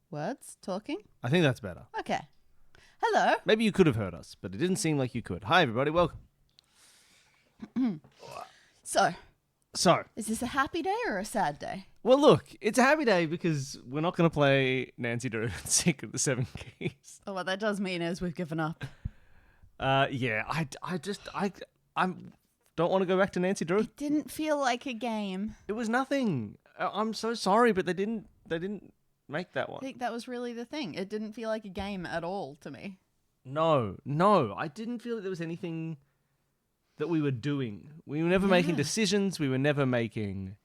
Words? Talking? I think that's better. Okay. Hello. Maybe you could have heard us, but it didn't seem like you could. Hi, everybody. Welcome. So, So, is this a happy day or a sad day? well, look, it's a happy day because we're not going to play Nancy Drew and Sick of the Seven Keys. Oh, what that does mean is we've given up. Yeah, I don't want to go back to Nancy Drew. It didn't feel like a game. It was nothing. I'm so sorry, but they didn't make that I one. think that was really the thing. It didn't feel like a game at all to me. No, I didn't feel that there was anything that we were doing. We were never making decisions. We were never making...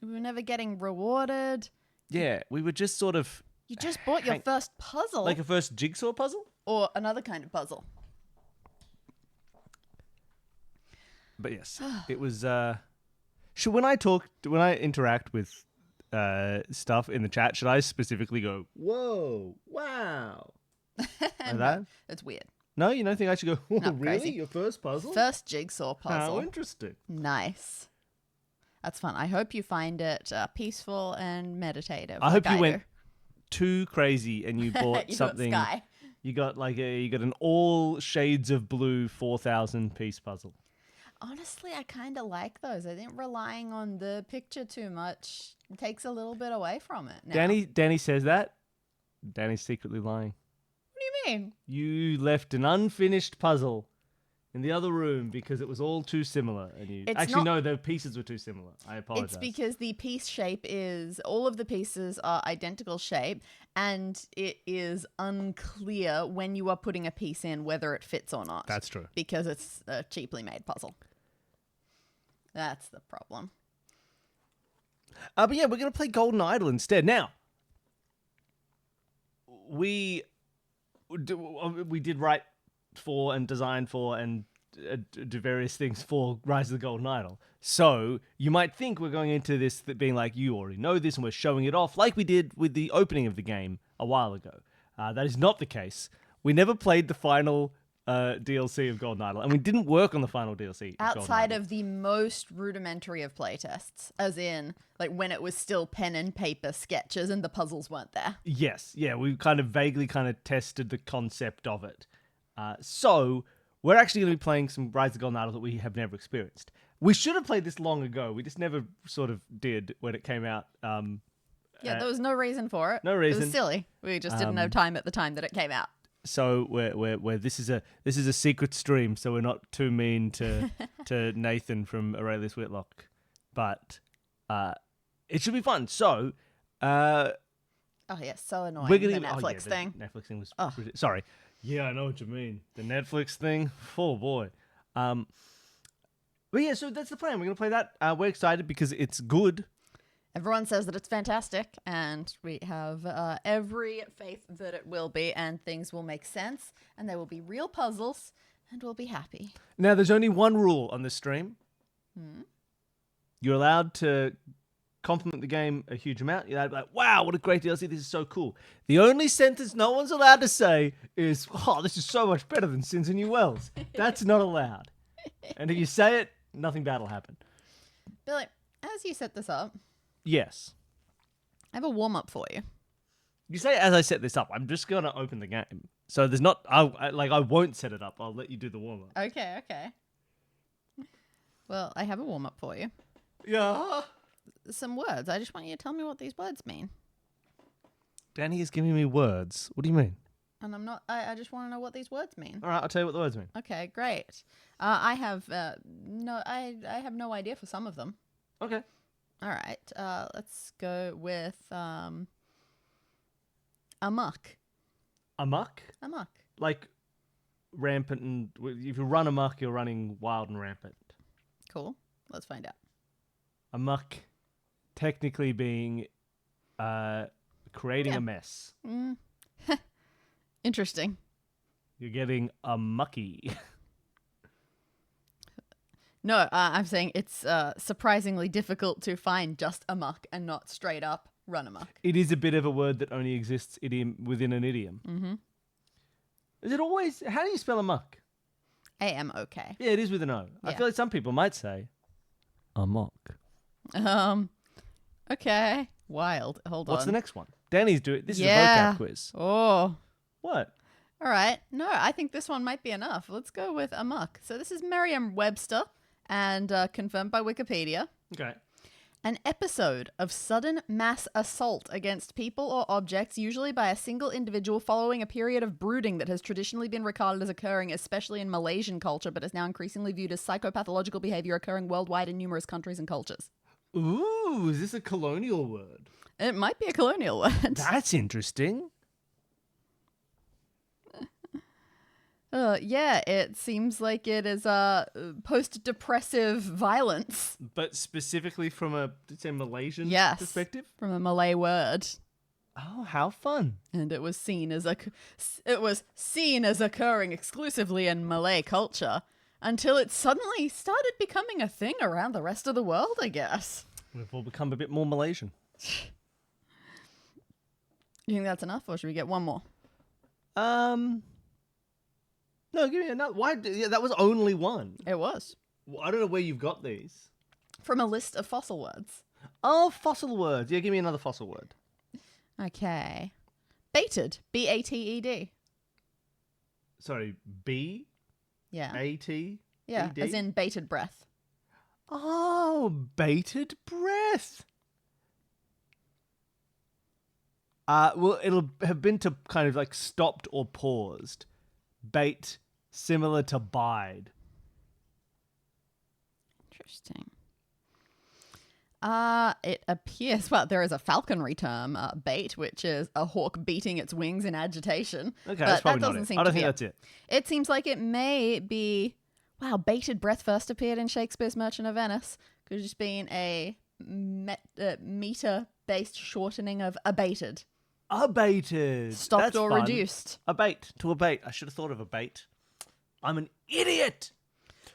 We were never getting rewarded. Yeah, we were just sort of... You just bought your first puzzle. Like a first jigsaw puzzle? Or another kind of puzzle. But yes, it was... when I interact with stuff in the chat, should I specifically go, whoa, wow? Like that? It's weird. No, you don't think I should go, oh, Not really? crazy. Your first puzzle? First jigsaw puzzle. How interesting. Nice. That's fun. I hope you find it peaceful and meditative. I hope you went do. too crazy and you bought You something. got Sky. You got an all shades of blue 4,000 piece puzzle. Honestly, I kind of like those. I think relying on the picture too much takes a little bit away from it. Now. Danny says that. Danny's secretly lying. What do you mean? You left an unfinished puzzle in the other room because it was all too similar. And you no, the pieces were too similar. I apologize. It's because the piece shape is, all of the pieces are identical shape, and it is unclear when you are putting a piece in whether it fits or not. That's true. Because it's a cheaply made puzzle. That's the problem. But yeah, we're going to play Golden Idol instead. Now, we did write for and design for and do various things for Rise of the Golden Idol. So you might think we're going into this being like, you already know this and we're showing it off like we did with the opening of the game a while ago. That is not the case. We never played the final DLC of Golden Idol, and we didn't work on the final DLC. Outside of the most rudimentary of playtests, as in, like, when it was still pen and paper sketches and the puzzles weren't there. Yes, yeah, we kind of vaguely tested the concept of it. So we're actually going to be playing some Rise of the Golden Idol that we have never experienced. We should have played this long ago. We just never sort of did when it came out. Yeah, there was no reason for it. No reason. It was silly. We just didn't have time at the time that it came out. So we're this is a secret stream, so we're not too mean to Nathan from Aurelius Whitlock, but it should be fun. So oh yeah, so annoying. We're gonna, the Netflix thing. The Netflix thing was sorry. Yeah, I know what you mean. The Netflix thing. Oh boy. But yeah, so that's the plan. We're gonna play that. We're excited because it's good. Everyone says that it's fantastic, and we have every faith that it will be, and things will make sense, and there will be real puzzles, and we'll be happy. Now, there's only one rule on this stream. You're allowed to compliment the game a huge amount. You're allowed to be like, wow, what a great DLC, this is so cool. The only sentence no one's allowed to say is, oh, this is so much better than Sins of New Wells. That's not allowed. And if you say it, nothing bad will happen. Billy, as you set this up... Yes. I have a warm-up for you. You say as I set this up. I'm just going to open the game. So there's not... I won't set it up. I'll let you do the warm-up. Okay. Well, I have a warm-up for you. Yeah. Some words. I just want you to tell me what these words mean. Danny is giving me words. What do you mean? And I'm not... I just want to know what these words mean. All right, I'll tell you what the words mean. Okay, great. I have no idea for some of them. Okay. All right, let's go with amok. Amok? Amok. Like rampant, and if you run amok, you're running wild and rampant. Cool. Let's find out. Amok technically being creating a mess. Interesting. You're getting amucky. No, I'm saying it's surprisingly difficult to find just amok and not straight up run amok. It is a bit of a word that only exists within an idiom. Mm-hmm. Is it always... How do you spell amok? A-M-O-K. Yeah, it is with an O. Yeah. I feel like some people might say amok. Okay. Wild. Hold on. What's the next one? Danny's doing this Yeah. is a vocab quiz. Oh. What? All right. No, I think this one might be enough. Let's go with amok. So this is Merriam-Webster and confirmed by Wikipedia. Okay. An episode of sudden mass assault against people or objects, usually by a single individual, following a period of brooding that has traditionally been regarded as occurring, especially in Malaysian culture, but is now increasingly viewed as psychopathological behavior occurring worldwide in numerous countries and cultures. Ooh, is this a colonial word? It might be a colonial word. That's interesting. Yeah, it seems like it is post-depressive violence. But specifically from a, say, Malaysian Yes. perspective? From a Malay word. Oh, how fun. And it was seen as occurring exclusively in Malay culture until it suddenly started becoming a thing around the rest of the world, I guess. We've all become a bit more Malaysian. You think that's enough, or should we get one more? No, give me another. Why? Yeah, that was only one. It was. Well, I don't know where you've got these. From a list of fossil words. Oh, fossil words. Yeah, give me another fossil word. Okay. Baited. B-A-T-E-D. Sorry, B? Yeah. A-T? Yeah, E-D? as in bated breath. Oh, bated breath. Well, it'll have been to kind of like stopped or paused. Bait, similar to bide. Interesting. It appears, well, there is a falconry term, bait, which is a hawk beating its wings in agitation. Okay, but that's probably that not doesn't it. seem I to don't be think it. that's it. It seems like it may be, wow, bated breath first appeared in Shakespeare's Merchant of Venice. Could have just been a meter-based shortening of abated. Abated. Stopped That's or fun. reduced. Abate to abate. I should have thought of abate. I'm an idiot.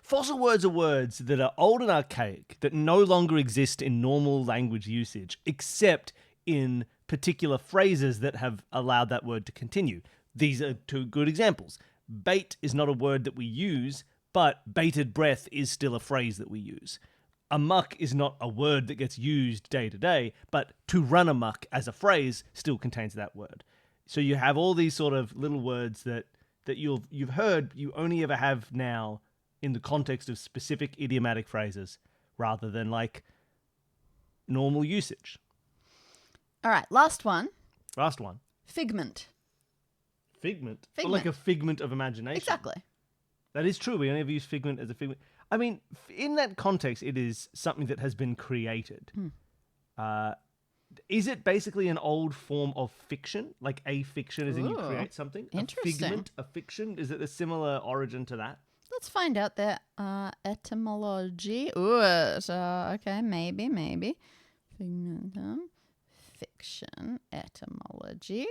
Fossil words are words that are old and archaic, that no longer exist in normal language usage, except in particular phrases that have allowed that word to continue. These are two good examples. Bait is not a word that we use, but bated breath is still a phrase that we use. Amok is not a word that gets used day to day, but to run amok as a phrase still contains that word. So you have all these sort of little words that you've heard, you only ever have now in the context of specific idiomatic phrases rather than like normal usage. All right, last one. Last one. Figment. Figment. Or Figment. like a figment of imagination. Exactly. That is true. We only ever use figment as a figment. I mean, in that context, it is something that has been created. Is it basically an old form of fiction? Like a fiction, as in you Ooh, create something? interesting. A figment, a fiction? Is it a similar origin to that? Let's find out their etymology. Ooh, okay, maybe. Figmentum, fiction, etymology.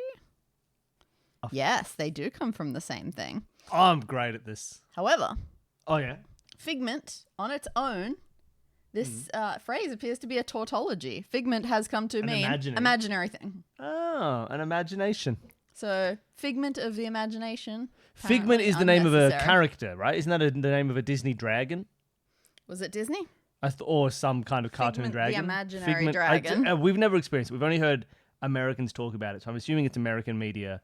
Yes, they do come from the same thing. Oh, I'm great at this. However, Oh, yeah? figment on its own, this phrase appears to be a tautology. Figment has come to mean imaginary thing. Oh, an imagination. So, figment of the imagination. Figment apparently is the name of a unnecessary. character, right? Isn't that the name of a Disney dragon? Was it Disney? Or some kind of cartoon Figment, the dragon? imaginary dragon. We've never experienced it. We've only heard Americans talk about it, so I'm assuming it's American media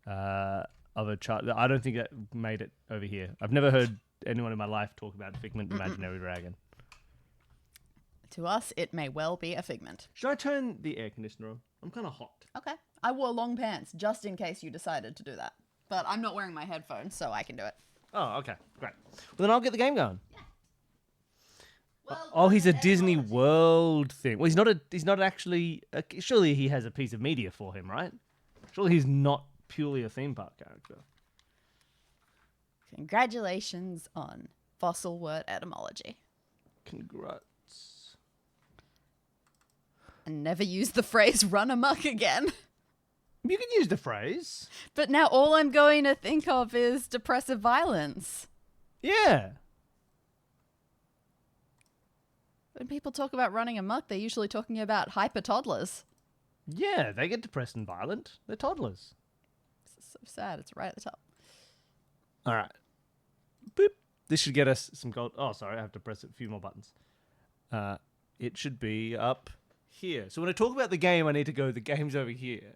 of a child. I don't think it made it over here. I've never heard anyone in my life talk about Figment, imaginary dragon. To us, it may well be a figment. Should I turn the air conditioner on? I'm kind of hot. Okay. I wore long pants just in case you decided to do that. But I'm not wearing my headphones, so I can do it. Oh, okay, great. Well, then I'll get the game going. Well, Oh, he's a Disney World thing. Well, he's not actually. Surely he has a piece of media for him, right? Surely he's not purely a theme park character. Congratulations on fossil word etymology. Congrats. And never use the phrase run amok again. You can use the phrase. But now all I'm going to think of is depressive violence. Yeah. When people talk about running amok, they're usually talking about hyper toddlers. Yeah, they get depressed and violent. They're toddlers. This is so sad. It's right at the top. All right. Boop. This should get us some gold. Oh, sorry. I have to press a few more buttons. It should be up here. So when I talk about the game, I need to go, the game's over here.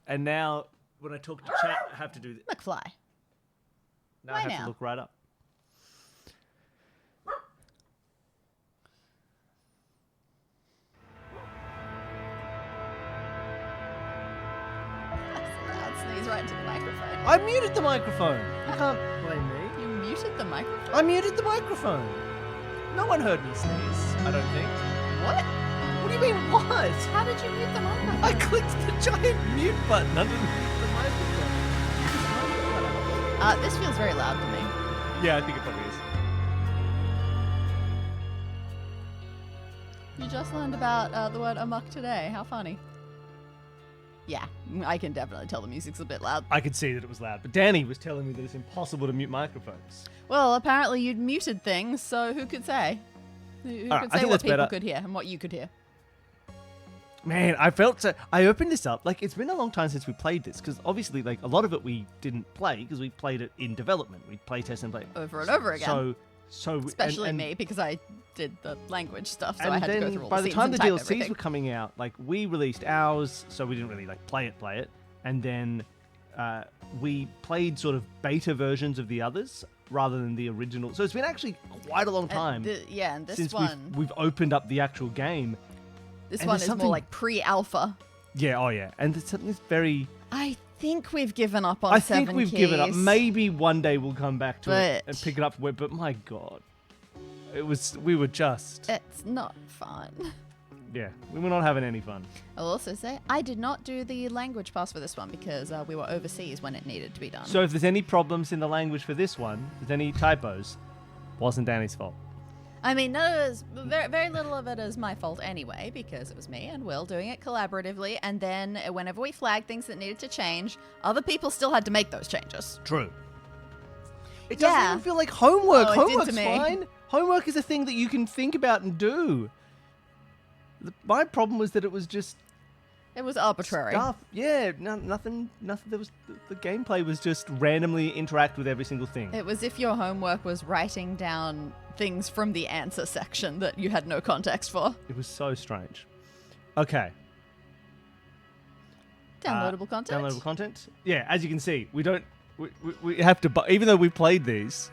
And now, when I talk to chat, I have to do this. McFly. Now Why I have now? to look right up. Loud sneeze right into the microphone. I muted the microphone. You can't blame me. You muted the microphone? I muted the microphone. No one heard me sneeze, I don't think. What? What do you mean, what? How did you mute the microphone? I clicked the giant mute button underneath the microphone. This feels very loud to me. Yeah, I think it probably is. You just learned about the word amok today. How funny. Yeah, I can definitely tell the music's a bit loud. I could see that it was loud, but Danny was telling me that it's impossible to mute microphones. Well, apparently you'd muted things, so who could say? Who Alright, could I say think what that's people better. could hear and what you could hear? Man, I felt so. I opened this up. Like, it's been a long time since we played this, because obviously, like, a lot of it we didn't play, because we played it in development. We play test and play. Over and over again. So Especially and, me, because I did the language stuff, so and I had to then go through all by the the scenes time and the type DLCs everything. were coming out, like, we released ours, so we didn't really, like, play it. And then we played sort of beta versions of the others, rather than the original. So it's been actually quite a long time And this since one, we've opened up the actual game. this and one there's is something- more like pre-alpha. Yeah, oh yeah. And it's something that's very... I think we've given up on I Seven think we've Keys. given up. Maybe one day we'll come back to it But- and pick it up. But my God, we were just, It's not fun. yeah, we were not having any fun. I'll also say I did not do the language pass for this one because we were overseas when it needed to be done. So if there's any problems in the language for this one, if there's any typos, wasn't Danny's fault. I mean, none of it is, very, very little of it is my fault anyway, because it was me and Will doing it collaboratively, and then whenever we flagged things that needed to change, other people still had to make those changes. True. It doesn't Yeah. even feel like homework. Oh, it did to Homework's me. fine. Homework is a thing that you can think about and do. My problem was that it was just It was arbitrary. stuff. Yeah, nothing. There was the gameplay was just randomly interact with every single thing. It was if your homework was writing down things from the answer section that you had no context for. It was so strange. Okay. Downloadable content. Downloadable content. Yeah, as you can see, we don't. We have to buy. Even though we played these,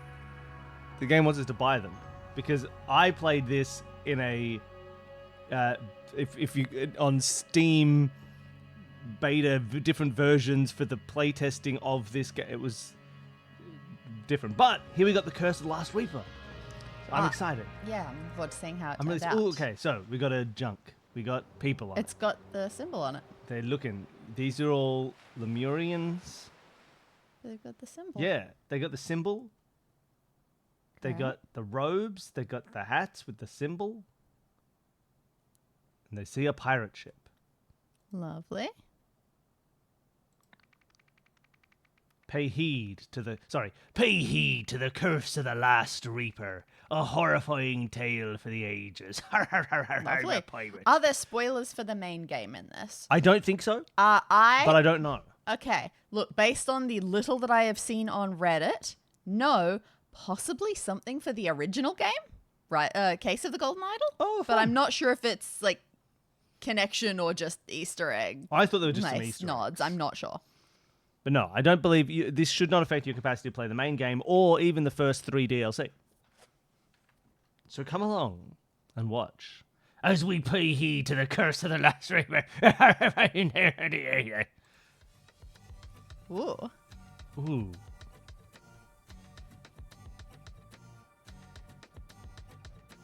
the game wants us to buy them because I played this in a. If you on Steam beta different versions for the playtesting of this game, it was different. But here we got the Curse of the Last Reaper. So I'm excited. Yeah, I'm forward to seeing how it I'm turned really, out. ooh, okay, so we got a junk. We got people on it. It's got the symbol on it. They're looking. These are all Lemurians. They've got the symbol. Yeah, they got the symbol. They Okay. got the robes. They got the hats with the symbol. And they see a pirate ship. Lovely. Pay heed to the curse of the last reaper. A horrifying tale for the ages. Har har har har har, Lovely. the pirate. Are there spoilers for the main game in this? I don't think so, but I don't know. Okay, look, based on the little that I have seen on Reddit, no, possibly something for the original game, right? Case of the Golden Idol. Oh, but fun. I'm not sure if it's like connection or just Easter egg. I thought they were just some Nice Easter nods. I'm not sure. But no, I don't believe this should not affect your capacity to play the main game or even the first 3 DLC. So come along and watch as we pay heed to the curse of the last reaper. Ooh. Ooh.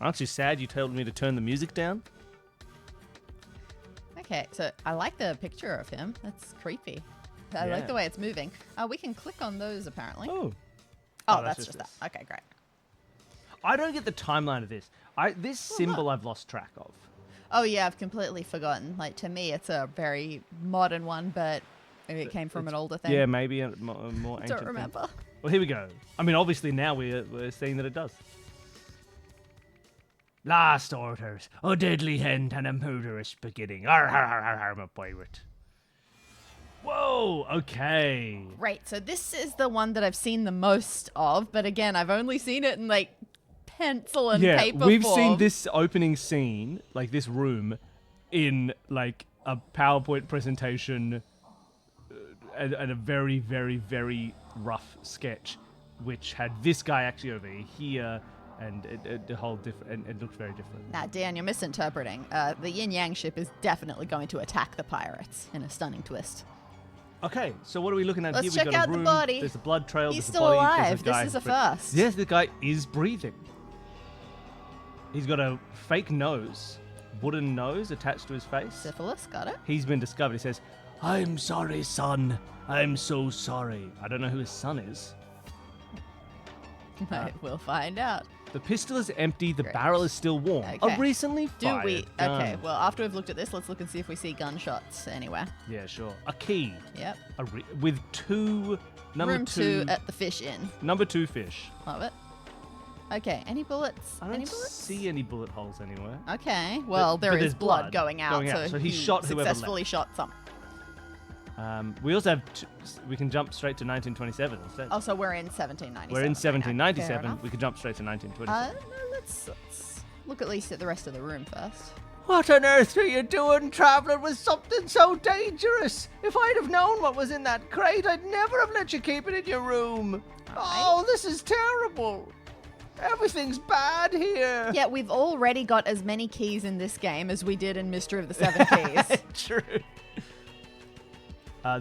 Aren't you sad you told me to turn the music down? Okay, so I like the picture of him. That's creepy. I Yeah. like the way it's moving. We can click on those apparently. Oh. Oh, Oh, that's that's just just that. Okay, great. I don't get the timeline of this. This symbol I've lost track of. Oh yeah, I've completely forgotten. Like to me, it's a very modern one, but maybe it came from an older thing. Yeah, maybe a more ancient Don't thing. remember. Well, here we go. I mean, obviously now we're seeing that it does. Last orders, a deadly end and a murderous beginning. Arr, har, har, har, har, I'm a pirate. Whoa, okay. Right, so this is the one that I've seen the most of, but again, I've only seen it in like pencil and Yeah, paper we've form. seen this opening scene, like this room, in like a PowerPoint presentation and a very, very, very rough sketch, which had this guy actually over here, and the whole different, and it looked very different. Nah, Dan, you're misinterpreting. The Yin Yang ship is definitely going to attack the pirates in a stunning twist. Okay, so what are we looking at Let's here? check We've got out a the room. body. There's a blood trail. He's there's still a body. alive. There's a guy This is a first. Yes, the guy is breathing. He's got a fake nose, wooden nose attached to his face. Syphilis, got it. He's been discovered. He says, "I'm sorry, son. I'm so sorry." I don't know who his son is. We'll find out. The pistol is empty. The Great. barrel is still warm. Okay. A recently Do fired we? gun. Okay, well, after we've looked at this, let's look and see if we see gunshots anywhere. Yeah, sure. A key. Yep. With two. Number Room two. 2 at the fish inn. Number 2 fish. Love it. Okay, any bullets? I don't Any bullets? see any bullet holes anywhere. Okay, well, but there there's is blood blood going out, so he shot whoever successfully left. shot some. We also have. We can jump straight to 1927 instead. Oh, so we're in 1797. We're in right now. Fair 1797. enough. We can jump straight to 1927. No, let's look at least at the rest of the room first. What on earth are you doing traveling with something so dangerous? If I'd have known what was in that crate, I'd never have let you keep it in your room. Oh, this is terrible. Everything's bad here. Yeah, we've already got as many keys in this game as we did in Mystery of the Seven Keys. True.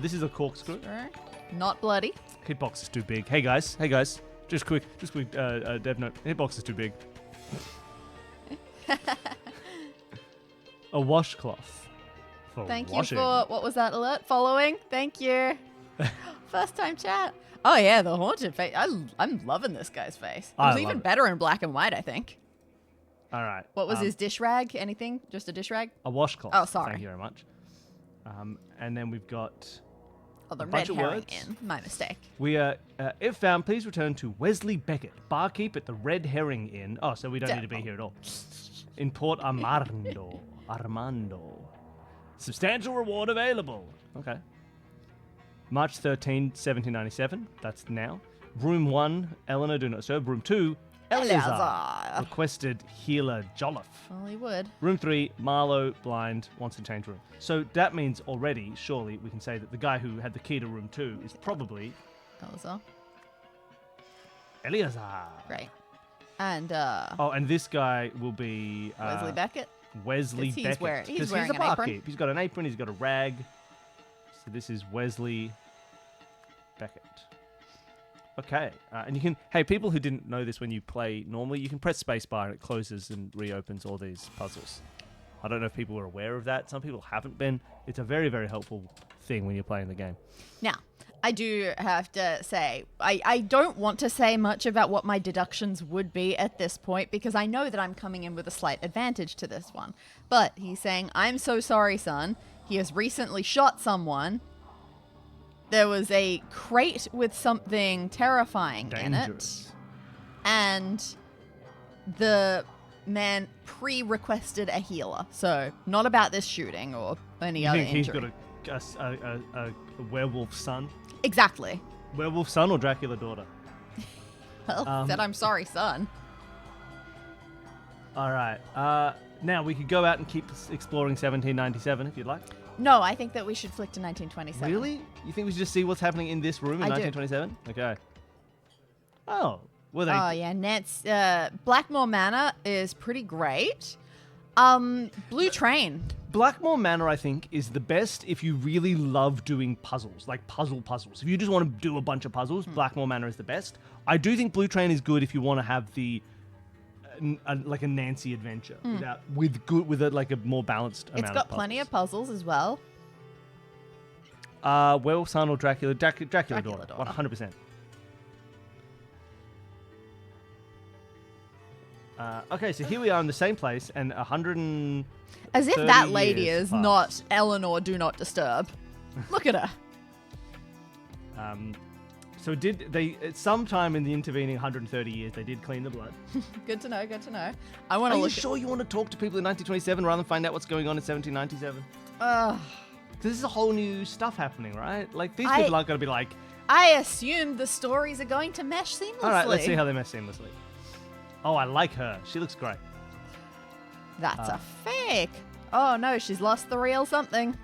This is a corkscrew. Sure. Not bloody. Hitbox is too big. Hey guys. Just quick dev note. Hitbox is too big. A washcloth. For Thank washing. you for, what was that alert? Following? Thank you. First time chat. Oh yeah, the haunted face. I'm loving this guy's face. It I was love even it. better in black and white, I think. All right. What was his dish rag? Anything? Just a dish rag? A washcloth. Oh, sorry. Thank you very much. And then we've got... Oh, the A red bunch of herring words. in. My mistake. We are, if found, please return to Wesley Beckett, barkeep at the Red Herring Inn. Oh, so we don't need to be here at all. In Port Armando. Substantial reward available. Okay. March 13, 1797. That's now. Room 1, Eleanor, do not disturb. Room 2, Eleazar. Eleazar. Requested healer Jolliffe. Well, he would. Room 3, Marlowe, blind, wants to change room. So that means already, surely, we can say that the guy who had the key to room 2 is probably Eleazar. Eleazar. Great. And Oh, and this guy will be Wesley Beckett. Wesley 'Cause he's Beckett. wearing- he's 'Cause wearing a an apron. barkeep. He's got an apron. He's got a rag. So this is Wesley Beckett. Okay, and you can. Hey, people who didn't know this when you play normally, you can press spacebar and it closes and reopens all these puzzles. I don't know if people are aware of that. Some people haven't been. It's a very, very helpful thing when you're playing the game. Now, I do have to say, I don't want to say much about what my deductions would be at this point because I know that I'm coming in with a slight advantage to this one. But he's saying, I'm so sorry, son. He has recently shot someone. There was a crate with something terrifying Dangerous. in it. And the man pre-requested a healer. So, not about this shooting or any You other think he's injury. got a werewolf son? Exactly. Werewolf son or Dracula daughter? Well, said I'm sorry, son. All right. Now we could go out and keep exploring 1797 if you'd like. No, I think that we should flick to 1927. Really? You think we should just see what's happening in this room in I do. 1927? Okay. Oh, well they. Oh, yeah. Blackmore Manor is pretty great. Blue Train. Blackmore Manor, I think, is the best if you really love doing puzzles, like puzzles. If you just want to do a bunch of puzzles, Blackmore Manor is the best. I do think Blue Train is good if you want to have the like a Nancy adventure with a more balanced amount. It's got plenty of puzzles as well. Werewolf son or Dracula daughter, daughter. 100%. Okay, so here we are in the same place, and 100 and As if 30 that lady years is passed. not Eleanor Do Not Disturb. Look at her. So sometime in the intervening 130 years, they did clean the blood. Good to know, good to know. I want Are to you look sure you want to talk to people in 1927 rather than find out what's going on in 1797? This is a whole new stuff happening, right? Like, these people aren't going to be like... I assume the stories are going to mesh seamlessly. All right, let's see how they mesh seamlessly. Oh, I like her. She looks great. That's a fake. Oh no, she's lost the real something.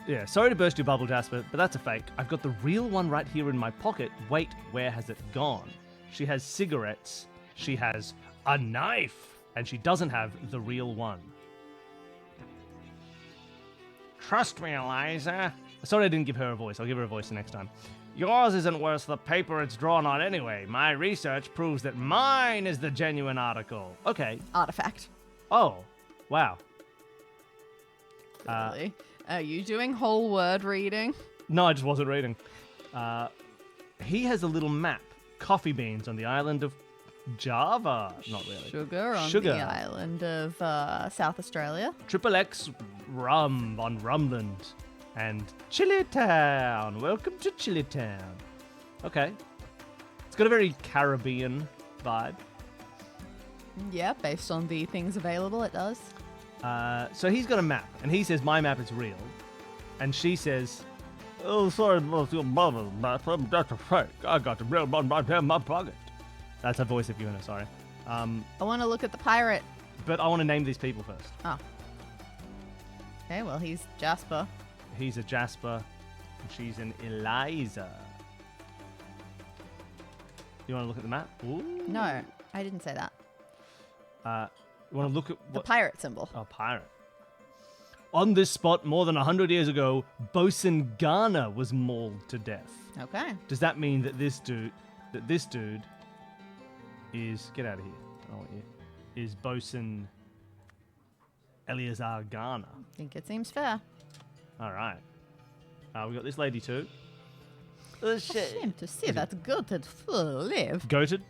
Yeah, sorry to burst your bubble, Jasper, but that's a fake. I've got the real one right here in my pocket. Wait, where has it gone? She has cigarettes. She has a knife. And she doesn't have the real one. Trust me, Eliza. Sorry I didn't give her a voice. I'll give her a voice the next time. Yours isn't worth the paper it's drawn on anyway. My research proves that mine is the genuine article. Okay. Artifact. Oh, wow. Really? Are you doing whole word reading? No, I just wasn't reading. He has a little map. Coffee beans on the island of Java. Not really. Sugar on the island of South Australia. Triple X rum on Rumland. And Chili Town. Welcome to Chili Town. Okay. It's got a very Caribbean vibe. Yeah, based on the things available, it does. So he's got a map, and he says, my map is real. And she says, oh, sorry, your mother's map. That's a fake. I got the real one right here in my pocket. That's her voice if you know, sorry. I want to look at the pirate. But I want to name these people first. Oh. Okay, well, he's Jasper. He's a Jasper, and she's an Eliza. You want to look at the map? Ooh. No, I didn't say that. You want to look at The what? pirate symbol. Oh, pirate. On this spot, more than 100 years ago, Bosun Garner was mauled to death. Okay. Does that mean that this dude is... Get out of here. I don't want you. Is Bosun Eleazar Garner. I think it seems fair. All right. We got this lady too. Shame to see that goated fool live. Goated?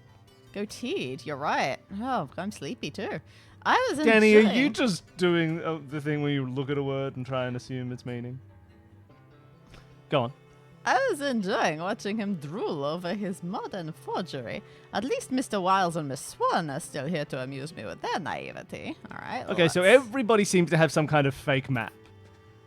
Goateed, you're right. Oh, I'm sleepy too. I was Danny, enjoying... are you just doing the thing where you look at a word and try and assume its meaning? Go on. I was enjoying watching him drool over his modern forgery. At least Mr. Wiles and Miss Swan are still here to amuse me with their naivety. All right. Okay, so everybody seems to have some kind of fake map.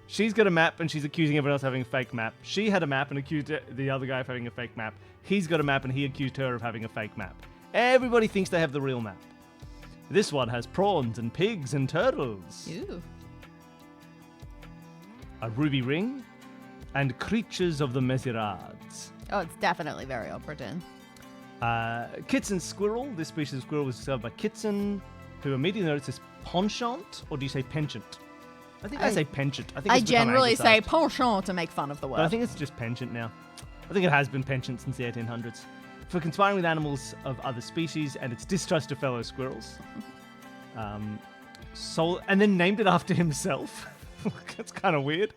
She's got a map and she's accusing everyone else of having a fake map. She had a map and accused the other guy of having a fake map. He's got a map and he accused her of having a fake map. Everybody thinks they have the real map. This one has prawns and pigs and turtles. Ew. A ruby ring and creatures of the Mesirades. Oh, it's definitely very Oberton. Kitson squirrel. This species of squirrel was discovered by Kitson, who immediately noticed this penchant, or do you say penchant? I think I say penchant. I generally say penchant to make fun of the word. But I think it's just penchant now. I think it has been penchant since the 1800s. For conspiring with animals of other species and its distrust of fellow squirrels. And then named it after himself. That's kind of weird.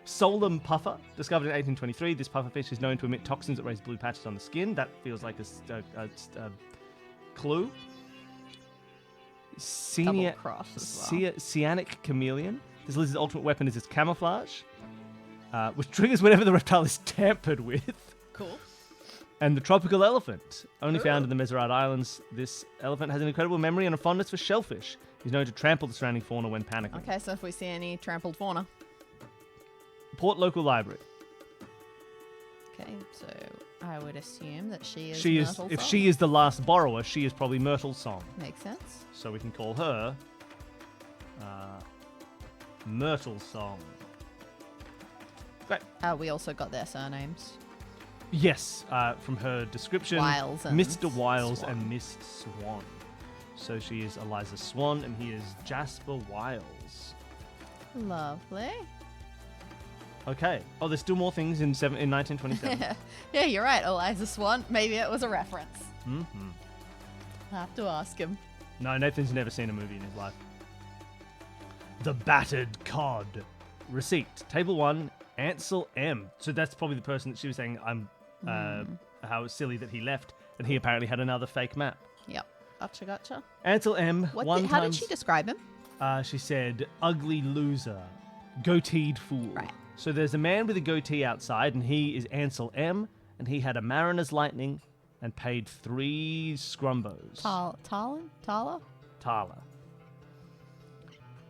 Solum puffer, discovered in 1823. This puffer fish is known to emit toxins that raise blue patches on the skin. That feels like a clue. Double cross as well. Cyanic chameleon. This lizard's ultimate weapon is its camouflage, which triggers whenever the reptile is tampered with. Cool. And the tropical elephant, only found in the Mesirade Islands. This elephant has an incredible memory and a fondness for shellfish. He's known to trample the surrounding fauna when panicking. Okay, so if we see any trampled fauna. Port Local Library. Okay, so I would assume that she is Myrtle If Song. she is the last borrower, she is probably Myrtle Song. Makes sense. So we can call her Myrtle Song. Great. We also got their surnames. Yes, from her description, Wiles and Mr. Wiles Swan. and Miss Swan. So she is Eliza Swan, and he is Jasper Wiles. Lovely. Okay. Oh, there's still more things in 1927. Yeah, you're right. Eliza Swan. Maybe it was a reference. Mm-hmm. I'll have to ask him. No, Nathan's never seen a movie in his life. The Battered Cod. Receipt. Table 1, Ansel M. So that's probably the person that she was saying, how silly that he left, and he apparently had another fake map. Yep. Gotcha. Ansel M. How did she describe him? She said, ugly loser, goateed fool. Right. So there's a man with a goatee outside, and he is Ansel M., and he had a Mariner's Lightning and paid 3 scrumbos. Tala.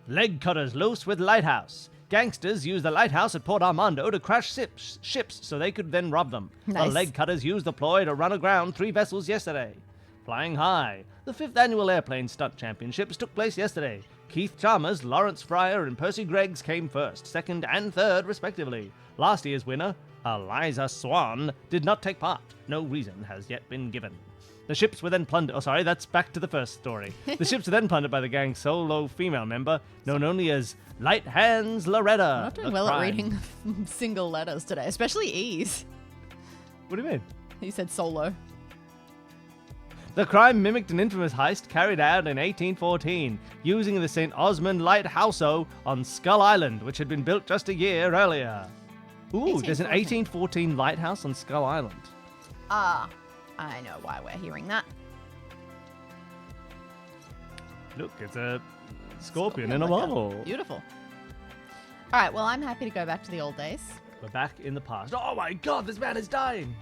Leg cutters loose with lighthouse. Gangsters used the lighthouse at Port Armando to crash ships so they could then rob them. Nice. The leg cutters used the ploy to run aground 3 vessels yesterday. Flying high. The 5th annual Airplane Stunt Championships took place yesterday. Keith Chalmers, Lawrence Fryer, and Percy Greggs came first, second, and third, respectively. Last year's winner, Eliza Swan, did not take part. No reason has yet been given. The ships were then plundered. Oh, sorry, that's back to the first story. The ships were then plundered by the gang's solo female member, known only as Light Hands Loretta. I'm not doing well at reading single letters today, especially E's. What do you mean? He said solo. The crime mimicked an infamous heist carried out in 1814, using the St. Osmond Lighthouse on Skull Island, which had been built just a year earlier. Ooh, there's an 1814 lighthouse on Skull Island. I know why we're hearing that. Look, it's a scorpion in a bottle. Beautiful. All right, well, I'm happy to go back to the old days. We're back in the past. Oh my god, this man is dying!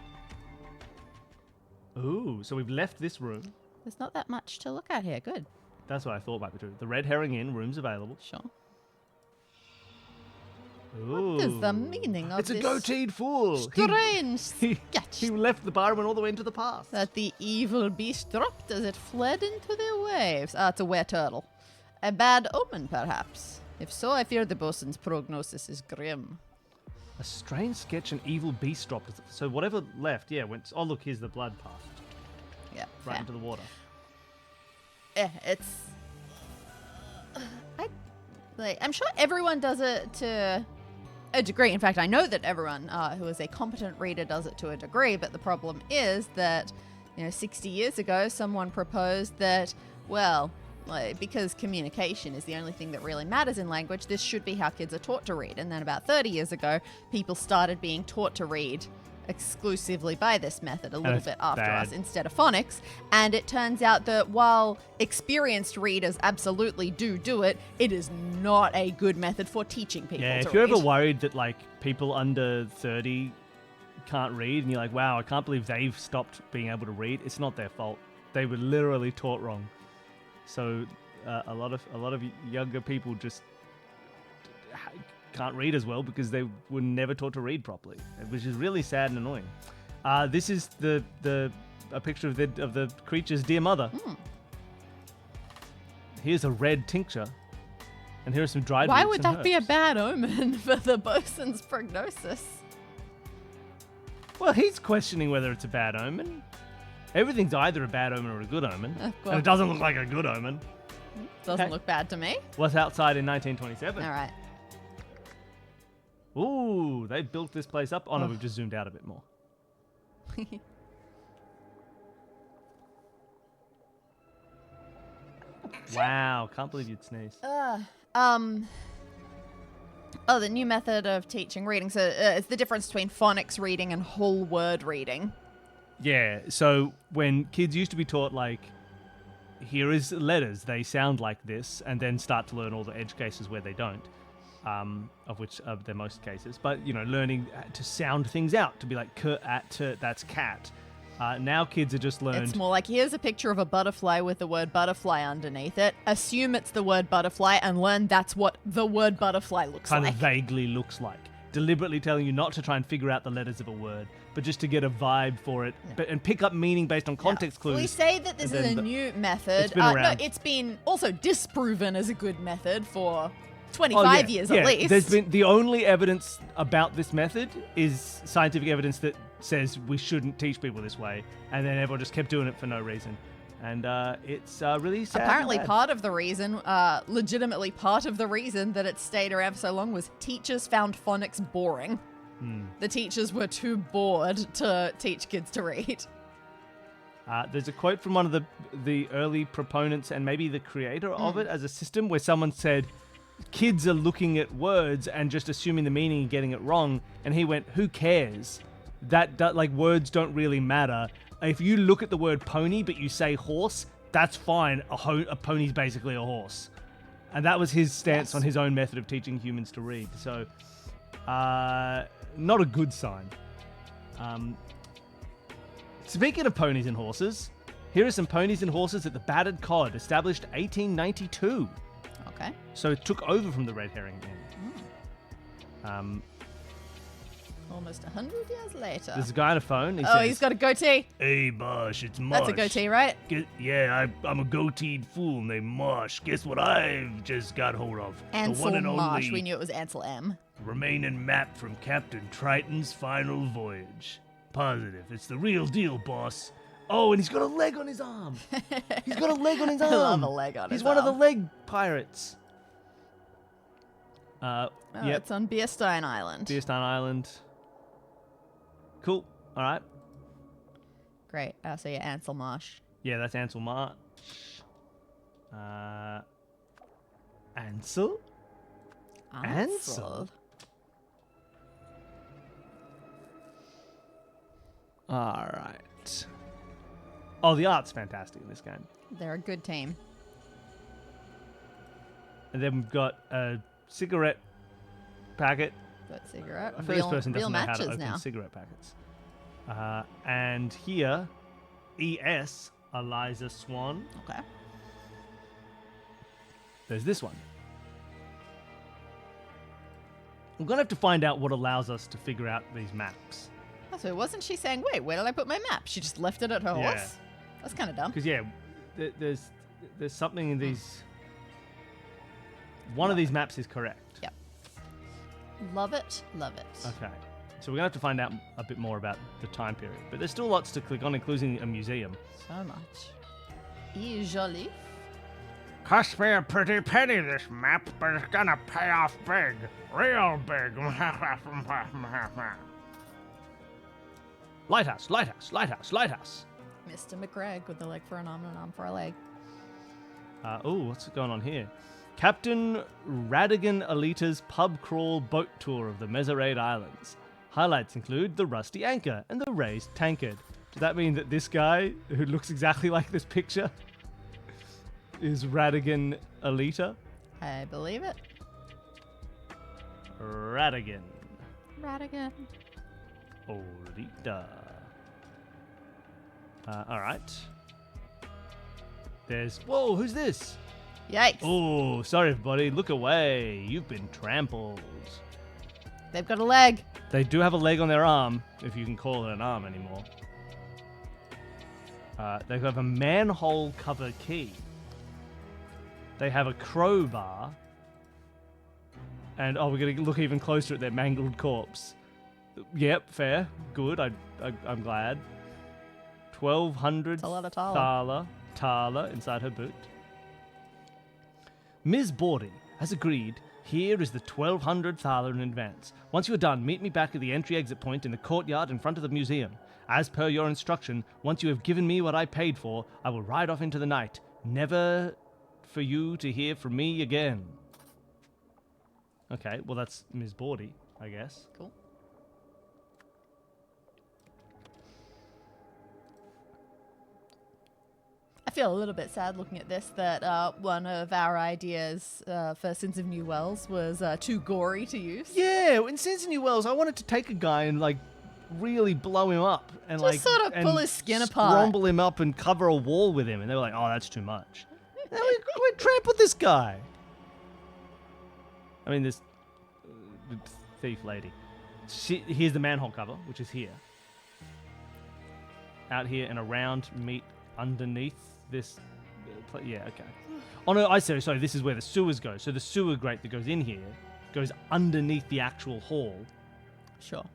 Ooh, so we've left this room. There's not that much to look at here. Good. That's what I thought might be true. The Red Herring Inn, rooms available. Sure. Ooh. What is the meaning of it's this? It's a goateed fool. Strange sketch. He left the bar and went all the way into the past. That the evil beast dropped as it fled into the waves. It's a were-turtle. A bad omen, perhaps. If so, I fear the bosun's prognosis is grim. A strange sketch and evil beast dropped. So whatever left, went... Oh, look, here's the blood path. Yeah, right fair. into the water. It's... I'm sure everyone does it to a degree. In fact, I know that everyone who is a competent reader does it to a degree, but the problem is that, 60 years ago, someone proposed that, well, because communication is the only thing that really matters in language, this should be how kids are taught to read. And then about 30 years ago, people started being taught to read exclusively by this method a little bit after us instead of phonics. And it turns out that while experienced readers absolutely do it, it is not a good method for teaching people to read. Yeah, if you're ever worried that people under 30 can't read and you're like, wow, I can't believe they've stopped being able to read, it's not their fault. They were literally taught wrong. So a lot of younger people just can't read as well because they were never taught to read properly, which is really sad and annoying. This is a picture of the creature's dear mother. Here's a red tincture, and here are some dried. Why roots would and that herbs. be a bad omen for the bosun's prognosis? Well, he's questioning whether it's a bad omen. Everything's either a bad omen or a good omen, well, and it doesn't look like a good omen. Doesn't look bad to me. What's outside in 1927? All right. Ooh, they built this place up. Oh no, we've just zoomed out a bit more. Wow, can't believe you'd sneeze. The new method of teaching reading. So it's the difference between phonics reading and whole word reading. Yeah, so when kids used to be taught, like, here is letters, they sound like this, and then start to learn all the edge cases where they don't, of which are the most cases. But, you know, learning to sound things out, to be like, k, at, t, that's cat. Now kids are just learned... It's more like, here's a picture of a butterfly with the word butterfly underneath it. Assume it's the word butterfly and learn that's what the word butterfly looks like. Kind of vaguely looks like. Deliberately telling you not to try and figure out the letters of a word, but just to get a vibe for it, and pick up meaning based on context clues. We say that this is a new method. It's been around. No, it's been also disproven as a good method for 25 years at least. There's been the only evidence about this method is scientific evidence that says we shouldn't teach people this way, and then everyone just kept doing it for no reason. And it's really sad. Apparently part of the reason, legitimately part of the reason that it stayed around for so long was teachers found phonics boring. The teachers were too bored to teach kids to read. There's a quote from one of the early proponents and maybe the creator of it as a system where someone said, kids are looking at words and just assuming the meaning and getting it wrong. And he went, who cares? That like words don't really matter. If you look at the word pony but you say horse, that's fine. A pony's basically a horse. And that was his stance on his own method of teaching humans to read. So, not a good sign. Speaking of ponies and horses, here are some ponies and horses at the Battered Cod, established 1892. Okay. So it took over from the Red Herring Inn. Almost 100 years later. There's a guy on a phone. He's got a goatee. Hey, Mosh, it's Mosh. That's a goatee, right? I'm a goateed fool named Mosh. Guess what I've just got hold of? The Ansel one and Marsh. only We knew it was Ansel M. remaining map from Captain Triton's final voyage. Positive. It's the real deal, boss. Oh, and he's got a leg on his arm. He's got a leg on his arm. I love a leg on He's his one of the arm. leg pirates. Oh, Yep. it's on Beerstein Island. Beerstein Island. Cool. All right. Great. So yeah, Ansel Marsh. Yeah, that's Ansel Marsh. Ansel? Ansel? All right. Oh, the art's fantastic in this game. They're a good team. And then we've got a cigarette packet. That cigarette. A first person real doesn't know how matches to open now. cigarette packets. And here, ES, Eliza Swan. Okay. There's this one. We're going to have to find out what allows us to figure out these maps. Oh, so wasn't she saying, wait, where did I put my map? She just left it at her Yeah. horse? That's kind of dumb. Because, yeah, there's something in these... One of these maps is correct. Yep. Love it. Love it. Okay. So we're going to have to find out a bit more about the time period. But there's still lots to click on, including a museum. So much. Et joli. Cost me a pretty penny, this map, but it's gonna pay off big. Real big. Lighthouse, lighthouse, lighthouse, lighthouse. Mr. McGregor with a leg for an arm and an arm for a leg. Oh, what's going on here? Captain Radigan Alita's pub crawl boat tour of the Mesarade Islands. Highlights include the rusty anchor and the raised tankard. Does that mean that this guy, who looks exactly like this picture, is Radigan Alita? I believe it. Radigan Radigan. Alita. All right. There's... Whoa, who's this? Yikes. Oh, sorry, everybody. Look away. You've been trampled. They've got a leg. They do have a leg on their arm, if you can call it an arm anymore. They have a manhole cover key. They have a crowbar. And, oh, we're going to look even closer at their mangled corpse. Yep, fair. Good. I'm glad. 1,200 It's a lot of Thaler inside her boot. Ms. Bordy has agreed. Here is the 1,200 Thaler in advance. Once you are done, meet me back at the entry-exit point in the courtyard in front of the museum. As per your instruction, once you have given me what I paid for, I will ride off into the night, never for you to hear from me again. Okay, well that's Ms. Bordy, I guess. Cool. I feel a little bit sad looking at this that one of our ideas for Sins of New Wells was too gory to use. Yeah, in Sins of New Wells, I wanted to take a guy and like really blow him up and Just like sort of pull and his skin apart. scrumble him up and cover a wall with him, and they were like, "Oh, that's too much." Now we trampled this guy. I mean, this thief lady. Here's the manhole cover, which is here. Out here and around, meet underneath this. Yeah, okay. Oh no, I see. Sorry, this is where the sewers go. So the sewer grate that goes in here goes underneath the actual hall. Sure.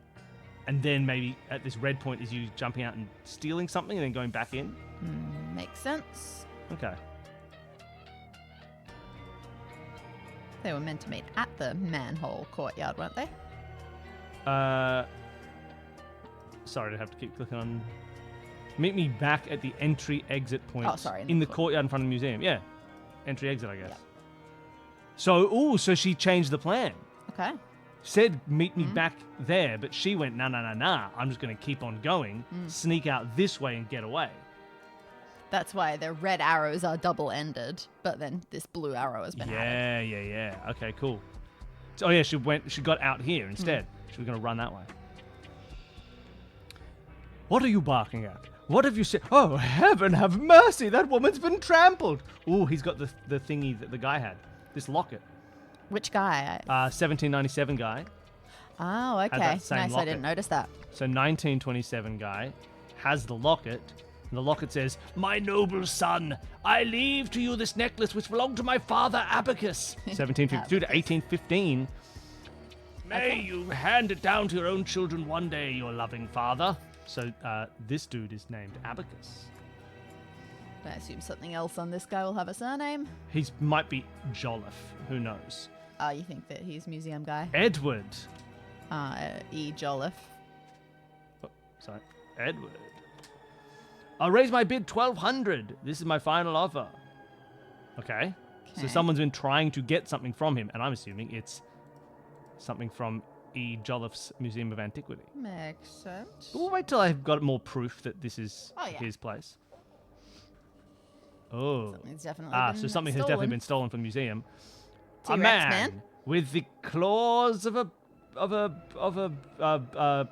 And then maybe at this red point is you jumping out and stealing something and then going back in? Makes sense. Okay. They were meant to meet at the manhole courtyard, weren't they? Sorry to have to keep clicking on. Meet me back at the entry-exit point. Oh, sorry, In the courtyard in front of the museum. Yeah. Entry-exit, I guess. Yep. So she changed the plan. Okay. Said meet me back there, but she went, nah. I'm just going to keep on going, sneak out this way and get away. That's why the red arrows are double-ended, but then this blue arrow has been added. Yeah. Okay, cool. So, she got out here instead. She was going to run that way. What are you barking at? What have you said? Oh, heaven have mercy! That woman's been trampled! Ooh, he's got the thingy that the guy had. This locket. Which guy? 1797 guy. Oh, okay. that same Nice. I locket. didn't notice that. So 1927 guy has the locket, and the locket says, My noble son, I leave to you this necklace which belonged to my father Abacus. 1752 to 1815. May you hand it down to your own children one day, your loving father. So this dude is named Abacus. I assume something else on this guy will have a surname. He might be Jolliffe. Who knows? You think that he's museum guy? Edward. E. Jolliffe. Oh, sorry. Edward. I'll raise my bid 1,200. This is my final offer. Okay. So Okay. someone's been trying to get something from him, and I'm assuming it's something from E. Jolliffe's Museum of Antiquity. Makes sense. But we'll wait till I've got more proof that this is Oh, yeah. his place. Oh. Something's definitely Ah, been so something has stolen. definitely been stolen from the museum. A T-Rex man with the claws of a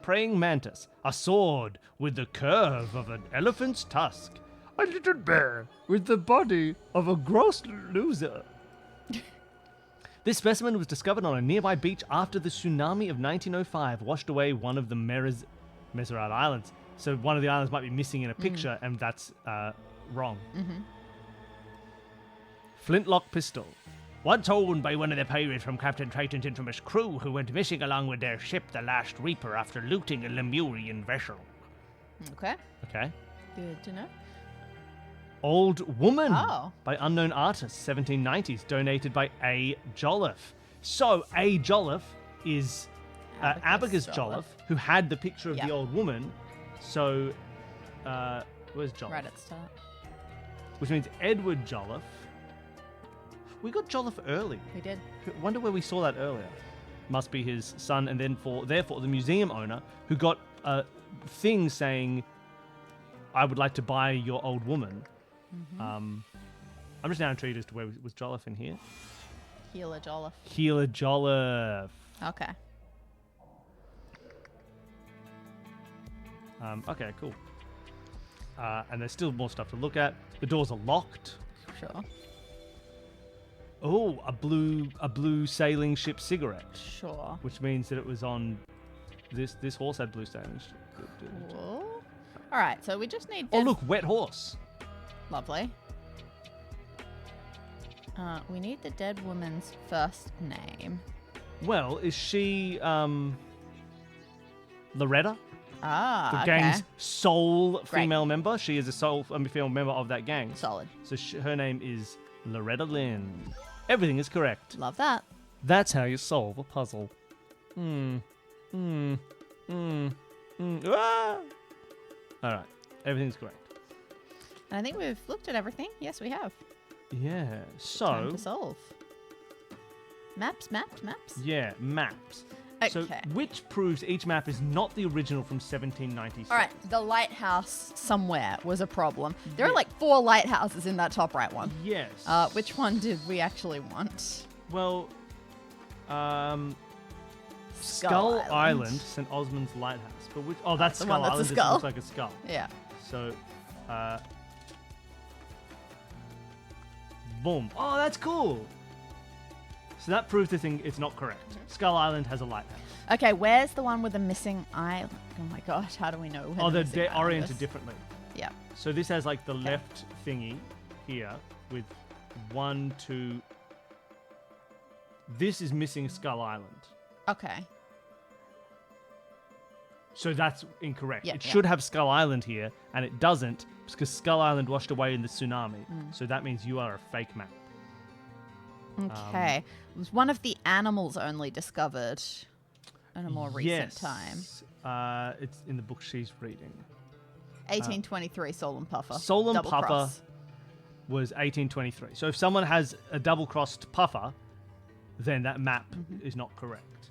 praying mantis, a sword with the curve of an elephant's tusk, a little bear with the body of a gross loser. This specimen was discovered on a nearby beach after the tsunami of 1905 washed away one of the Meserad Islands. So one of the islands might be missing in a picture, and that's wrong. Flintlock pistol. Once owned by one of the pirates from Captain Triton's infamous crew who went missing along with their ship, the Last Reaper, after looting a Lemurian vessel. Okay. Okay. Good to know. Old Woman Oh. by unknown artist, 1790s, donated by A. Jolliffe. So A. Jolliffe is Abacus Jolliffe, who had the picture of Yep. the old woman. So, where's Jolliffe? Right at the start. Which means Edward Jolliffe. We got Jolliffe early. We did. Wonder where we saw that earlier. Must be his son, and then therefore the museum owner who got a thing saying, "I would like to buy your old woman." I'm just now intrigued as to where was Jolliffe in here. Healer Jolliffe. Healer Jolliffe. Okay. Okay, cool. And there's still more stuff to look at. The doors are locked. Sure. Oh, a blue sailing ship cigarette, Sure. which means that it was on this horse had blue sailing ship. Cool. All right, so we just need. Oh, look, wet horse. Lovely. We need the dead woman's first name. Well, is she Loretta? Ah, The okay. gang's sole Great. female member. She is a sole female member of that gang. Solid. So her name is Loretta Everything is correct. Love that. That's how you solve a puzzle. Ah! All right, everything's correct. And I think we've looked at everything. Yes, we have. Yeah. Time So to solve. Maps. yeah, maps. So Okay. which proves each map is not the original from 1796. All right, the lighthouse somewhere was a problem. There are like 4 lighthouses in that top right one. Yes. Which one did we actually want? Well, Skull Skull Island. Island, St. Osmond's Lighthouse. But which? Oh, that's the Skull one that's a Island. This skull. looks like a skull. Yeah. So, boom. Oh, that's cool. So that proves the thing it's not correct. Skull Island has a lighthouse. Okay, where's the one with the missing island? Oh my gosh, how do we know? Where Oh, the they're missing island oriented is? differently. Yeah. So this has like the left thingy here with 1, 2. This is missing Skull Island. Okay. So that's incorrect. Yeah, It yeah. should have Skull Island here, and it doesn't because Skull Island washed away in the tsunami. Mm. So that means you are a fake map. Okay. It was one of the animals only discovered in a more recent Yes. time. It's in the book she's reading. 1823, Sol and Puffer. Sol and Double Puffer cross. was 1823. So if someone has a double-crossed Puffer, then that map is not correct.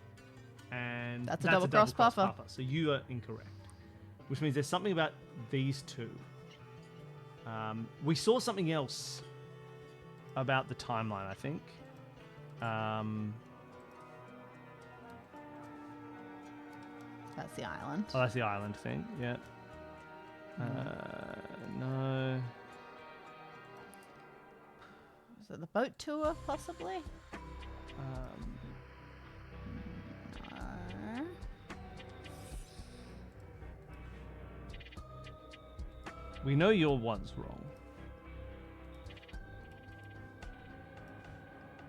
And That's a double-crossed Puffer. So you are incorrect. Which means there's something about these two. We saw something else about the timeline, I think. That's the island. Oh, that's the island thing. Yeah. No. Is it the boat tour, possibly? No. We know your one's wrong.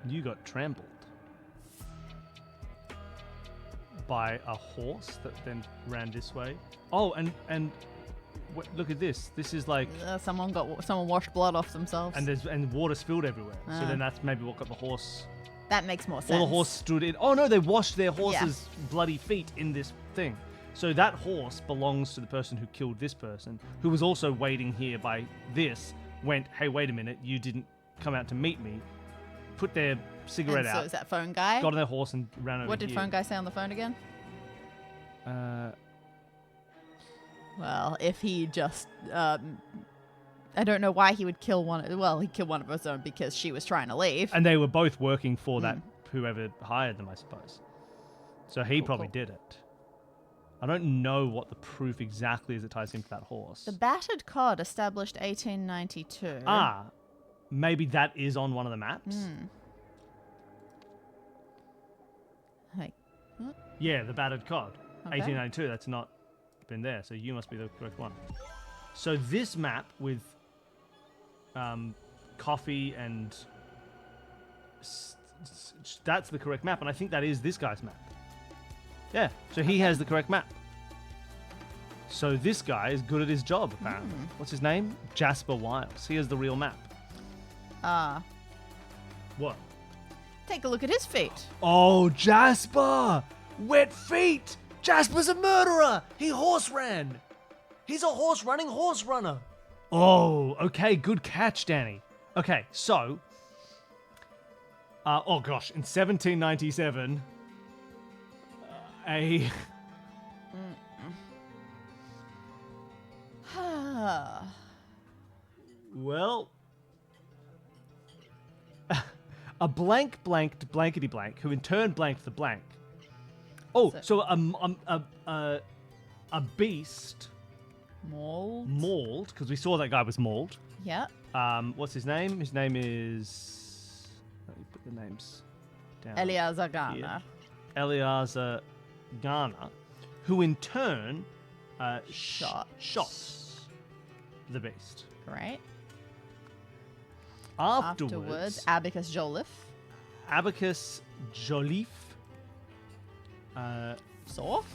You got trampled by a horse that then ran this way. Oh, and look at this. This is like Someone washed blood off themselves. and water spilled everywhere. So then that's maybe what got the horse. That makes more sense. Or the horse stood in. Oh no, they washed their horse's bloody feet in this thing. So that horse belongs to the person who killed this person, who was also waiting here by this. Went, hey, wait a minute, you didn't come out to meet me. Put their cigarette and so out. is that phone guy? Got on their horse and ran over What did here. phone guy say on the phone again? Well, if he just, I don't know why he would kill one. Well, he killed one of his own because she was trying to leave. And they were both working for that whoever hired them, I suppose. So he probably did it. I don't know what the proof exactly is that ties him to that horse. The battered cod established 1892. Ah, maybe that is on one of the maps. Like, Yeah, the battered cod. Okay. 1892, that's not been there, so you must be the correct one. So this map with coffee and that's the correct map, and I think that is this guy's map. Yeah, so he has the correct map. So this guy is good at his job, apparently. What's his name? Jasper Wiles. He has the real map. What? Take a look at his feet. Oh, Jasper! Wet feet! Jasper's a murderer! He horse ran! He's a horse-running horse runner! Oh, okay, good catch, Danny. Okay, so... oh gosh, in 1797... Well... a blank blanked blankety blank, who in turn blanked the blank. Oh, so a beast mauled, because we saw that guy was mauled. Yep. What's his name? His name is... Let me put the names down. Eleazar Garner. Here. Eleazar Garner, who in turn shot the beast. Great. Afterwards, Abacus Jolliffe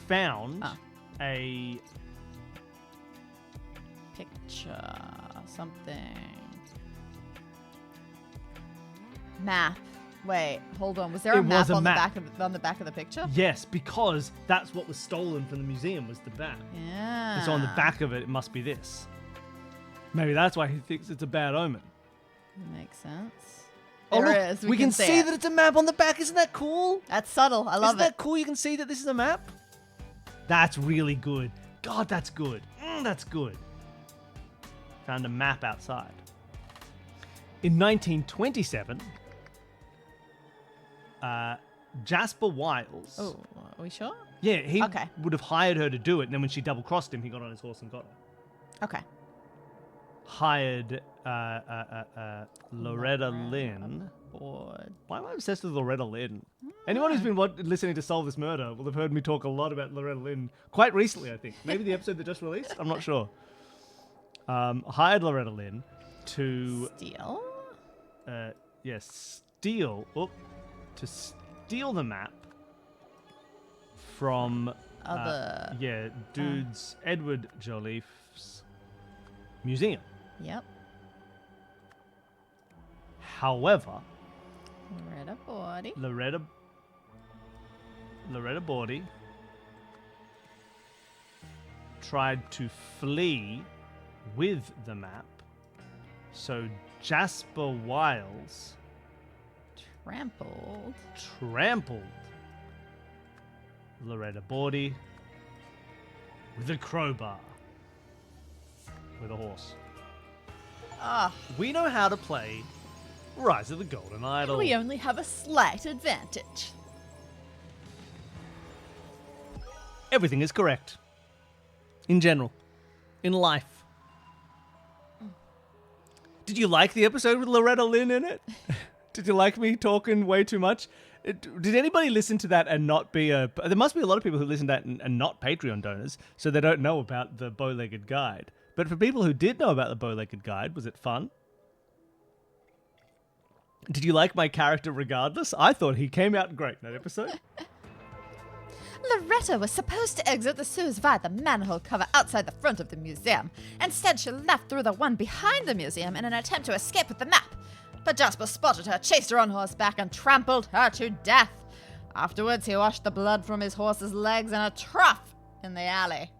found a picture, something. Map. Wait, hold on. Was there a map on the back of the picture? Yes, because that's what was stolen from the museum was the map. Yeah. And so on the back of it, it must be this. Maybe that's why he thinks it's a bad omen. Makes sense. Oh, There look, it is. we can see that it's a map on the back. Isn't that cool? That's subtle. I love Isn't that cool? You can see that this is a map. That's really good. God, that's good. That's good. Found a map outside. In 1927, Jasper Wiles. Oh, are we sure? Yeah, he would have hired her to do it, and then when she double-crossed him, he got on his horse and got her. Okay. Hired Loretta Lynn. Why am I obsessed with Loretta Lynn? Anyone who's been listening to Solve This Murder will have heard me talk a lot about Loretta Lynn quite recently, I think. Maybe the episode that just released? I'm not sure. Hired Loretta Lynn to... Steal? To steal the map from... Edward Jolliffe's museum. Yep. However, Loretta Bordy tried to flee with the map, so Jasper Wiles trampled Loretta Bordy with a crowbar with a horse. We know how to play Rise of the Golden Idol. We only have a slight advantage. Everything is correct. In general. In life. Did you like the episode with Loretta Lynn in it? Did you like me talking way too much? Did anybody listen to that and not be there must be a lot of people who listen to that and not Patreon donors, so they don't know about the bow-legged guide. But for people who did know about the Bow-Legged Guide, was it fun? Did you like my character regardless? I thought he came out great in that episode. Loretta was supposed to exit the sewers via the manhole cover outside the front of the museum. Instead, she left through the one behind the museum in an attempt to escape with the map. But Jasper spotted her, chased her on horseback, and trampled her to death. Afterwards, he washed the blood from his horse's legs in a trough in the alley.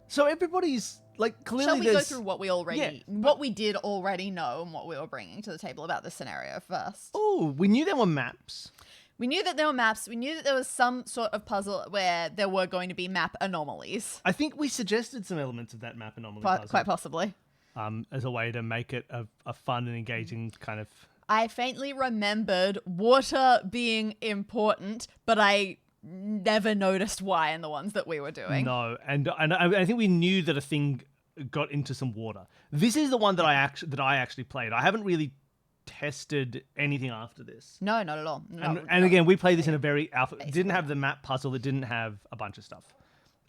So everybody's, like, clearly Shall we go there's... through what we did already know and what we were bringing to the table about this scenario first? Oh, we knew there were maps. We knew that there were maps. We knew that there was some sort of puzzle where there were going to be map anomalies. I think we suggested some elements of that map anomaly puzzle. Quite possibly. As a way to make it a fun and engaging kind of... I faintly remembered water being important, but I never noticed why in the ones that we were doing. No, and I think we knew that a thing got into some water. This is the one that I actually played. I haven't really tested anything after this. No, not at all. And again, we played this in a very alpha. It didn't have the map puzzle. It didn't have a bunch of stuff.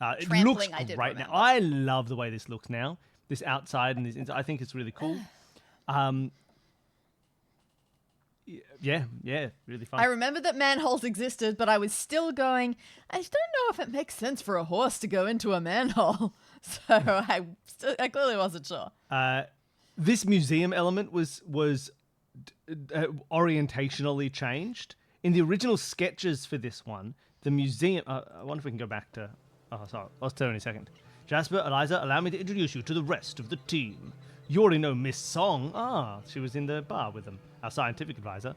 It looks great now. I love the way this looks now. This outside and this, I think it's really cool. Yeah, really fun. I remember that manholes existed, but I was still going, I don't know if it makes sense for a horse to go into a manhole. So I clearly wasn't sure. This museum element was orientationally changed. In the original sketches for this one, the museum... I wonder if we can go back to... Oh, sorry. I'll tell you in a second. Jasper, Eliza, allow me to introduce you to the rest of the team. You already know Miss Song. Ah, she was in the bar with them. Our scientific advisor.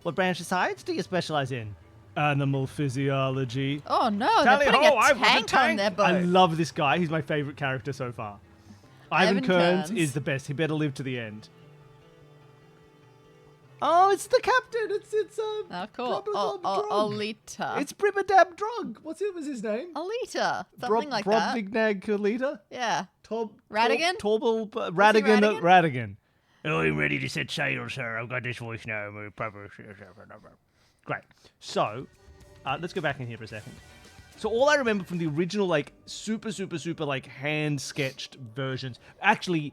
What branch of science do you specialize in? Animal physiology. Oh no, they're putting a tank on their boat. I love this guy. He's my favorite character so far. Ivan Kearns is the best. He better live to the end. Oh, it's the captain. It's oh, cool. Alita. It's Bribadab Drug. What was his name? Alita. Something like that. Brobdignag Alita? Yeah. Radigan? Radigan. Oh, I'm ready to set sail, sir. I've got this voice now. Great. So, let's go back in here for a second. So all I remember from the original, like, super, like, hand-sketched versions, actually,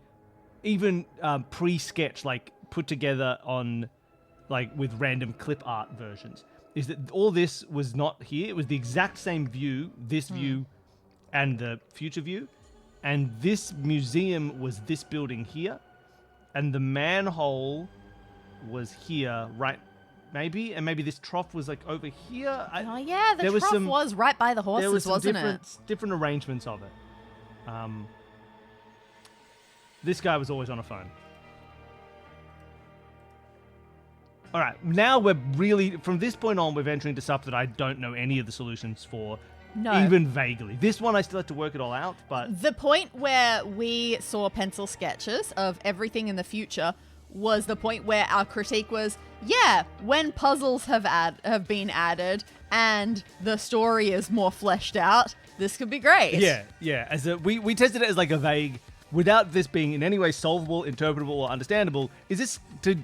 even pre-sketched, like, put together on, like, with random clip art versions, is that all this was not here. It was the exact same view, this view, and the future view. And this museum was this building here. And the manhole was here, right? Maybe? And maybe this trough was, like, over here? Oh, yeah, the trough was right by the horses, wasn't it? Different arrangements of it. This guy was always on a phone. All right, now we're really... From this point on, we're venturing into stuff that I don't know any of the solutions for. No. Even vaguely. This one, I still have to work it all out, but... The point where we saw pencil sketches of everything in the future was the point where our critique was, yeah, when puzzles have been added and the story is more fleshed out, this could be great. Yeah. We tested it as like a vague... Without this being in any way solvable, interpretable, or understandable,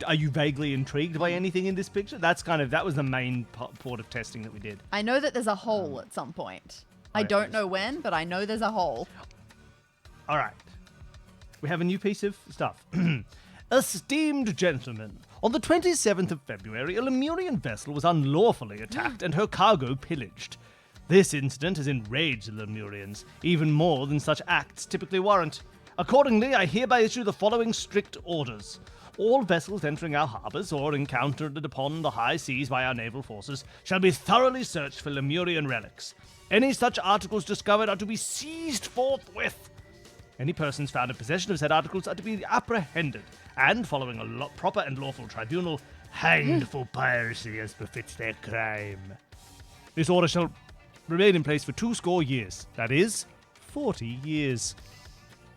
are you vaguely intrigued by anything in this picture? That was the main part of testing that we did. I know that there's a hole at some point. I don't know when, but I know there's a hole. All right. We have a new piece of stuff. Esteemed gentlemen, on the 27th of February, a Lemurian vessel was unlawfully attacked and her cargo pillaged. This incident has enraged the Lemurians, even more than such acts typically warrant. Accordingly, I hereby issue the following strict orders. All vessels entering our harbours or encountered upon the high seas by our naval forces shall be thoroughly searched for Lemurian relics. Any such articles discovered are to be seized forthwith. Any persons found in possession of said articles are to be apprehended and, following a proper and lawful tribunal, hanged for piracy as befits their crime. This order shall remain in place for 20 years. That is, 40 years.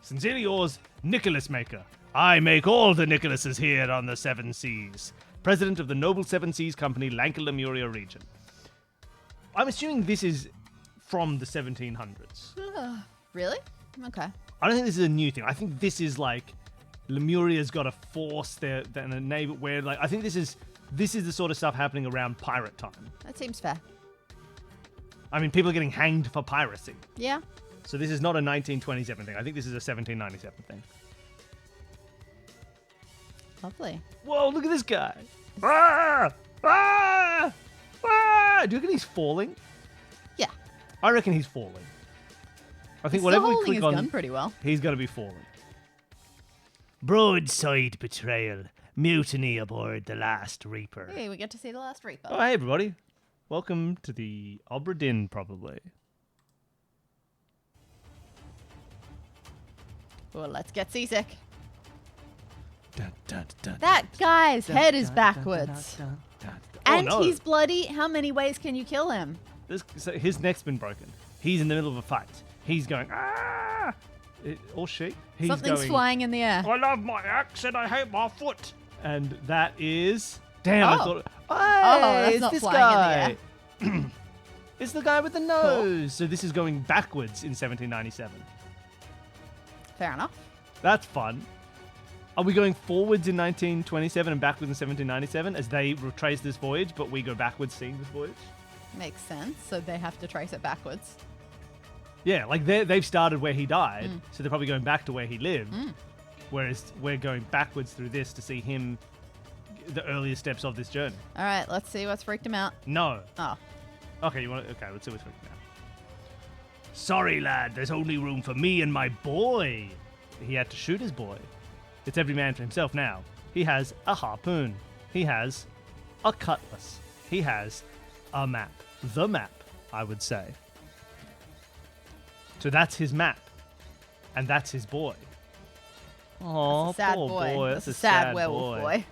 Sincerely yours, Nicholas Maker. I make all the Nicholases here on the Seven Seas. President of the Noble Seven Seas Company, Lanka Lemuria region. I'm assuming this is from the 1700s. Really? Okay. I don't think this is a new thing. I think this is like Lemuria's got a force there and a navy where, like, I think this is the sort of stuff happening around pirate time. That seems fair. I mean, people are getting hanged for piracy. Yeah. So this is not a 1927 thing. I think this is a 1797 thing. Lovely. Whoa, look at this guy. Ah! Ah! Ah! Do you reckon he's falling? Yeah. I reckon he's falling. I think He's whatever still we holding click his on, gun pretty well. he's going to be falling. Broadside betrayal. Mutiny aboard the Last Reaper. Hey, we get to see the last Reaper. Oh, hey, everybody. Welcome to the Obra Dinn, probably. Well, let's get seasick. Dun, dun, dun, That guy's dun, head is dun, backwards. dun, dun, dun, dun. And Oh, no. he's bloody. How many ways can you kill him? So his neck's been broken. He's in the middle of a fight. He's going, ah! Or she. He's Something's going, flying in the air. I love my axe and I hate my foot. And that is... Damn, I Oh. thought... that's Hey, it's not this flying guy. in the It's the guy with the nose. So this is going backwards in 1797. Fair enough. That's fun. Are we going forwards in 1927 and backwards in 1797 as they retrace this voyage, but we go backwards seeing this voyage? Makes sense. So they have to trace it backwards. Yeah, like they've started where he died, so they're probably going back to where he lived. Mm. Whereas we're going backwards through this to see him, the earliest steps of this journey. All right, let's see what's freaked him out. No. Oh, Okay, okay, let's see what's freaking out. Sorry, lad, there's only room for me and my boy. He had to shoot his boy. It's every man for himself now. He has a harpoon. He has a cutlass. He has a map. The map, I would say. So that's his map. And that's his boy. Oh, that's a sad poor boy. That's a sad werewolf boy.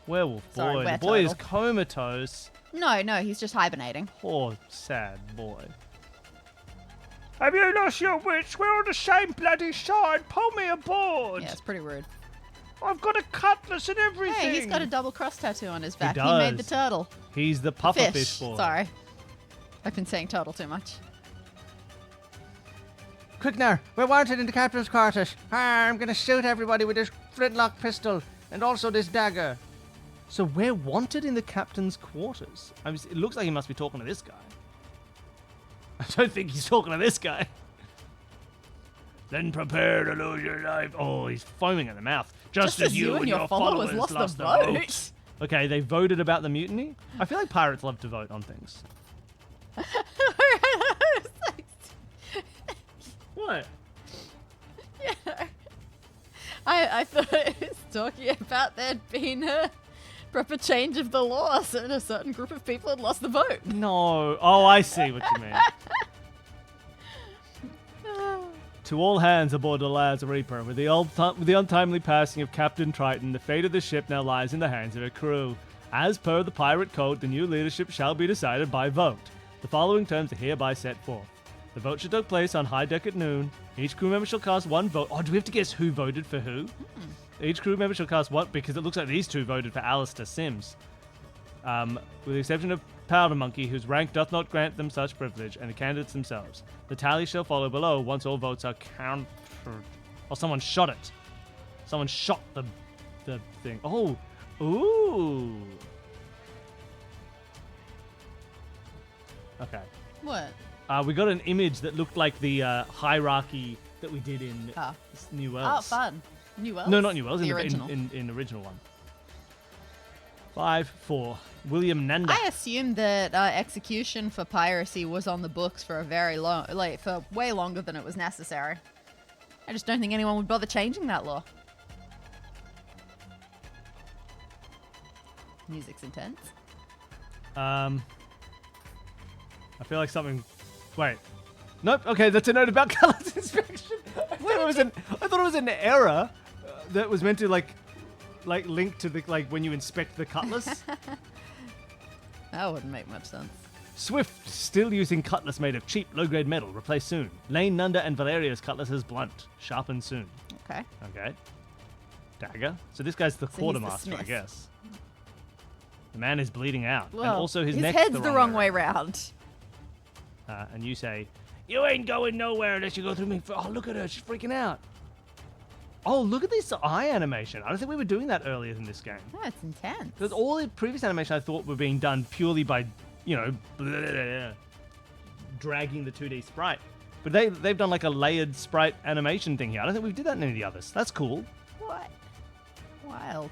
Werewolf Sorry, boy. The were boy is turtle. comatose. No, he's just hibernating. Poor, sad boy. Have you lost your wits? We're on the same bloody side. Pull me aboard. Yeah, it's pretty rude. I've got a cutlass and everything. Hey, he's got a double cross tattoo on his back. He does. made the turtle. He's the pufferfish boy. Sorry. I've been saying turtle too much. Quick now, we're wanted in the captain's quarters. I'm gonna shoot everybody with this flintlock pistol and also this dagger. So we're wanted in the captain's quarters. It looks like he must be talking to this guy. I don't think he's talking to this guy. Then prepare to lose your life. Oh, he's foaming at the mouth. Just as you and your followers lost the vote. Okay, they voted about the mutiny. I feel like pirates love to vote on things. What? Yeah. I thought it was talking about there being a proper change of the laws and a certain group of people had lost the vote. No. Oh, I see what you mean. To all hands aboard the Last Reaper, with the untimely passing of Captain Triton, the fate of the ship now lies in the hands of her crew. As per the pirate code, the new leadership shall be decided by vote. The following terms are hereby set forth. The vote shall take place on high deck at noon. Each crew member shall cast one vote. Oh, do we have to guess who voted for who? Each crew member shall cast one, because it looks like these two voted for Alistair Sims. With the exception of Powder Monkey, whose rank doth not grant them such privilege, and the candidates themselves. The tally shall follow below once all votes are counted. Oh, someone shot it. Someone shot the thing. Oh, ooh. Okay. What? We got an image that looked like the hierarchy that we did in New Worlds. Oh, fun. New Worlds? No, not New Worlds. The in original. In the original one. 5-4. William Nanda. I assumed that execution for piracy was on the books for a very long, for way longer than it was necessary. I just don't think anyone would bother changing that law. Music's intense. I feel like something. Wait. Nope. Okay, that's a note about colours inspection. I thought it was an error that was meant to like link to the when you inspect the cutlass. That wouldn't make much sense. Swift, still using cutlass made of cheap, low-grade metal. Replaced soon. Lane, Nunda, and Valeria's cutlasses blunt. Sharpened soon. Okay. Okay. Dagger. So this guy's the So he's the quartermaster, I smith. guess. The man is bleeding out. Well, and also his his neck's head's the wrong way round. And you say, You ain't going nowhere unless you go through me. oh, look at her. She's freaking out. Oh, look at this eye animation. I don't think we were doing that earlier in this game. Oh, it's intense. Because all the previous animation I thought were being done purely by, dragging the 2D sprite. But they've done like a layered sprite animation thing here. I don't think we did that in any of the others. That's cool. What? Wild.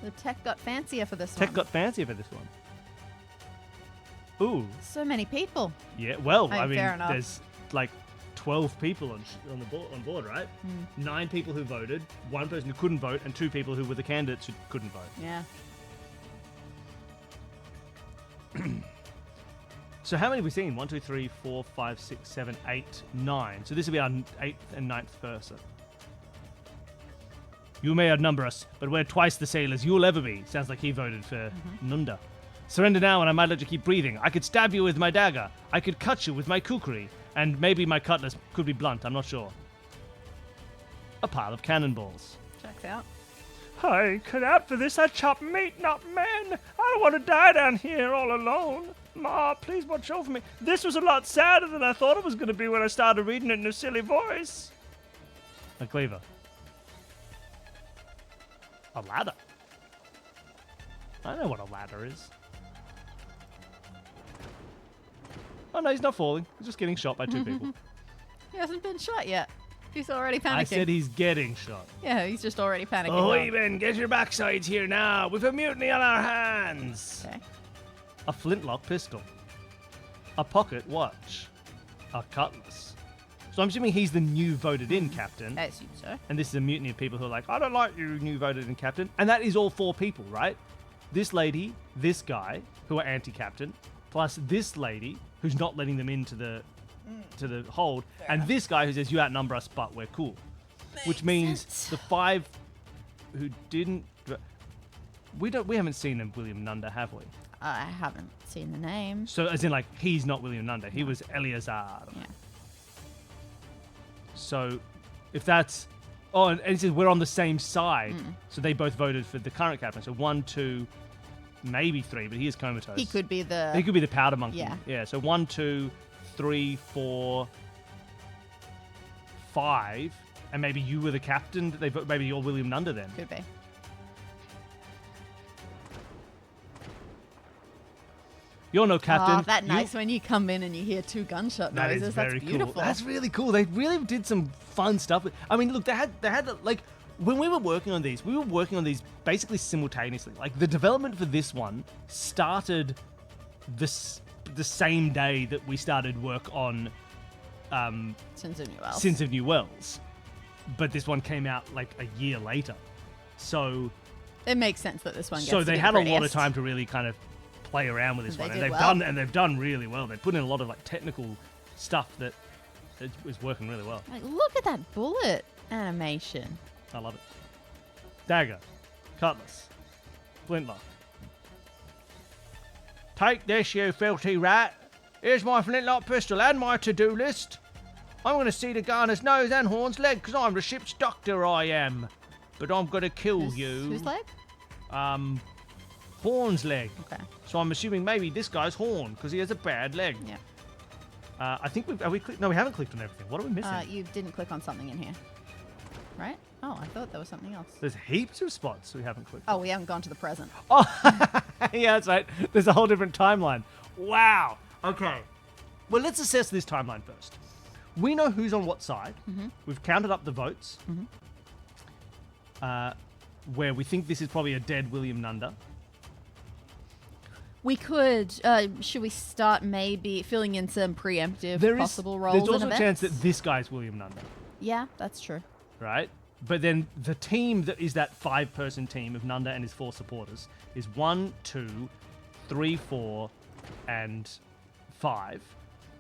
The tech got fancier for this Tech one. got fancier for this one. Ooh. So many people. Yeah. Well, Hey, I mean, fair enough. there's like 12 people on board, right? 9 people who voted, 1 person who couldn't vote, and 2 people who were the candidates who couldn't vote. Yeah. So how many have we seen? 1, 2, 3, 4, 5, 6, 7, 8, 9. So this will be our 8th and 9th person. You may outnumber us, but we're twice the sailors you'll ever be. Sounds like he voted for Nunda. Surrender now and I might let you keep breathing. I could stab you with my dagger. I could cut you with my kukri. And maybe my cutlass could be blunt, I'm not sure. A pile of cannonballs. Checks out. I cut out for this. I chop meat, not men. I don't want to die down here all alone. Ma, please watch over me. This was a lot sadder than I thought it was going to be when I started reading it in a silly voice. A cleaver. A ladder. I know what a ladder is. Oh no, he's not falling. He's just getting shot by 2 people. He hasn't been shot yet. He's already panicking. I said he's getting shot. Yeah, he's just already panicking. Ahoy, men, get your backsides here now. We've a mutiny on our hands. Okay. A flintlock pistol. A pocket watch. A cutlass. So I'm assuming he's the new voted in captain. I assume so. And this is a mutiny of people who are like, I don't like you, new voted in captain. And that is all 4 people, right? This lady, this guy, who are anti-captain, plus this lady, who's not letting them into the hold, and this guy who says, you outnumber us, but we're cool. Which means sense. the 5 who didn't... We haven't seen a William Nunda, have we? I haven't seen the name. So, as in, like, he's not William Nunda. He was Eleazar. Yeah. So, if that's... Oh, and it says we're on the same side. So they both voted for the current captain. So 1, 2, maybe 3, but he is comatose. He could be the... He could be the powder monkey. Yeah. Yeah, so 1, 2, 3, 4, 5, and maybe you were the captain. Maybe you're William Nunda then. Could be. You're no captain. Oh, that nice when you come in and you hear 2 gunshot That noises. is very That's beautiful. cool. That's really cool. They really did some fun stuff. I mean, look, they had like when we were working on these, we were working on these basically simultaneously. Like the development for this one started the same day that we started work on Sins of New Wells. Sins of New Wells, but this one came out like a year later. So It makes sense that this one gets so to they be had the a lot of prettiest. time to really kind of play around with this They one, did and well. they've done really well. They put in a lot of like technical stuff that is working really well. Like, look at that bullet animation. I love it. Dagger, cutlass, flintlock. Take this, you filthy rat. Here's my flintlock pistol and my to-do list. I'm going to see the Garner's nose and Horn's leg, because I'm the ship's doctor, I am. But I'm going to kill you. Whose leg? Horn's leg. Okay. So I'm assuming maybe this guy's Horn, because he has a bad leg. Yeah. I think we clicked. No, we haven't clicked on everything. What are we missing? You didn't click on something in here. Right? Oh, I thought there was something else. There's heaps of spots we haven't clicked. Oh, we haven't gone to the present. Oh, yeah, that's right. There's a whole different timeline. Wow. Okay. Well, let's assess this timeline first. We know who's on what side. We've counted up the votes. Where we think this is probably a dead William Nunda. We could, should we start maybe filling in some preemptive possible roles There's also and a events? chance that this guy's William Nunda, Yeah, that's true. right? But then the team that is that 5-person team of Nunda and his 4 supporters is 1, 2, 3, 4, and 5.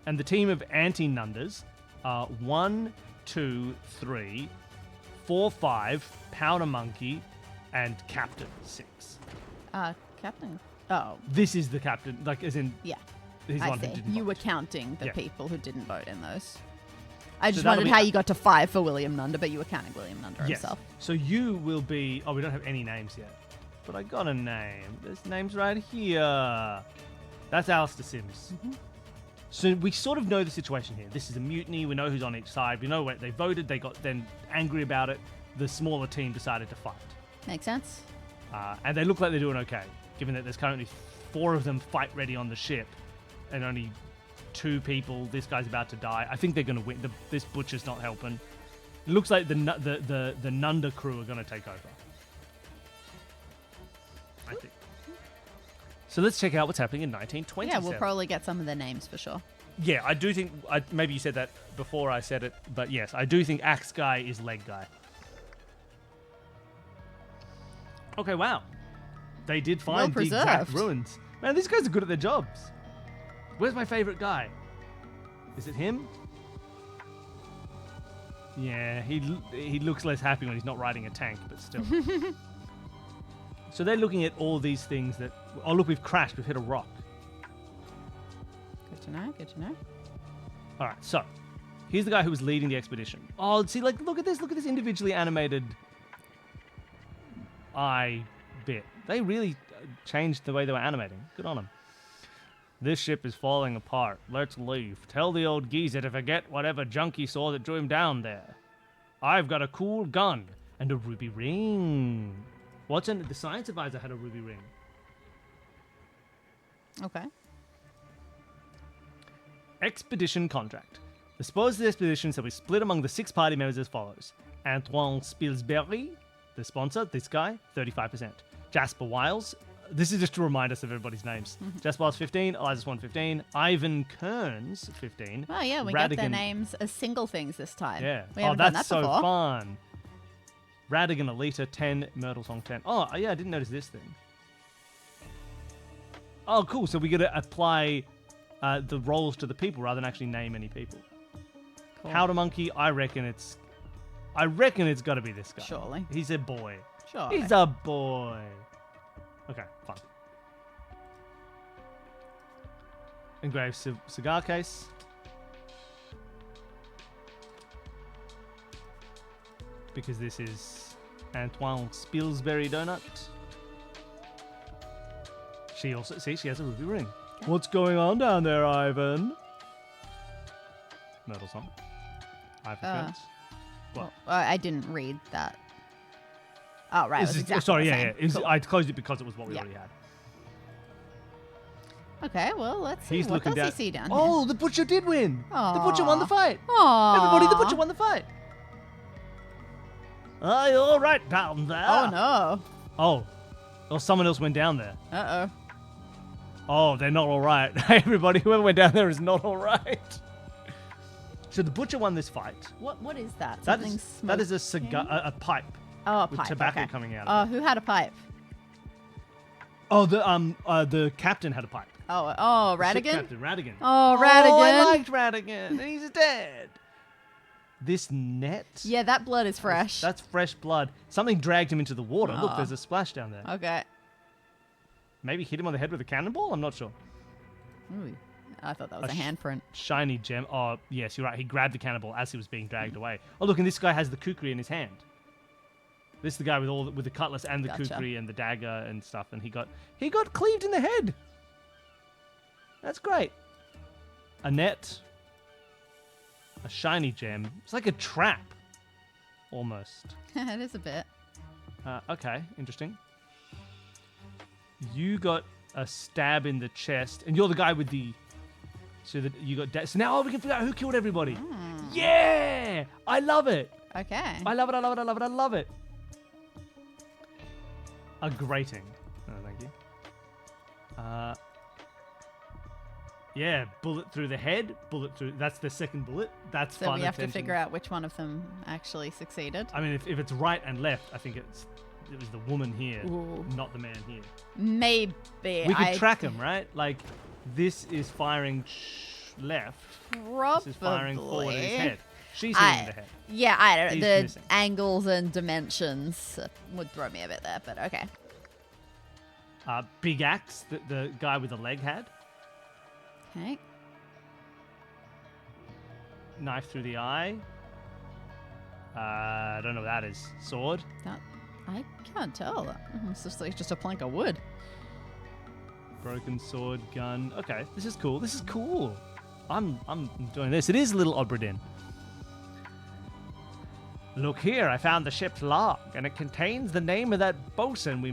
And the team of anti-Nundas are 1, 2, 3, 4, 5, Powder Monkey, and Captain 6. Captain. Oh, This is the captain, like as in yeah. he's the I one who see. didn't You vote. were counting the Yeah. people who didn't vote in those. I just that'll wondered be- how you got to 5 for William Nunda, but you were counting William Nunda Yes. himself. So you will be. Oh, we don't have any names yet, but I got a name. There's names right here. That's Alistair Sims. So we sort of know the situation here. This is a mutiny. We know who's on each side. We know where they voted. They got then angry about it. The smaller team decided to fight, Makes sense. and they look like they're doing okay, given that there's currently 4 of them fight ready on the ship, and only 2 people. This guy's about to die. I think they're going to win. This butcher's not helping. It looks like the Nunda crew are going to take over. I think. So let's check out what's happening in 1927. Yeah, we'll probably get some of their names for sure. Yeah, I do think... maybe you said that before I said it, but yes, I do think Axe Guy is Leg Guy. Okay, wow. They did find the exact preserved. ruins. Man, these guys are good at their jobs. Where's my favorite guy? Is it him? Yeah, he looks less happy when he's not riding a tank, but still. So they're looking at all these things that... Oh, look, we've crashed. We've hit a rock. Good to know, good to know. All right, so here's the guy who was leading the expedition. Oh, see, like, look at this individually animated eye bit. They really changed the way they were animating. Good on them. This ship is falling apart. Let's leave. Tell the old geezer to forget whatever junk he saw that drew him down there. I've got a cool gun and a ruby ring. The science advisor had a ruby ring. Okay. Expedition contract. The spoils of the expedition shall be split among the 6 party members as follows. Antoine Spilsbury, the sponsor, this guy, 35%. Jasper Wiles, this is just to remind us of everybody's names. Jasper Wiles, 15. Eliza Swan, 15. Ivan Kearns, 15. Oh, yeah, we get their names as single things this time. Yeah. We haven't done that's that before. so fun. Radigan, Alita, 10. Myrtle Song, 10. Oh, yeah, I didn't notice this thing. Oh, cool. So we got to apply the roles to the people rather than actually name any people. Cool. Powder Monkey, I reckon it's got to be this guy. Surely. He's a boy. Sure. He's a boy. Okay, fine. Engraved cigar case. Because this is Antoine Spilsbury donut. She also, see, she has a ruby ring. Okay. What's going on down there, Ivan? Myrtle song. Ivan Kearns. What? Well, I didn't read that. Oh, right. Sorry, yeah. Cool. I closed it because it was what we already had. Okay, well, let's see. What does he see down here? Oh, the butcher did win. Aww. The butcher won the fight. Aww. Everybody, the butcher won the fight. Are you all right down there? Oh, no. Oh, someone else went down there. Uh-oh. Oh, they're not all right. Everybody, whoever went down there is not all right. So the butcher won this fight. What is that? That is a cigar, a pipe. Oh, a with pipe. tobacco okay. coming out. Oh, who had a pipe? Oh, the captain had a pipe. Oh, The ship Radigan? Captain Radigan. Oh, Radigan. Oh, I liked Radigan. And he's dead. This net. Yeah, that blood is fresh. That's fresh blood. Something dragged him into the water. Look, Oh. there's a splash down there. Okay. Maybe hit him on the head with a cannonball? I'm not sure. Ooh, I thought that was a handprint. Shiny gem. Oh, yes, you're right. He grabbed the cannonball as he was being dragged away. Oh, look, and this guy has the kukri in his hand. This is the guy with the cutlass and the kukri and the dagger and stuff, and he got cleaved in the head. That's great. A net. A shiny gem. It's like a trap, almost. It is a bit. Okay, interesting. You got a stab in the chest, and you're the guy with the. So that you got. So now we can figure out who killed everybody. Yeah, I love it. Okay. I love it. I love it. I love it. I love it. A grating. Oh, thank you. Yeah, bullet through the head, bullet through. That's the second bullet. That's so fun. we have attention. to figure out which one of them actually succeeded. I mean, if it's right and left, I think it was the woman here, Ooh. not the man here. Maybe. We could track him, right? Like, this is firing left. Probably. This is firing forward at his head. She's hitting the head. Yeah, I don't know. He's The missing. angles and dimensions would throw me a bit there, but okay. Big axe that the guy with the leg had. Okay. Knife through the eye. I don't know what that is. Sword. I can't tell. It's just a plank of wood. Broken sword, gun. Okay, this is cool. This is cool. I'm doing this. It is a little Obra Dinn. Look here, I found the ship's log, and it contains the name of that bosun we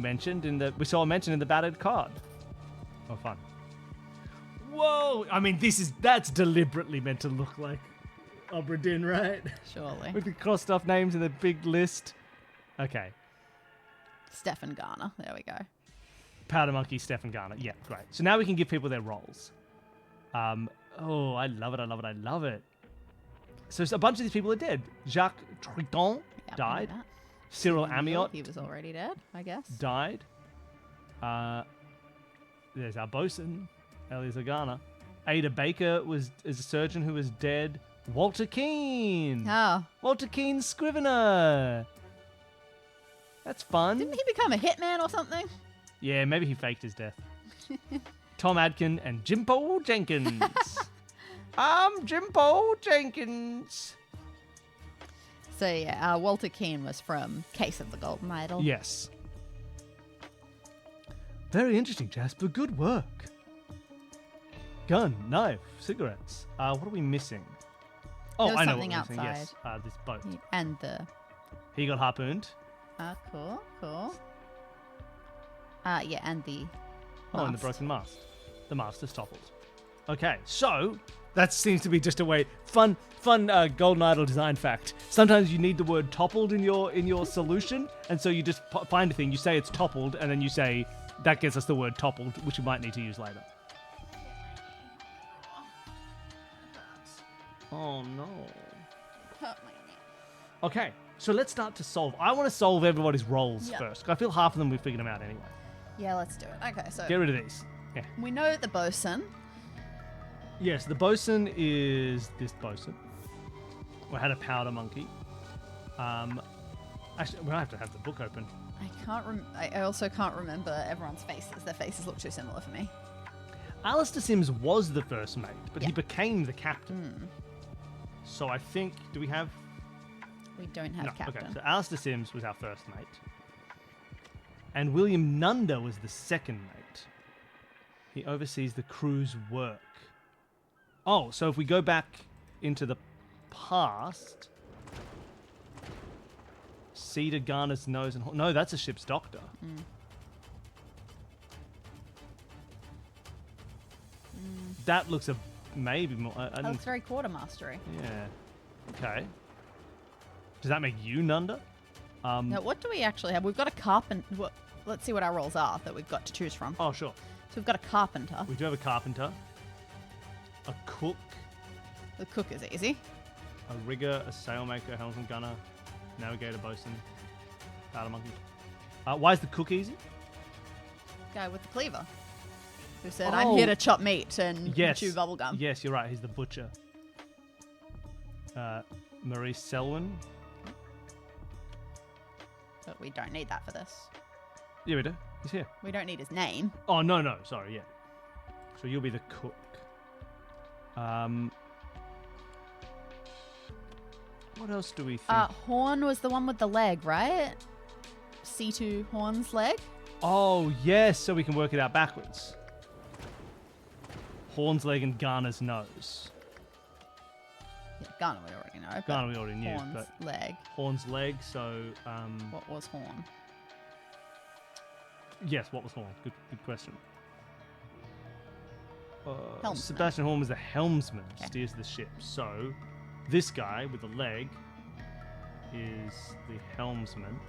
saw mentioned in the battered card. Oh, fun. Whoa! I mean, that's deliberately meant to look like Obra Dinn, right? Surely. With the crossed off names and the big list. Okay. Stefan Garner. There we go. Powder Monkey, Stefan Garner. Yeah, great. So now we can give people their roles. I love it, I love it, I love it. So a bunch of these people are dead. Jacques Triton Yep, died. I knew that. Cyril Neil, Amiot he was already dead, I guess. died. There's our bosun, Eliezer Garner. Ada Baker is a surgeon who was dead. Walter Keane. Oh. Walter Keane Scrivener. That's fun. Didn't he become a hitman or something? Yeah, maybe he faked his death. Tom Adkin and Jimpo Jenkins. I'm Jimpo Jenkins. So yeah, Walter Keane was from Case of the Golden Idol. Yes. Very interesting, Jasper. Good work. Gun, knife, cigarettes. What are we missing? Oh, There was I know something what we're missing. Yes, outside. this boat. And the... He got harpooned. cool. Yeah, and the Oh, and the mast. broken mast. The mast is toppled. Okay, so that seems to be just a way fun Golden Idol design fact. Sometimes you need the word toppled in your solution, and so you just find a thing. You say it's toppled, and then you say that gets us the word toppled, which you might need to use later. Oh no. Okay, so let's start to solve. I want to solve everybody's roles Yeah. first. 'Cause I feel half of them we've figured them out anyway. Yeah, let's do it. Okay, so Get rid of these. Yeah. we know the bosun. Yes, the bosun is this bosun. We had a powder monkey. Actually, we don't have to have the book open. I also can't remember everyone's faces. Their faces look too similar for me. Alistair Sims was the first mate, but he Yeah. became the captain. So I think, do we have? We don't have captain. Okay, so Alistair Sims was our first mate. And William Nunda was the second mate. He oversees the crew's work. Oh, so if we go back into the past, Cedar Garner's nose and no, that's a ship's doctor. That looks maybe more. I That didn't, looks very quartermastery. yeah. Okay. Does that make you Nunda? Now, what do we actually have? We've got a carpenter. Let's see what our roles are that we've got to choose from. Oh, sure. So we've got a carpenter. We do have a carpenter, a cook, The cook is easy. a rigger, a sailmaker, helmsman, gunner, navigator, bosun, powder monkey. Why is the cook easy? Guy with the cleaver. Who said, I'm here to chop meat and Yes. chew bubblegum. Yes, you're right. He's the butcher. Maurice Selwyn. But we don't need that for this. Yeah, we do. He's here. We don't need his name. Oh, no. Sorry, yeah. So you'll be the cook. What else do we think? Horn was the one with the leg, right? C2 Horn's leg. Oh, yes. So we can work it out backwards. Horn's leg and Garner's nose. Yeah, Garner we already know. but Garner we already knew, Horn's but leg. Horn's leg, so What was Horn? yes, what was Horn? Good question. Helmsman. Sebastian Horn was the helmsman, Okay. steers the ship. So this guy with the leg is the helmsman.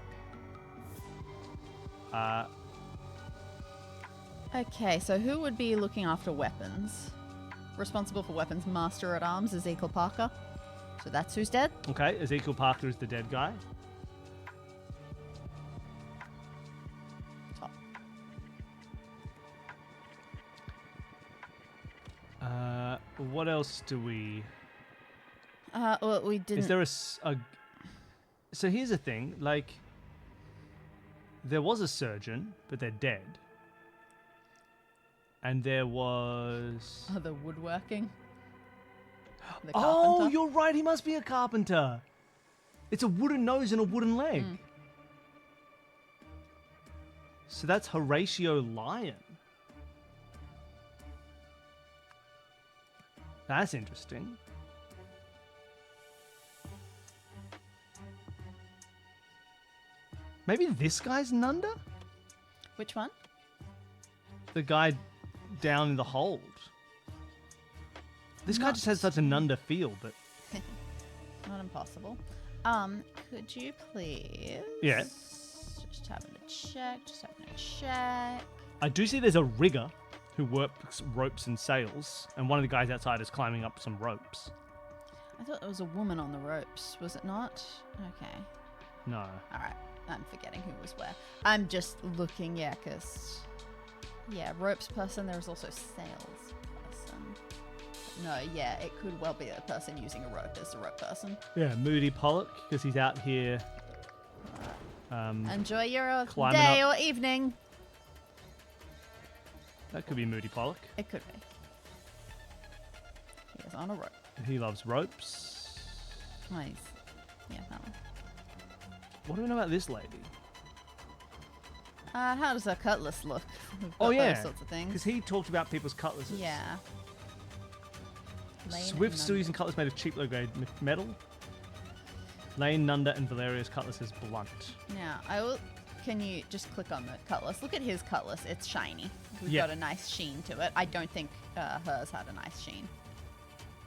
Okay, so who would be looking after weapons? Responsible for weapons, Master at Arms, Ezekiel Parker. So that's who's dead. Okay, Ezekiel Parker is the dead guy. Top. What else do we? Well, we didn't. Is there So here's the thing, like, there was a surgeon, but they're dead. And there was... the woodworking? The Oh, carpenter? you're right, he must be a carpenter. It's a wooden nose and a wooden leg. So that's Horatio Lyon. That's interesting. Maybe this guy's Nunda? Which one? The guy down in the hold. This guy just has such a Nunda feel, but Not impossible. Could you please? Yeah. Just having to check. I do see there's a rigger who works ropes and sails, and one of the guys outside is climbing up some ropes. I thought there was a woman on the ropes. Was it not? Okay. No. All right. I'm forgetting who was where. I'm just looking, because... Yeah, ropes person. There's also sails person. No, yeah, it could well be a person using a rope as a rope person. Yeah, Moody Pollock, because he's out here. Enjoy your climbing day up. or evening. That could be Moody Pollock. It could be. He is on a rope. He loves ropes. Nice. Yeah, that one. What do we know about this lady? How does her cutlass look? We've Oh, got yeah. those sorts of things. Because he talked about people's cutlasses. Yeah. Lane Swift's and still Nunda. using cutlass made of cheap low-grade metal. Lane, Nunda, and Valeria's cutlass is blunt. Now, can you just click on the cutlass? Look at his cutlass. It's shiny. We've Yeah. got a nice sheen to it. I don't think hers had a nice sheen.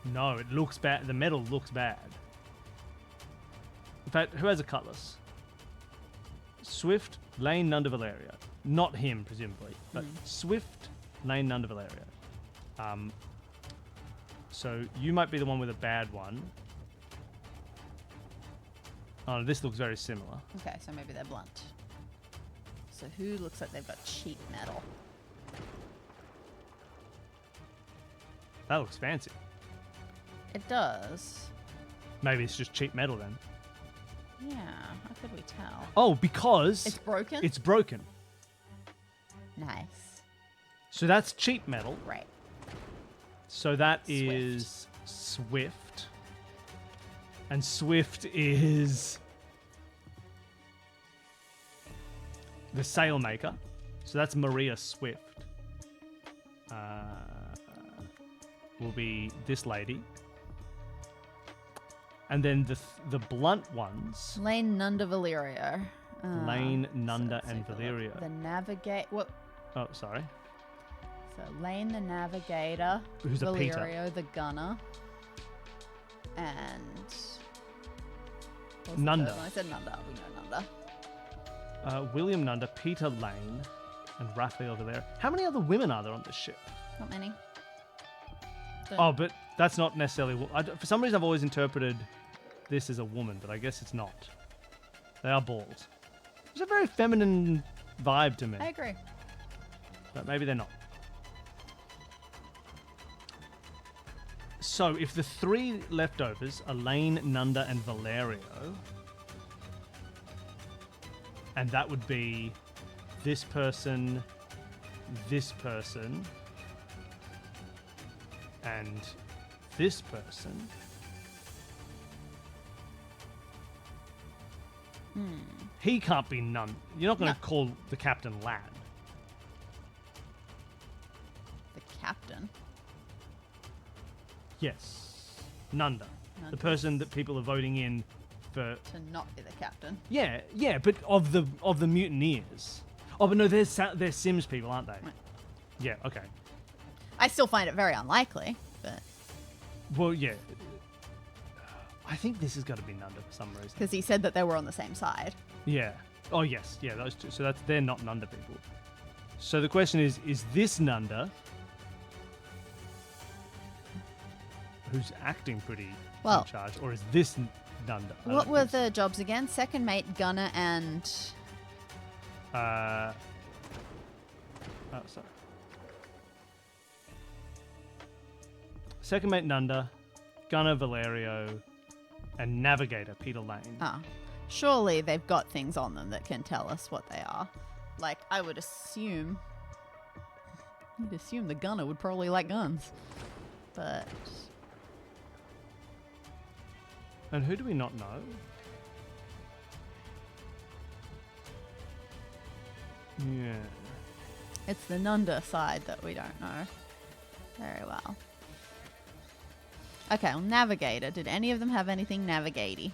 No, it looks bad. The metal looks bad. In fact, who has a cutlass? Swift, Lane, Nunda, Valeria. Not him, presumably, but Swift, Lane, Nunda, Valeria. So you might be the one with a bad one. Oh, this looks very similar. Okay, so maybe they're blunt. So who looks like they've got cheap metal? That looks fancy. It does. Maybe it's just cheap metal then. Yeah, how could we tell? Oh, because It's broken? it's broken. Nice. So that's cheap metal. Right. So that Swift. is Swift. And Swift is the sailmaker. So that's Maria Swift. Will be this lady. And then the blunt ones, Lane, Nunda, Valerio. Lane, Nunda, let's and take a look. Valerio. The navigate. What? Oh, sorry. So Lane, the navigator. Who's a Peter. Valerio, the gunner. And. what was the Nunda. third one? I said Nunda. We know Nunda. William Nunda, Peter Lane, and Raphael Valerio. How many other women are there on this ship? Not many. Oh, but that's not necessarily... for some reason, I've always interpreted this as a woman, but I guess it's not. They are bald. There's a very feminine vibe to me, I agree. but maybe they're not. So, if the three leftovers are Lane, Nunda, and Valerio, and that would be this person, and this person. He can't be none. You're not going to No. call the captain lad. The captain. Yes, Nunda, the Nunda. person that people are voting in for. To not be the captain. Yeah, but of the mutineers. Oh, but no, they're Sims people, aren't they? Right. Yeah. Okay. I still find it very unlikely, but. Well, yeah. I think this has got to be Nunda for some reason. Because he said that they were on the same side. Yeah. Oh, yes. Yeah, those two. So they're not Nunda people. So the question is this Nunda, who's acting pretty Well- in charge, or is this Nunda? I What don't were think so. the jobs again? Second mate, gunner, and. Oh, sorry. Second mate Nunda, gunner Valerio, and navigator Peter Lane. Ah. Surely they've got things on them that can tell us what they are. Like, I would assume. You'd assume the gunner would probably like guns. But. And who do we not know? Yeah. It's the Nunda side that we don't know very well. Okay, well, navigator. Did any of them have anything navigatey?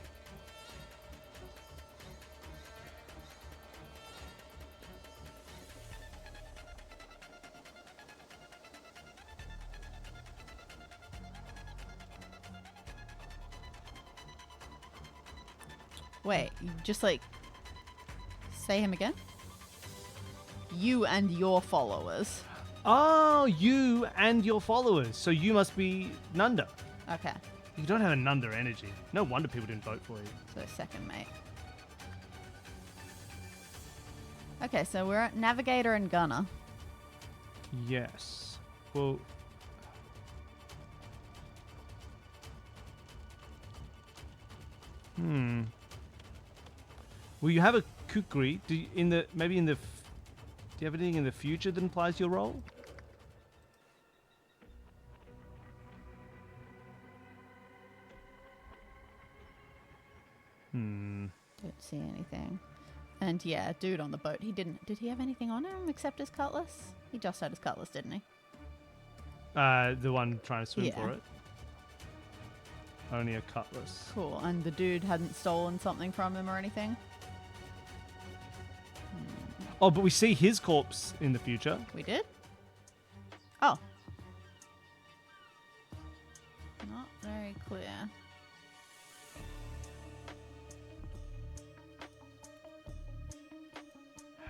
Wait, you just like say him again? You and your followers. Oh, you and your followers. So you must be Nunda. Okay, You don't have a Nunda energy. No wonder people didn't vote for you. so second mate. Okay, so we're at Navigator and Gunner. Yes. Well. Well, you have a kukri. Do you, do you have anything in the future that implies your role? Don't see anything. And yeah, dude on the boat. Did he have anything on him except his cutlass? He just had his cutlass, didn't he? The one trying to swim Yeah. for it. Only a cutlass. Cool. And the dude hadn't stolen something from him or anything? Oh, but we see his corpse in the future. We did? Oh. Not very clear.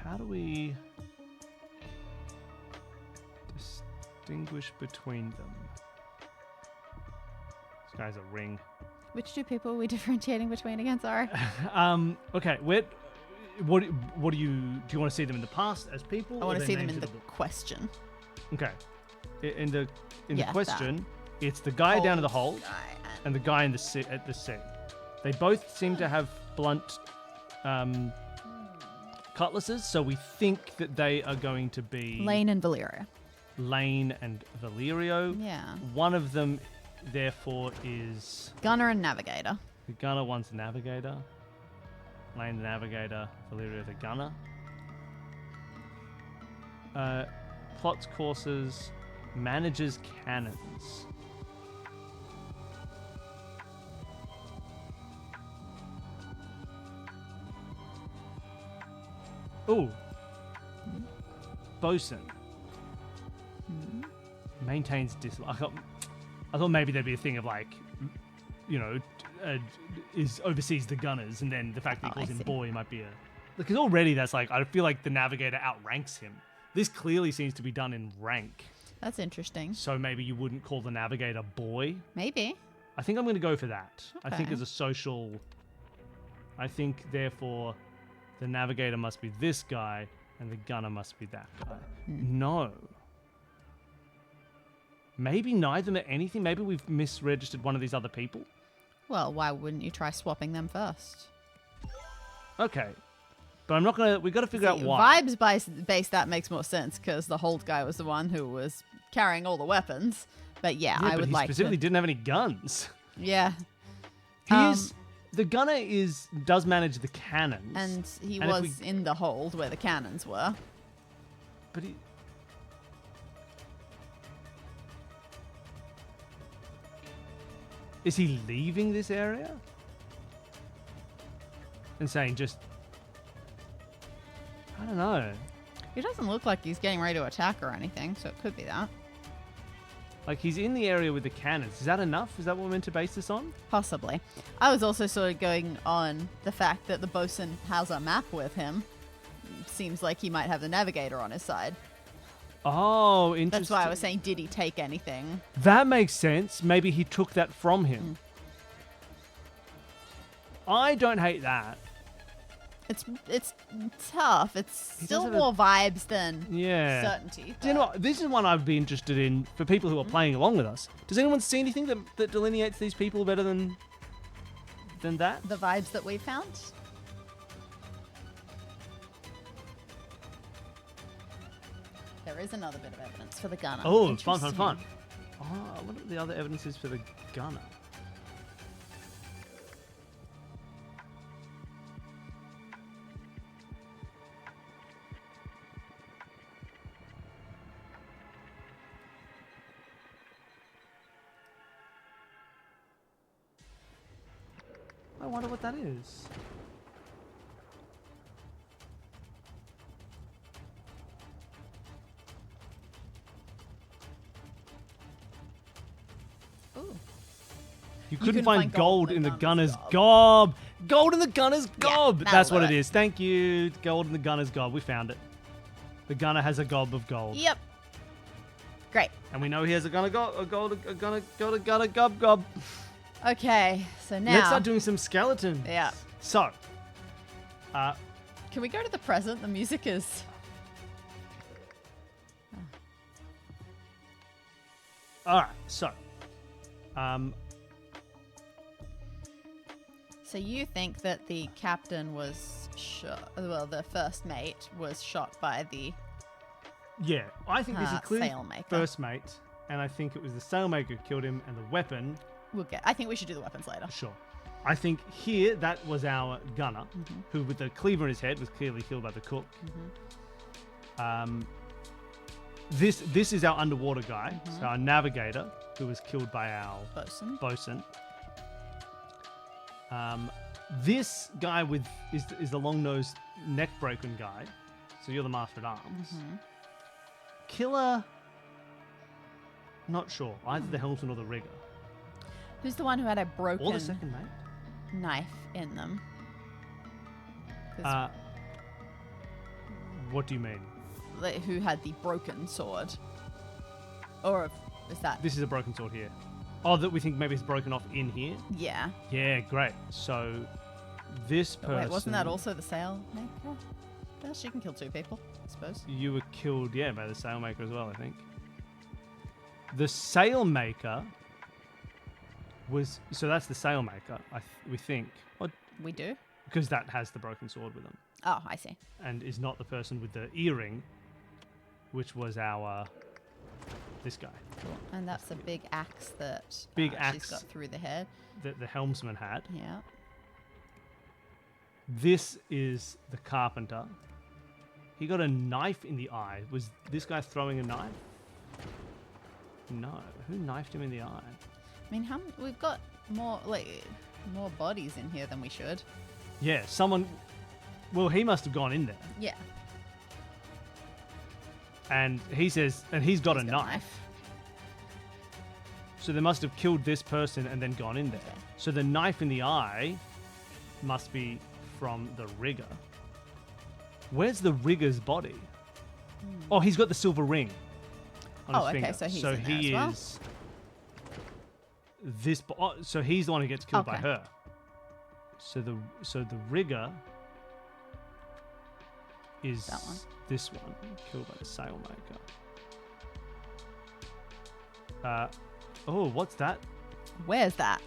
How do we distinguish between them? This guy's a ring. Which two people are we differentiating between again? Sorry. Okay, what do you want to see them in the past as people? I or want to their see them names in the book? question. Okay. In the Yeah, question, it's the guy down in the hold Guy and the guy in the sea, at the sea. They both seem to have blunt cutlasses, so we think that they are going to be Lane and Valeria. Lane and Valerio. Yeah. One of them, therefore, is Gunner and Navigator. the gunner. One's the navigator. Lane the navigator, Valerio the gunner. Plots courses, manages cannons. Ooh. Bosun. Maintains I thought maybe there'd be a thing of like, you know, is oversees the gunners, and then the fact that he Oh, calls I him see. boy might be a... Because already that's like, I feel like the navigator outranks him. This clearly seems to be done in rank. That's interesting. So maybe you wouldn't call the navigator boy. Maybe. I think I'm going to go for that. I think Okay. as a social... I think, therefore, the navigator must be this guy, and the gunner must be that guy. No. Maybe neither are anything. Maybe we've misregistered one of these other people. Well, why wouldn't you try swapping them first? Okay. But I'm not going to... We've got to figure out why. Vibes based, that makes more sense because the hold guy was the one who was carrying all the weapons. But yeah, Yeah, I but would he like specifically to... didn't have any guns. Yeah. He is... The gunner does manage the cannons. And he And if was in the hold where the cannons were. But he... Is he leaving this area? And saying just... I don't know. He doesn't look like he's getting ready to attack or anything, so it could be that. Like, he's in the area with the cannons. Is that enough? Is that what we're meant to base this on? Possibly. I was also sort of going on the fact that the bosun has a map with him. Seems like he might have the navigator on his side. Oh, interesting. That's why I was saying, did he take anything? That makes sense. Maybe he took that from him. I don't hate that. It's tough. It's He does still have a- more vibes than Yeah. certainty. Do you know what? This is one I'd be interested in for people who are playing along with us. Does anyone see anything that delineates these people better than that? The vibes that we found. There is another bit of evidence for the gunner. Oh, fun. Interesting. Oh, I wonder what the other evidence is for the gunner. I wonder what that is. Ooh. You couldn't couldn't find find gold in the gunner's gob. gob. Gold in the gunner's gob. that'll That's what do it it. is. Thank you. Gold in the gunner's gob. We found it. The gunner has a gob of gold. Yep. Great. And we know he has a gunner gob gob. Okay, so now. Let's start doing some skeletons. Yeah. So, Can we go to the present? The music is. all right. So, So you think that the captain was shot? Well, the first mate was shot by the. yeah, I think this is clearly sailmaker. first mate, and I think it was the sailmaker who killed him, and the weapon. We'll get. I think we should do the weapons later. Sure. I think here that was our gunner, who with the cleaver in his head was clearly killed by the cook. This is our underwater guy, so our navigator, who was killed by our bosun. This guy is the long-nosed neck-broken guy. So you're the master at arms. Killer. Not sure. Either the helmsman or the rigger. Who's the one who had a broken Or the second mate. knife in them? 'Cause, What do you mean? who had the broken sword? Or is that? This is a broken sword here. Oh, that we think maybe it's broken off in here? Yeah. Yeah, great. So this But person... wait, wasn't that also the sailmaker? Well, she can kill two people, I suppose. You were killed, yeah, by the sailmaker as well, I think. The sailmaker was... So that's the sailmaker, we think. We do? Because that has the broken sword with him. Oh, I see. And is not the person with the earring, which was our... This guy. Cool. And that's a big axe that Big she's axe. got through the head. That the helmsman had. Yeah. This is the carpenter. He got a knife in the eye. Was this guy throwing a knife? No. Who knifed him in the eye? I mean, we've got more bodies in here than we should. Yeah, someone... Well, he must have gone in there. Yeah. And he says... And he's got a He's knife. So they must have killed this person and then gone in there. Okay. So the knife in the eye must be from the rigger. Where's the rigger's body? Oh, he's got the silver ring on his okay, finger. so he's so in there he as well? is this. So he's the one who gets killed by Okay. her. So the rigger is That one. this one killed by the sailmaker. Oh, what's that? Where's that?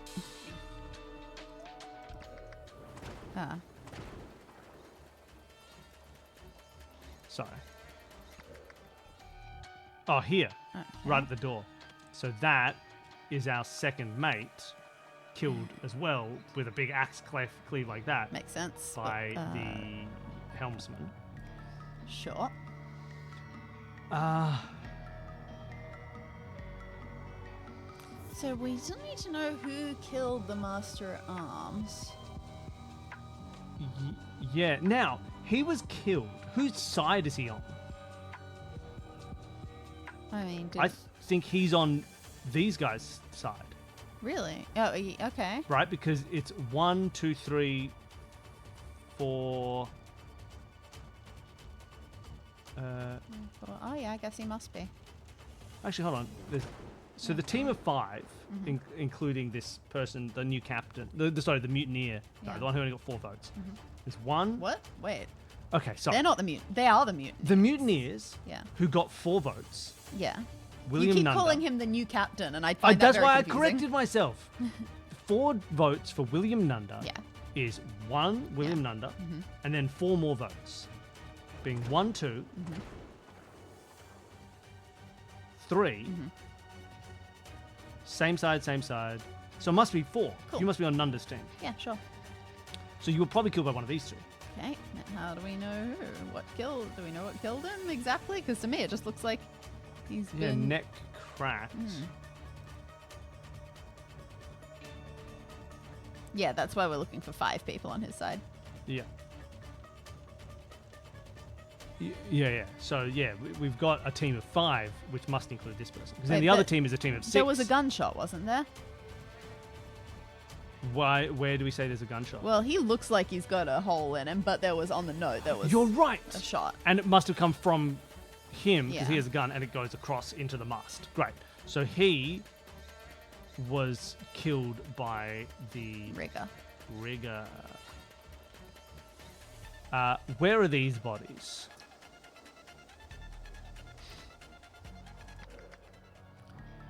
Ah. Sorry. Oh, here. Okay. Right at the door. So that is our second mate killed as well with a big axe cleave like that Makes sense. by but, the helmsman. Sure. So we still need to know who killed the Master at Arms. Yeah. Now, he was killed. Whose side is he on? I mean, I think he's on these guys' side, really? Oh, okay. right? Because it's 1, 2, 3, 4. Oh, yeah, I guess he must be. Actually, hold on. So the team of 5, including this person, the new captain, the mutineer, Yeah. the one who only got 4 votes. There's 1. What? Wait. Okay, sorry. They're not the mutant. They are the mutant. The mutineers Yeah. who got 4 votes. Yeah. William you keep Nunda. calling him the new captain, and I find that That's very why confusing. I corrected myself. 4 votes for William Nunda Yeah. is 1 William Nunda, and then 4 more votes, being 1, 2, 3. Same side, same side. So it must be 4. Cool. You must be on Nunda's team. Yeah, sure. So you were probably killed by one of these 2. Okay. Now how do we know who? Do we know what killed him exactly? Because to me, it just looks like he's Yeah, been. neck cracked. Yeah, that's why we're looking for 5 people on his side. Yeah. Yeah. So yeah, we've got a team of 5, which must include this person. Because then Wait, the other but team is a team of 6. There was a gunshot, wasn't there? Why? Where do we say there's a gunshot? Well, he looks like he's got a hole in him, but there was on the note there was You're right. a shot. And it must have come from him because he Yeah. has a gun and it goes across into the mast. Great. So he was killed by the Rigger. rigger. Where are these bodies?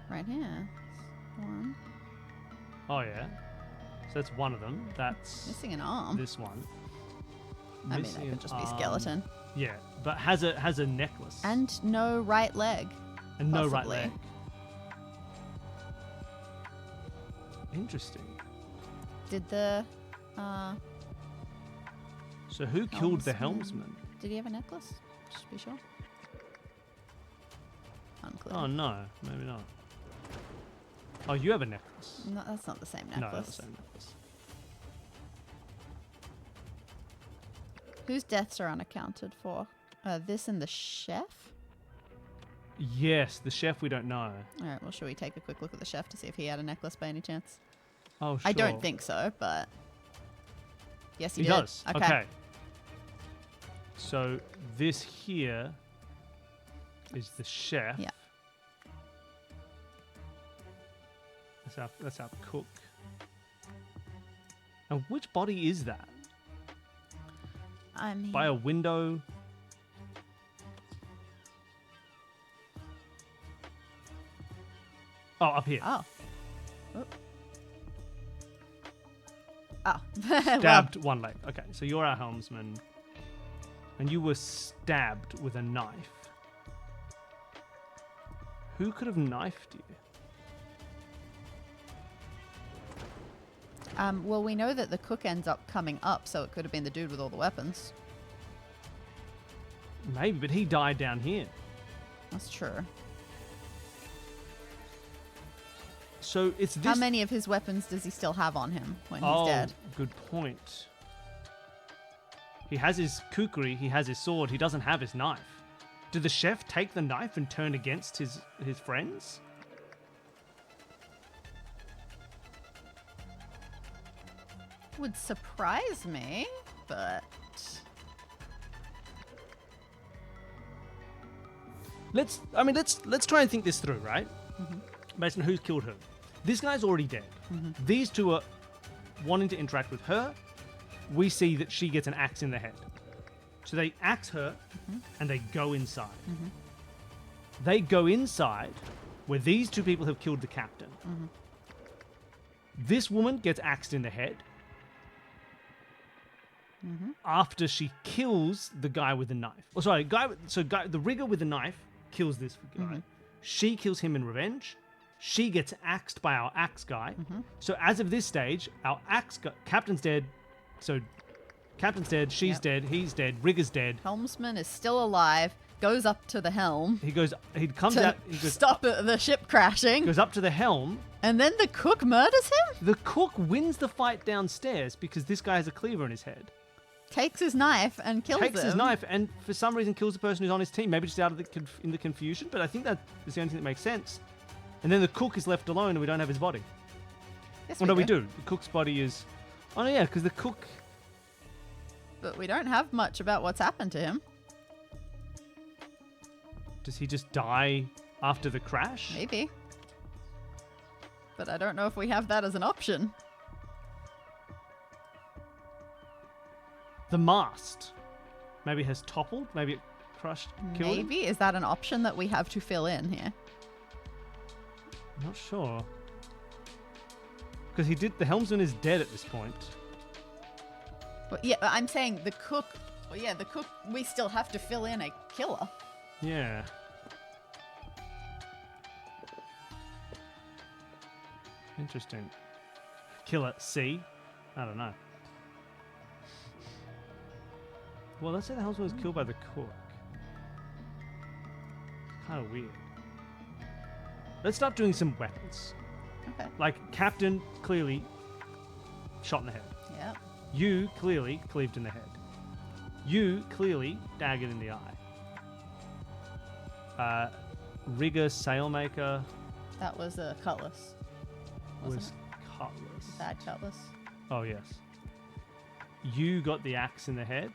Right here. One. Oh, yeah. So that's one of them. That's Missing an arm. this one. I mean, Missing it an could just be arm. skeleton. Yeah, but has a necklace. And no right leg. And no right possibly. leg. Interesting. Did the So who killed the Helmsman. helmsman? did he have a necklace? Just to be sure. Unclear. Oh no, maybe not. Oh, you have a necklace. No, that's not the same No, necklace. not the same necklace. Whose deaths are unaccounted for? This and the chef? Yes, the chef we don't know. Alright, well, should we take a quick look at the chef to see if he had a necklace by any chance? Oh, sure. I don't think so, but... Yes, he He did. does. Okay. So this here is the chef. Yeah. That's our cook. And which body is that? I mean... By a window? Oh, up here. Oh. Oh. Well, Stabbed one leg. Okay, so you're our helmsman. And you were stabbed with a knife. Who could have knifed you? well, we know that the cook ends up coming up, so it could have been the dude with all the weapons. Maybe, but he died down here. That's true. So it's this. How many of his weapons does he still have on him when he's dead? Good point. He has his kukri, he has his sword, he doesn't have his knife. Did the chef take the knife and turn against his friends? Would surprise me, but... Let's try and think this through, right? Based on who's killed who. This guy's already dead. These two are wanting to interact with her. We see that she gets an axe in the head. So they axe her and they go inside. They go inside where these two people have killed the captain. This woman gets axed in the head after she kills the guy with the knife. Oh, sorry, the rigger with the knife kills this guy. She kills him in revenge. She gets axed by our axe guy. So as of this stage, our captain's dead. So captain's dead, she's dead, he's dead, rigger's dead. Helmsman is still alive, goes up to the helm He comes to out, he goes, stop the ship crashing, goes up to the helm. and then the cook murders him? The cook wins the fight downstairs because this guy has a cleaver in his head. Takes his knife and kills him. Takes his knife and for some reason kills the person who's on his team. Maybe just out of in the confusion, but I think that is the only thing that makes sense. And then the cook is left alone and we don't have his body. Yes, Well, no, we do. The cook's body is... Oh, no, yeah, because the cook... But we don't have much about what's happened to him. Does he just die after the crash? Maybe. But I don't know if we have that as an option. The mast maybe has toppled. Maybe it crushed, killed him. Maybe. Is that an option that we have to fill in here? I'm not sure. Because the helmsman is dead at this point. Well, yeah, but I'm saying the cook... Well, yeah, the cook, we still have to fill in a killer. Yeah. Interesting. Killer C? I don't know. Well, let's say the helmsman was killed by the cook. Kind of weird. Let's start doing some weapons. Okay. Like, Captain, clearly shot in the head. Yeah. You, clearly cleaved in the head. You, clearly daggered in the eye. Rigger, sailmaker That was a cutlass. Wasn't was cutlass. Bad cutlass. Oh, yes. You got the axe in the head.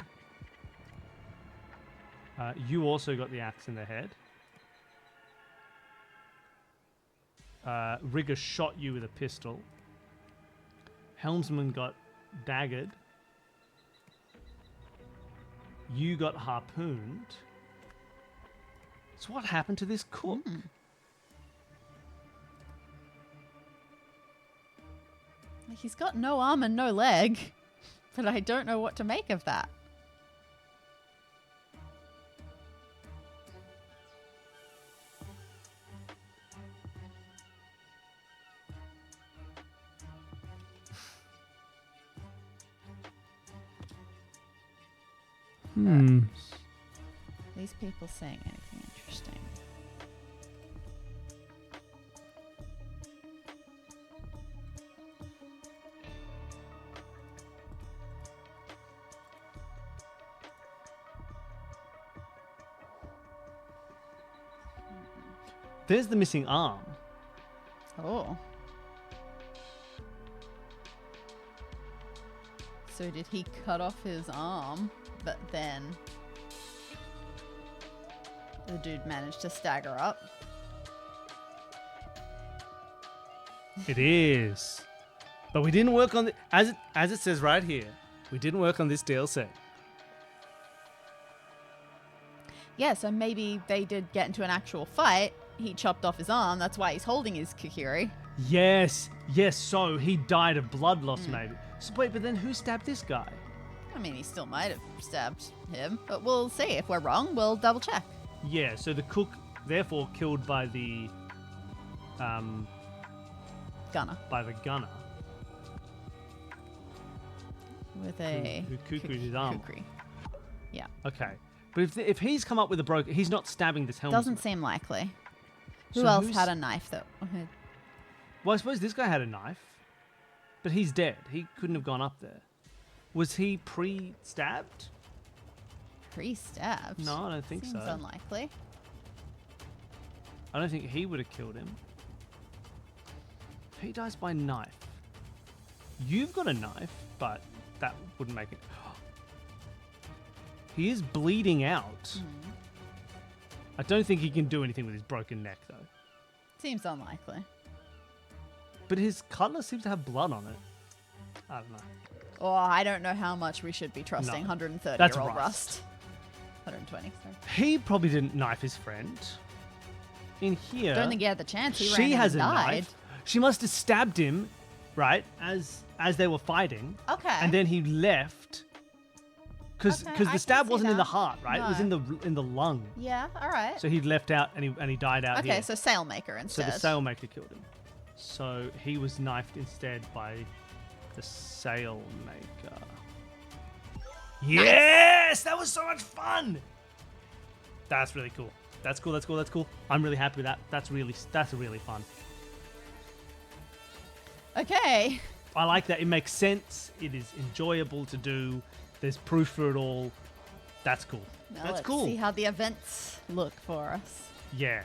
You also got the axe in the head. Rigger shot you with a pistol. Helmsman got daggered. You got harpooned. So what happened to this cook? He's got no arm and no leg, but I don't know what to make of that. These people saying anything interesting? There's the missing arm. Oh. So did he cut off his arm, but then the dude managed to stagger up? It is. But we didn't work on as it says right here. We didn't work on this DLC. Yeah, so maybe they did get into an actual fight. He chopped off his arm. That's why he's holding his kukiri. Yes. So he died of blood loss, maybe. So wait, but then who stabbed this guy? I mean, he still might have stabbed him, but we'll see. If we're wrong, we'll double check. Yeah. So the cook, therefore, killed by the Gunner. by the gunner. With a Who kukried his arm. kukri. Yeah. Okay. But if he's come up with a broken, he's not stabbing this helmet. Doesn't seem likely. Who So else who's- had a knife that... Well, I suppose this guy had a knife, but he's dead. He couldn't have gone up there. Was he pre-stabbed? Pre-stabbed? No, I don't think Seems so. unlikely. I don't think he would have killed him. He dies by knife. You've got a knife, but that wouldn't make it. He is bleeding out. I don't think he can do anything with his broken neck, though. Seems unlikely. But his cutlass seems to have blood on it. I don't know. Oh, I don't know how much we should be trusting No. 130-year-old That's Rust. 120, sorry. He probably didn't knife his friend. In here, Don't think he had the chance. He ran she in has a and died. knife. She must have stabbed him, right, as they were fighting. Okay. And then he left because Okay, I the can stab see wasn't in the that. heart, right? It was No. in the lung. Yeah, all right. So he left out and he died out Okay, here. so Sailmaker So instead. the sailmaker killed him. So he was knifed instead by the sailmaker. Yes, that was so much fun. That's really cool. That's cool. I'm really happy with that. That's really fun. Okay. I like that. It makes sense. It is enjoyable to do. There's proof for it all. That's cool. Now That's let's cool. see how the events look for us. Yeah.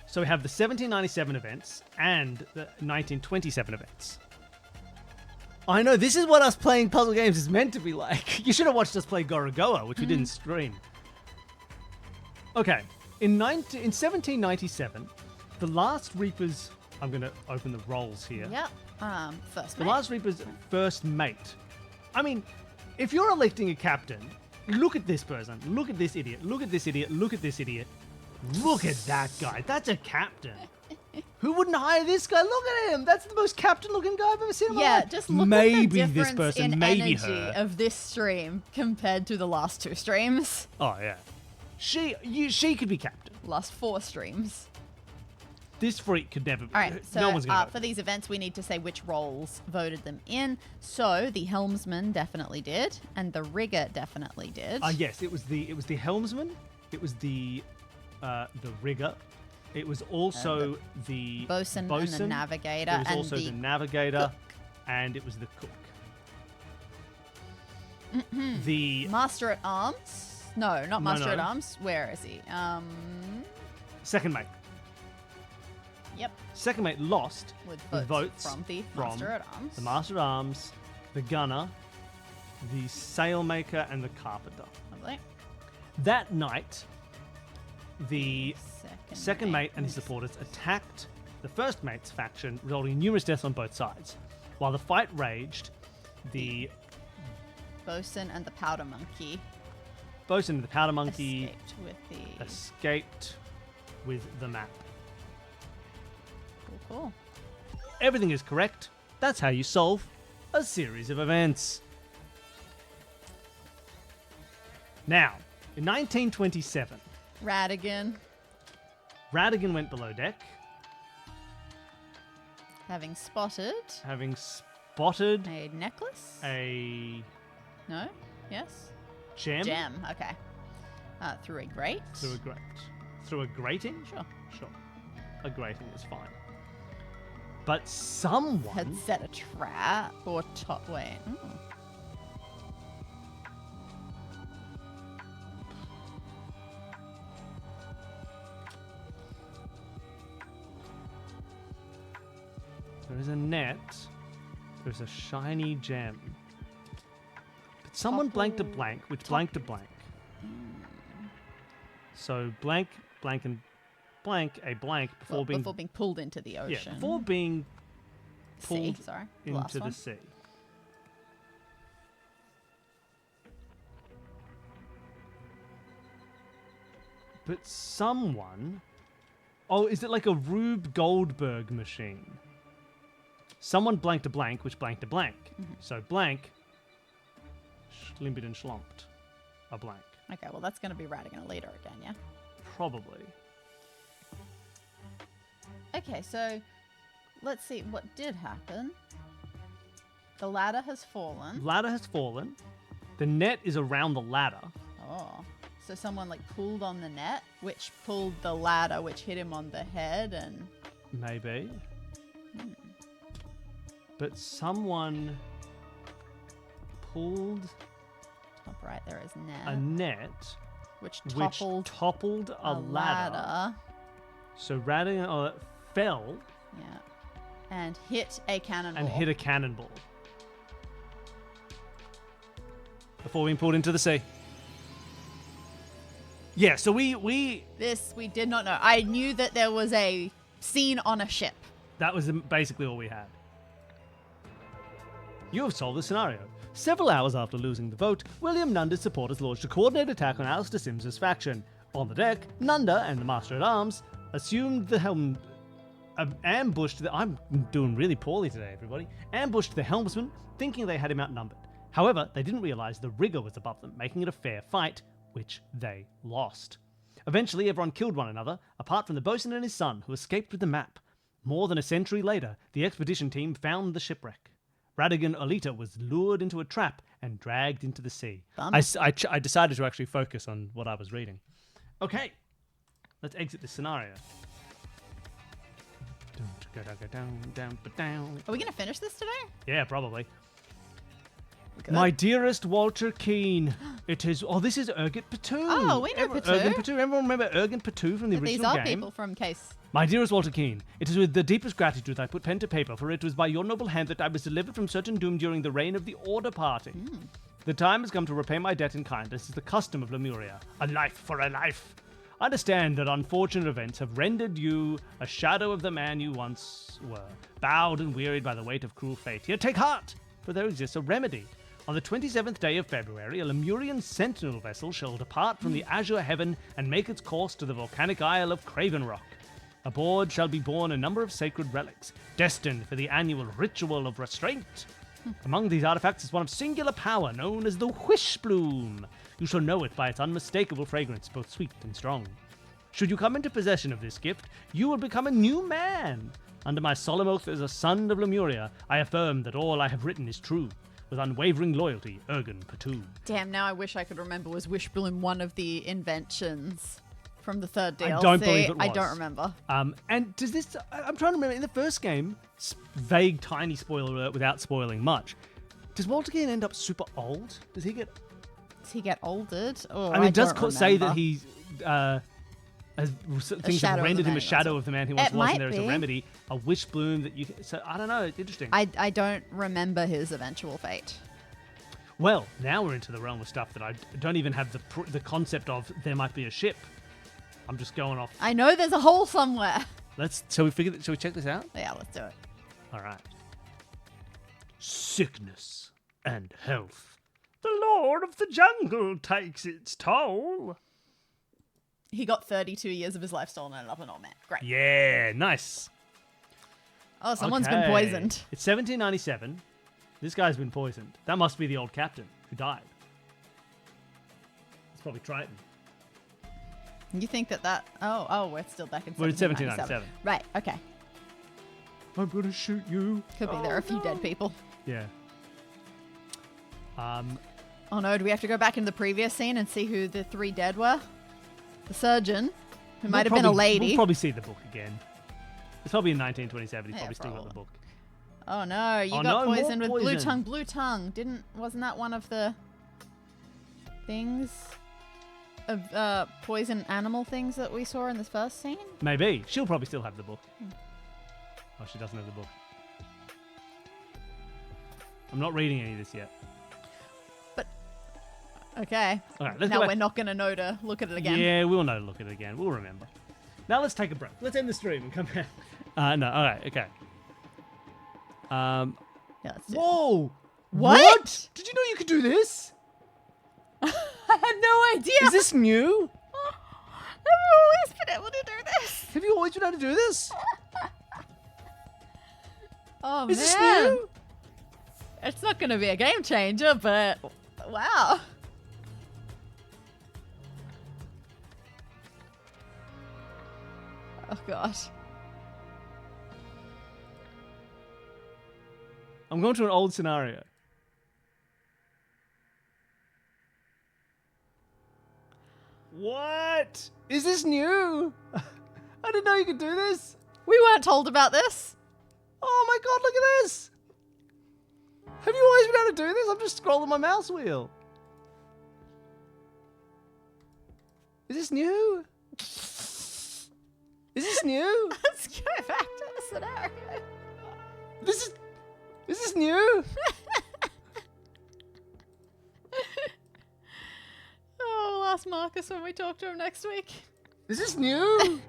So we have the 1797 events and the 1927 events. I know, this is what us playing puzzle games is meant to be like. You should have watched us play Gorogoa, which we didn't stream. Okay, in 1797, the last Reapers... I'm going to open the rolls here. Yep. First The mate. last Reaper's first mate. I mean, if you're electing a captain, look at this person. Look at this idiot. Look at this idiot. Look at this idiot. Look at that guy. That's a captain. Who wouldn't hire this guy? Look at him. That's the most captain-looking guy I've ever seen in my Yeah, life. just look maybe at the this difference person, in maybe energy her. of this stream compared to the last two streams. Oh yeah, she could be captain. Last 4 streams. This freak could never. All right, so no one's gonna. for these events, we need to say which roles voted them in. So the helmsman definitely did, and the rigger definitely did. Yes, it was the helmsman. It was the rigger. It was also the bosun and the navigator, It was and also the the navigator, cook. and it was the cook. The Master at arms? No, not No, master no. at arms. Where is he? second mate. Yep. Second mate lost With with votes, votes from the Master at Arms. the Master at Arms, the Gunner, the Sailmaker, and the Carpenter. Lovely. That night, the second mate and his Oops. supporters attacked the first mate's faction, resulting in numerous deaths on both sides. While the fight raged, the Bosun and the Powder Monkey Bosun and the Powder Monkey escaped with the... escaped with the map. Cool. Everything is correct. That's how you solve a series of events. Now, in 1927, Radigan, Radigan went below deck, having spotted having spotted a necklace? a No? Yes? gem Gem, okay. Through a grate? through a grating. Sure. Sure, a grating is fine. But someone Had set a trap or top. Wait. Ooh. There is a net. There's a shiny gem. But someone blanked a blank, which blanked a blank. So blank, blank, and blank a blank before being Before being pulled into the ocean. before being pulled Sorry. The last into the one. sea. But someone... Oh, is it like a Rube Goldberg machine? Someone blanked a blank, which blanked a blank. So blank, schlimped and schlumped a blank. Okay, well that's going to be Radigan later again, yeah? Probably. Okay, so let's see what did happen. The ladder has fallen. Ladder has fallen. The net is around the ladder. Oh. So someone like pulled on the net, which pulled the ladder, which hit him on the head, and Maybe. But someone pulled top right there is a net, net which which toppled toppled a ladder. So Radigan fell Yeah. And hit a cannonball. and hit a cannonball before being pulled into the sea. Yeah, so we This we did not know. I knew that there was a scene on a ship. that was basically all we had. You have solved the scenario. Several hours after losing the vote, William Nunda's supporters launched a coordinated attack on Alistair Sims's faction. On the deck, Nunda and the Master at Arms assumed the helm. Ambushed the. I'm doing really poorly today, everybody. Ambushed the helmsman, thinking they had him outnumbered. However, they didn't realize the rigger was above them, making it a fair fight, which they lost. Eventually, everyone killed one another, apart from the bosun and his son, who escaped with the map. More than a century later, the expedition team found the shipwreck. Radigan Olita was lured into a trap and dragged into the sea. Bum. I decided to actually focus on what I was reading. Okay, let's exit this scenario. Are we going to finish this today? Yeah, probably. Good. My dearest Walter Keane, it is. Oh, this is Ergit Patu. Oh, we know Patu. Ergin Patu. Everyone remember Ergin Patu from the These original are game? people from Case. My dearest Walter Keane, it is with the deepest gratitude I put pen to paper, for it was by your noble hand that I was delivered from certain doom during the reign of the Order Party. The time has come to repay my debt in kind, as is the custom of Lemuria. A life for a life. I understand that unfortunate events have rendered you a shadow of the man you once were, bowed and wearied by the weight of cruel fate. Yet take heart, for there exists a remedy. On the 27th day of February, a Lemurian sentinel vessel shall depart from the azure heaven and make its course to the volcanic isle of Craven Rock. Aboard shall be borne a number of sacred relics, destined for the annual ritual of restraint. Among these artifacts is one of singular power known as the Whish Bloom. You shall know it by its unmistakable fragrance, both sweet and strong. Should you come into possession of this gift, you will become a new man. Under my solemn oath as a son of Lemuria, I affirm that all I have written is true. With unwavering loyalty, Ergen Patu. Damn, now I wish I could remember. Was Wishbloom one of the inventions from the third DLC? I don't believe it I was. don't remember. And does this... I'm trying to remember, in the first game, vague, tiny spoiler alert without spoiling much, does Walter Keane end up super old? Does he get... Does he get oldered? Oh, I mean, it does don't say that remember. he's... things shadow have of rendered the him man a he shadow was. of the man he once It was, might and there is a be. remedy, a wish bloom that you can... So, I don't know. It's interesting. I don't remember his eventual fate. Well, now we're into the realm of stuff that I don't even have the concept of there might be a ship. I'm just going off. I know there's a hole somewhere. Shall we check this out? Yeah, let's do it. All right. Sickness and health. The Lord of the Jungle takes its toll. He got 32 years of his life stolen and up an old man. Great. Yeah, nice. Oh, someone's been Okay. poisoned. It's 1797. This guy's been poisoned. That must be the old captain who died. It's probably Triton. You think that... Oh, we're still back in We're in 1797. 1797. Right, okay. I'm gonna shoot you. Could be there are a few dead people. Yeah. Oh no, do we have to go back in the previous scene and see who the 3 dead were? The surgeon, who might have been a lady. We'll probably see the book again. It's probably in 1927. He's Yeah, probably still got the probably. book. Oh no, you Oh, got no, more poisoned with blue poison. tongue. Blue tongue. Wasn't that one of the things of poison animal things that we saw in this first scene? Maybe. She'll probably still have the book. Oh, she doesn't have the book. I'm not reading any of this yet. Okay. All right, let's Now go back. we're not going to know to look at it again. Yeah, we'll know to look at it again. We'll remember. Now let's take a break. Let's end the stream and come back. No, all right, okay. Yeah, let's do it. Whoa! What? Did you know you could do this? I had no idea. Is this new? Have you always been able to do this? Have you always been able to do this? Oh, Is man. this new? It's not going to be a game changer, but wow. Oh, gosh. I'm going to an old scenario. What? Is this new? I didn't know you could do this. We weren't told about this. Oh my god, look at this. Have you always been able to do this? I'm just scrolling my mouse wheel. Is this new? Is this new? Let's go back to the scenario. Is this new? Oh, we'll ask Marcus when we talk to him next week. Is this new?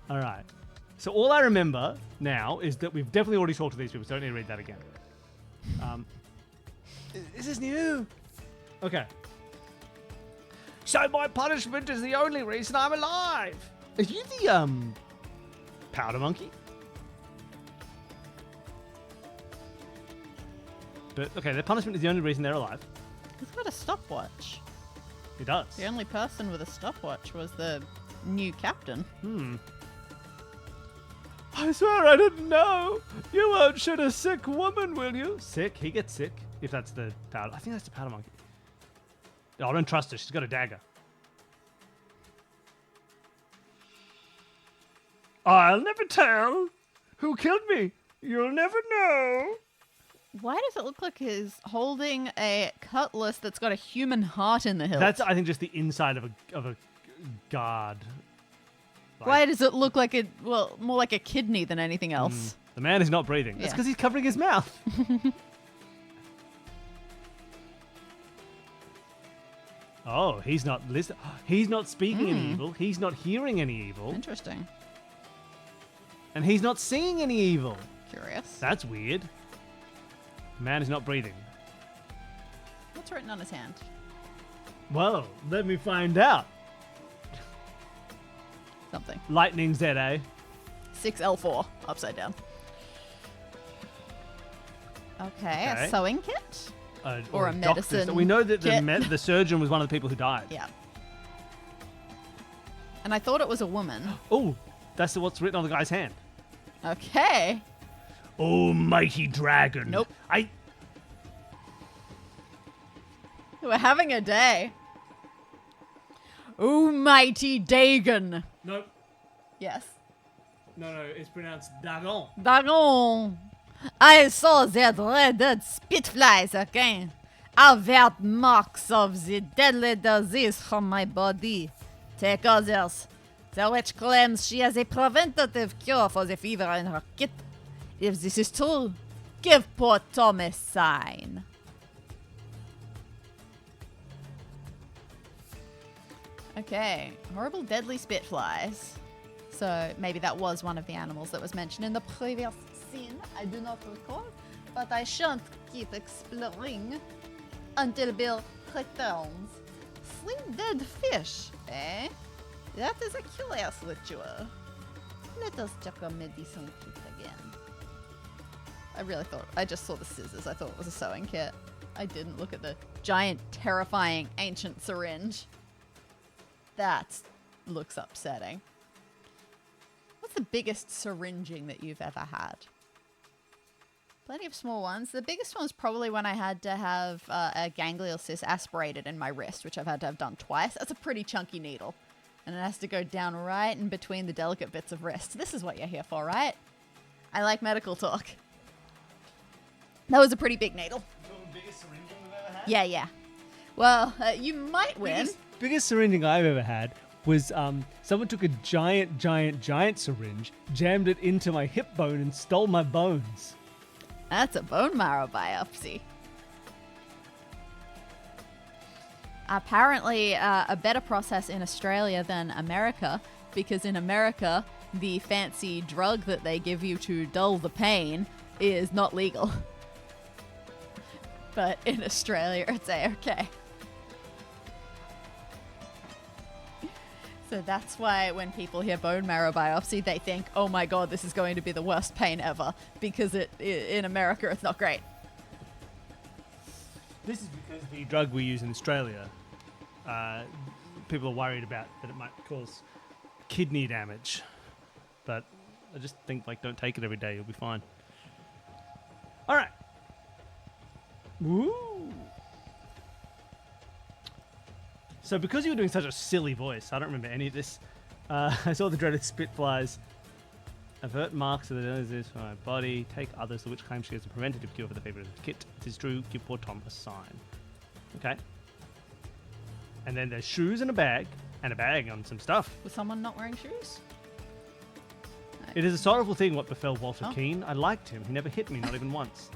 All right. So all I remember now is that we've definitely already talked to these people, so I don't need to read that again. Is this new? Okay. So my punishment is the only reason I'm alive. Are you the powder monkey? But okay, their punishment is the only reason they're alive. He's got a stopwatch. He does. The only person with a stopwatch was the new captain. I swear I didn't know. You won't shoot a sick woman, will you? Sick? He gets sick. If that's the powder. I think that's the powder monkey. Oh, I don't trust her. She's got a dagger. I'll never tell. Who killed me? You'll never know. Why does it look like he's holding a cutlass that's got a human heart in the hilt? That's, I think, just the inside of a guard. Like, Why does it look like more like a kidney than anything else? the man is not breathing. That's Yeah. because he's covering his mouth. Oh, he's not listening. He's not speaking any evil. He's not hearing any evil. Interesting. And he's not seeing any evil. Curious. That's weird. Man is not breathing. What's written on his hand? Well, let me find out. Something. Lightning ZA. 6L4, upside down. Okay, Okay. a sewing kit? Or a doctor. medicine So we know that kit. the surgeon was one of the people who died. Yeah. And I thought it was a woman. Oh, that's what's written on the guy's hand. Okay. Oh, mighty dragon. Nope. I. We're having a day. Oh, mighty Dagon. Nope. Yes. No, it's pronounced Dagon. Dagon. I saw that red spitflies again. Avert marks of the deadly disease from my body. Take others. The witch claims she has a preventative cure for the fever in her kit. If this is true, give poor Tom a sign. Okay, horrible deadly spitflies. So maybe that was one of the animals that was mentioned in the previous scene. I do not recall, but I shan't keep exploring until Bill returns. 3 dead fish, eh? That is a curious ritual. Let us check our medicine kit again. I just saw the scissors. I thought it was a sewing kit. I didn't look at the giant, terrifying, ancient syringe. That looks upsetting. What's the biggest syringing that you've ever had? Plenty of small ones. The biggest one was probably when I had to have a ganglial cyst aspirated in my wrist, which I've had to have done twice. That's a pretty chunky needle. And it has to go down right in between the delicate bits of wrist. This is what you're here for, right? I like medical talk. That was a pretty big needle. The biggest syringing we've ever had? Yeah. Well, you might win. Biggest syringing I've ever had was someone took a giant syringe, jammed it into my hip bone, and stole my bones. That's a bone marrow biopsy. Apparently, a better process in Australia than America, because in America, the fancy drug that they give you to dull the pain is not legal. But in Australia, it's A-okay. So that's why when people hear bone marrow biopsy, they think, oh my god, this is going to be the worst pain ever, because in America, it's not great. This is because the drug we use in Australia, people are worried about that it might cause kidney damage. But I just think, don't take it every day. You'll be fine. All right. Woo! So because you were doing such a silly voice, I don't remember any of this. I saw the dreaded spitflies. Avert marks of the disease from my body. Take others, which claim she has a preventative cure for the fever of the kit. It is true. Give poor Tom a sign. Okay. And then there's shoes and a bag on some stuff. Was someone not wearing shoes? It is a sorrowful thing what befell Walter Keane. I liked him. He never hit me, not even once.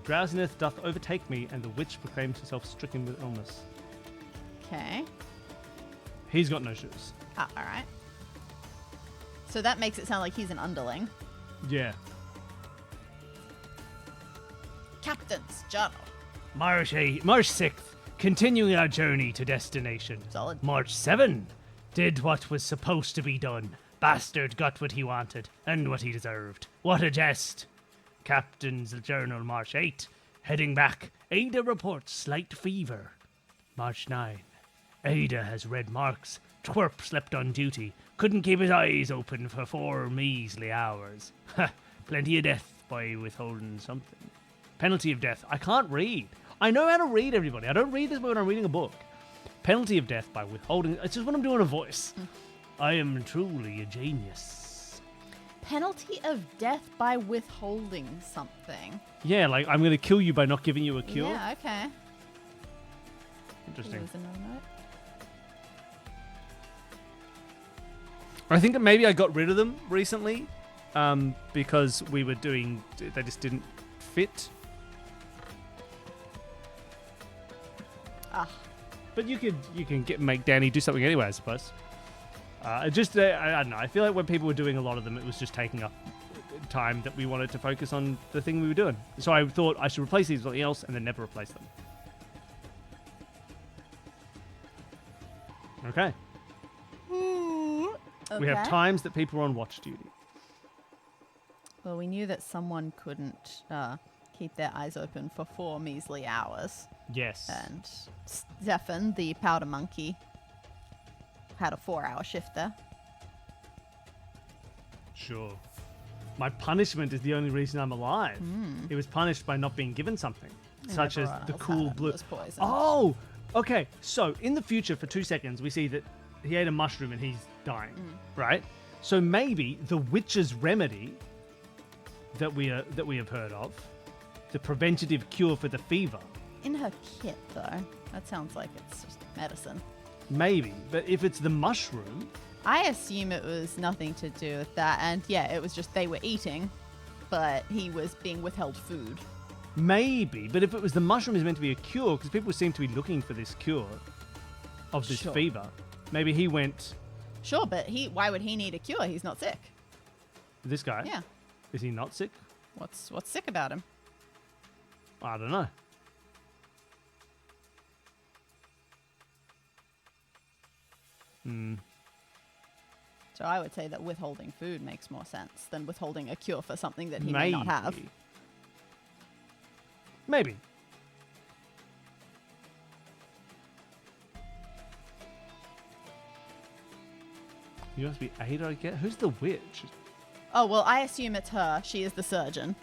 Drowsiness doth overtake me, and the witch proclaims herself stricken with illness. Okay. He's got no shoes. Alright. So that makes it sound like he's an underling. Yeah. Captain's journal. March 6th. Continuing our journey to destination. Solid. March 7. Did what was supposed to be done. Bastard got what he wanted and what he deserved. What a jest. Captain's journal, March 8. Heading back. Ada reports slight fever. March 9. Ada has red marks. Twerp slept on duty. Couldn't keep his eyes open for 4 measly hours. Ha! Plenty of death by withholding something. Penalty of death. I can't read. I know how to read, everybody. I don't read this when I'm reading a book. Penalty of death by withholding. It's just when I'm doing a voice. I am truly a genius. Penalty of death by withholding something. Yeah, I'm going to kill you by not giving you a cure. Yeah, okay. Interesting. There's another note. I think that maybe I got rid of them recently because we were doing... They just didn't fit. But you can make Danny do something anyway, I suppose. I don't know. I feel like when people were doing a lot of them, it was just taking up time that we wanted to focus on the thing we were doing. So I thought I should replace these with something else and then never replace them. Okay. We have times that people are on watch duty. Well, we knew that someone couldn't keep their eyes open for 4 measly hours. Yes. And Stefan, the powder monkey, had a 4-hour shift there. Sure. My punishment is the only reason I'm alive. It was punished by not being given something, such as the cool blue. Oh, okay. So in the future, for 2 seconds, we see that he ate a mushroom and he's dying, right? So maybe the witch's remedy that we have heard of. The preventative cure for the fever. In her kit, though. That sounds like it's just medicine. Maybe, but if it's the mushroom, I assume it was nothing to do with that. And yeah, it was just they were eating, but he was being withheld food. maybe. But if it was the mushroom is meant to be a cure, because people seem to be looking for this cure of this Sure. fever, maybe he went. Sure, but why would he need a cure? He's not sick. This guy, Yeah. is he not sick? What's sick about him? I don't know. So I would say that withholding food makes more sense than withholding a cure for something that he may not have. Maybe. You must be Ada, I guess. Who's the witch? Oh, well, I assume it's her. She is the surgeon,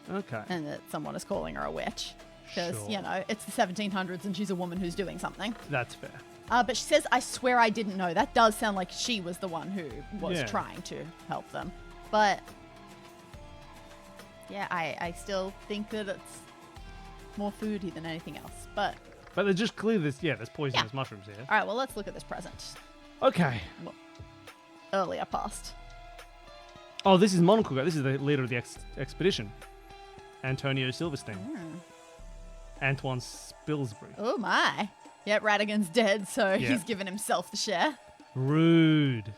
Okay. and that someone is calling her a witch. Because, Sure. you know, it's the 1700s and she's a woman who's doing something. That's fair. But she says, I swear I didn't know. That does sound like she was the one who was Yeah. trying to help them. But, yeah, I still think that it's more foody than anything else. But, But there's just clearly there's poisonous mushrooms here. all right, well, let's look at this present. Okay. Earlier past. Oh, this is Monocle guy. This is the leader of the expedition. Antonio Silverstein. Antoine Spilsbury. Oh, my. Yep, Radigan's dead, so Yeah. he's given himself the share. Rude.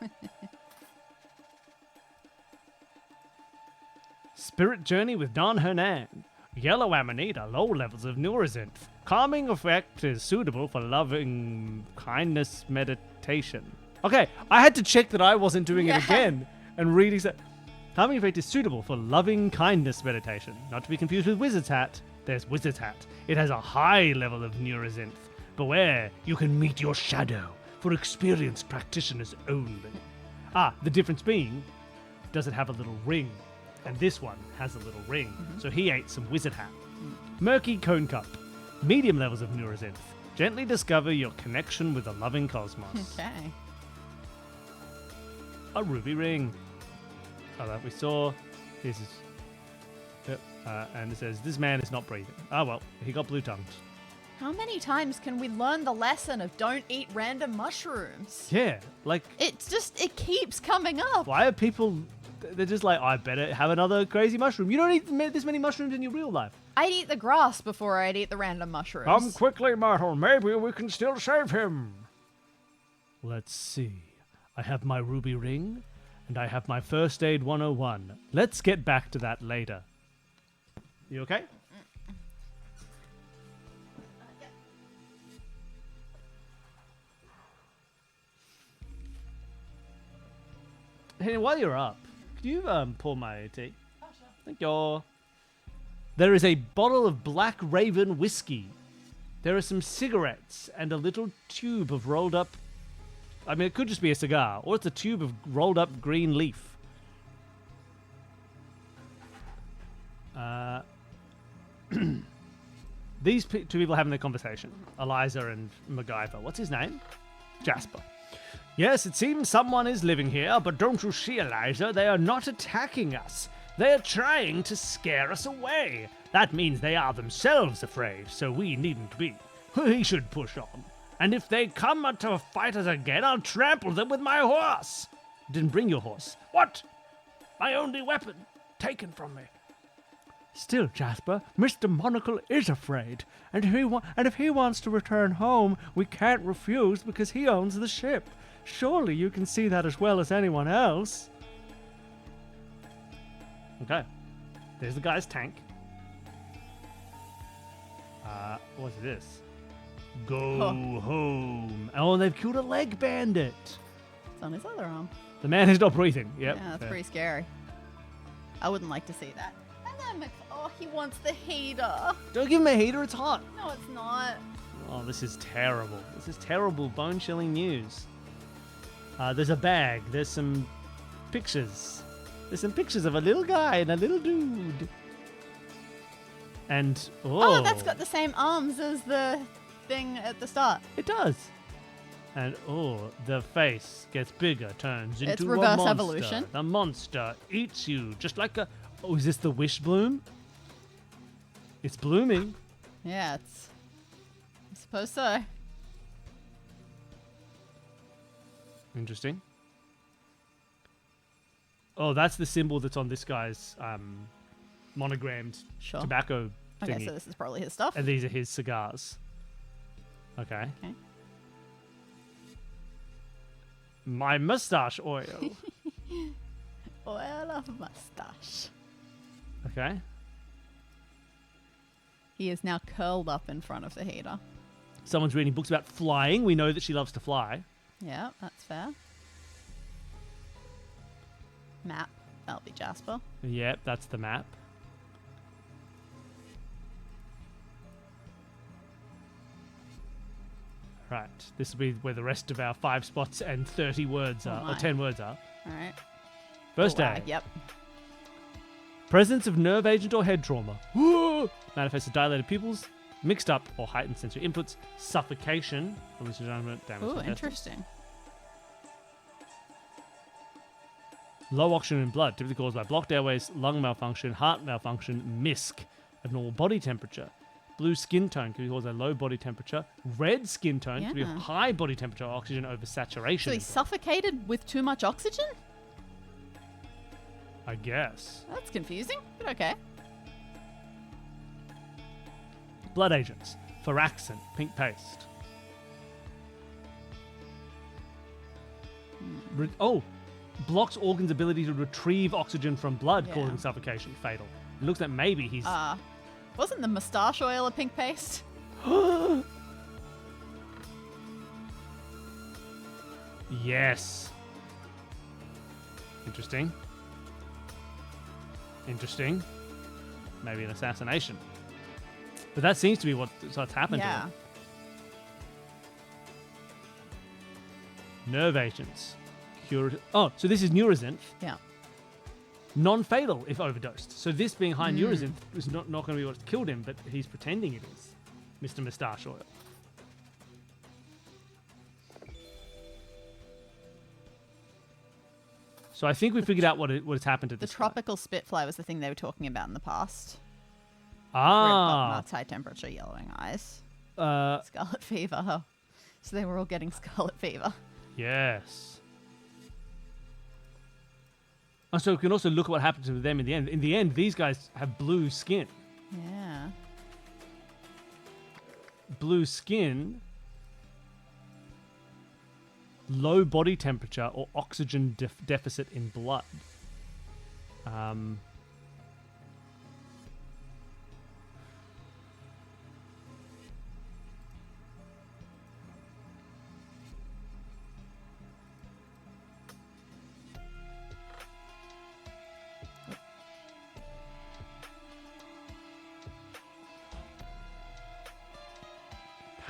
Spirit Journey with Don Hernan. Yellow Amanita, low levels of Neurazinth. Calming effect is suitable for loving kindness meditation. Okay, I had to check that I wasn't doing it again and reading that. Calming effect is suitable for loving kindness meditation. Not to be confused with Wizard's Hat. There's Wizard's Hat. It has a high level of Neurazinth. Beware, you can meet your shadow, for experienced practitioners only. The difference being, does it have a little ring? And this one has a little ring. So he ate some Wizard Hat. Murky Cone Cup. Medium levels of Neurazinth. Gently discover your connection with the loving cosmos. Okay. A ruby ring. Oh, that we saw. This is. Yep. And it says, this man is not breathing. Ah, well, he got blue tongued. How many times can we learn the lesson of don't eat random mushrooms? Yeah, like, It keeps coming up. why are people. They're just like, I better have another crazy mushroom. You don't eat this many mushrooms in your real life. I'd eat the grass before I'd eat the random mushrooms. Come quickly, mortal. Maybe we can still save him. Let's see. I have my ruby ring, and I have my first aid 101. Let's get back to that later. You okay? Hey, while you're up, could you pour my tea? Oh, sure. Thank you. There is a bottle of Black Raven whiskey. There are some cigarettes and a little tube of rolled up. I mean, it could just be a cigar, or it's a tube of rolled up green leaf. These two people are having their conversation. Eliza and MacGyver. What's his name? Jasper. Yes, it seems someone is living here, but don't you see, Eliza? They are not attacking us. They are trying to scare us away. That means they are themselves afraid, so we needn't be. We should push on. And if they come to fight us again, I'll trample them with my horse. Didn't bring your horse. What? My only weapon. Taken from me. Still, Jasper, Mr. Monocle is afraid. And if he wants to return home, we can't refuse because he owns the ship. Surely you can see that as well as anyone else. Okay. There's the guy's tank. What's this? Go home. Oh, they've killed a leg bandit. It's on his other arm. The man is not breathing. Yep. Yeah, that's fair. pretty scary. I wouldn't like to see that. And then he wants the heater. Don't give him a heater, it's hot. No, it's not. Oh, this is terrible. This is terrible, bone-chilling news. There's a bag. There's some pictures. There's some pictures of a little guy and a little dude. And, Oh, that's got the same arms as the thing at the start. It does. And, the face gets bigger, turns into It's reverse a monster. evolution. The monster eats you, just like a Oh, is this the wish bloom? It's blooming. Yeah, it's. I suppose so. Interesting. Oh, that's the symbol that's on this guy's monogrammed Sure. tobacco thingy. Okay, so this is probably his stuff. And these are his cigars. Okay. Okay. My mustache oil. Oil of mustache. Okay. He is now curled up in front of the heater. Someone's reading books about flying. We know that she loves to fly. Yeah, that's fair. Map. That'll be Jasper. Yep, that's the map. Right. This will be where the rest of our 5 spots and 30 words are, or my. 10 words are. All right. First Oh, wow, day. Yep. Presence of nerve agent or head trauma. Manifests as dilated pupils, mixed up or heightened sensory inputs, suffocation, hallucination, damage. Ooh, to the testes. interesting. Low oxygen in blood, typically caused by blocked airways, lung malfunction, heart malfunction, MISC, abnormal body temperature. Blue skin tone can be caused by low body temperature. Red skin tone can be Yeah. high body temperature or oxygen over saturation. So he suffocated with too much oxygen? I guess. That's confusing, but okay. Blood agents. Firaxin, pink paste. Blocks organs' ability to retrieve oxygen from blood, Yeah. causing suffocation. Fatal. It looks like maybe he's... Wasn't the moustache oil a pink paste? Yes. Interesting. Interesting. Maybe an assassination. But that seems to be what's happened to Yeah. him. Nerve agents. Curative. Oh, so this is Neurozinth. Yeah. Non-fatal if overdosed. So this being high Neurozinth is not going to be what killed him, but he's pretending it is. Mr. Moustache Oil. So I think we figured out what has happened to The this guy. tropical spitfly was the thing they were talking about in the past. Red Ah. button, high temperature, yellowing eyes. Uh, Scarlet fever. Oh. So they were all getting scarlet fever. yes. Oh, so we can also look at what happened to them in the end. In the end, these guys have blue skin. Yeah. Blue skin, low body temperature or oxygen deficit in blood.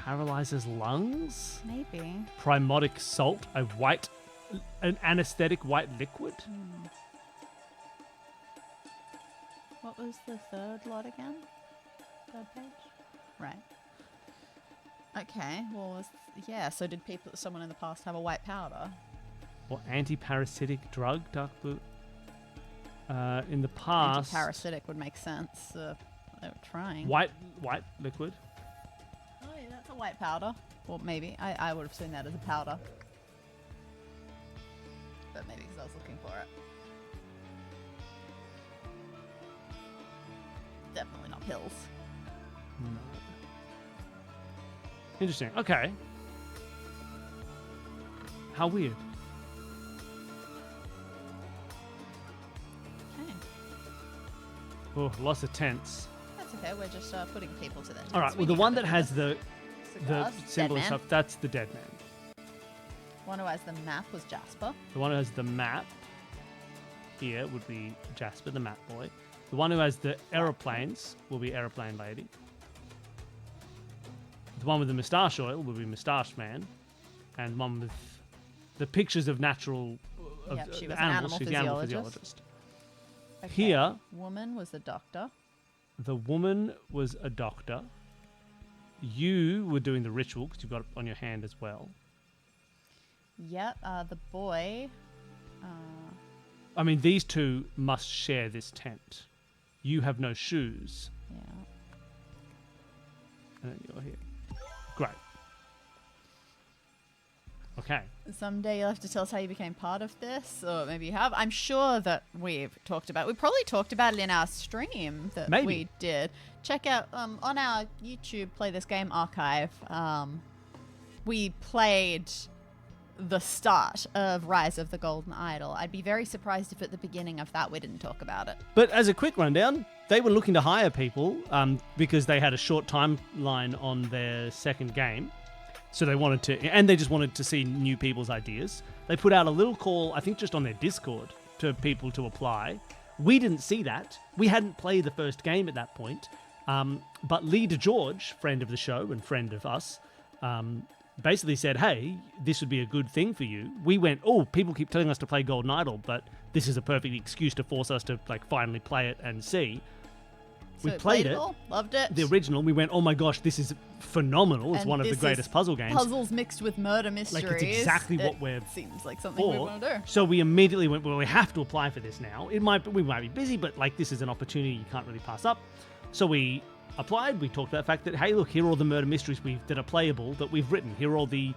Paralyzes lungs. Maybe. Primotic salt, an anesthetic white liquid. What was the third lot again? Third page? Right. Okay, well, yeah, so did someone in the past have a white powder? Or anti-parasitic drug, dark blue. In the past, Anti-parasitic would make sense. They were trying. white liquid. Oh, yeah, that's a white powder. Or maybe. I would have seen that as a powder. But maybe because I was looking for it. Definitely not pills. Interesting. Okay. How weird. Okay. Oh, lots of tents. That's okay. We're just putting people to that. All right. Well, the one that has the Cigars, symbol and dead man. stuff, that's the dead man. One who has the map was Jasper. The one who has the map here would be Jasper, the map boy. The one who has the aeroplanes will be Aeroplane Lady. The one with the moustache oil will be Moustache Man. And the one with the pictures of natural Yep, she the was an animal she's the animal physiologist. physiologist. Okay. Here, Woman was the doctor. the woman was a doctor. You were doing the ritual because you've got it on your hand as well. Yep. The boy. I mean, these two must share this tent. You have no shoes, Yeah. and then you're here. Great. Okay. Someday you'll have to tell us how you became part of this, or maybe you have. I'm sure that we probably talked about it in our stream that Maybe. we did. Check out on our YouTube Play This Game archive. We played the start of Rise of the Golden Idol. I'd be very surprised if at the beginning of that we didn't talk about it. But as a quick rundown, they were looking to hire people because they had a short timeline on their second game. So they wanted to, and they just wanted to see new people's ideas. They put out a little call, I think just on their Discord, to people to apply. We didn't see that. We hadn't played the first game at that point. But Lee DeGeorge, friend of the show and friend of us, basically said, hey, this would be a good thing for you. We went, oh, people keep telling us to play Golden Idol, but this is a perfect excuse to force us to like finally play it and see. We So played it, all, loved it. the original. We went, oh my gosh, this is phenomenal. It's And one of the this greatest is puzzle games. Puzzles mixed with murder mysteries. Like, it's exactly what It we're seems like something we for. want to do. So we immediately went, well, we have to apply for this now. We might be busy, but like this is an opportunity you can't really pass up. So we applied. We talked about the fact that, hey, look, here are all the murder mysteries that are playable that we've written. Here are all the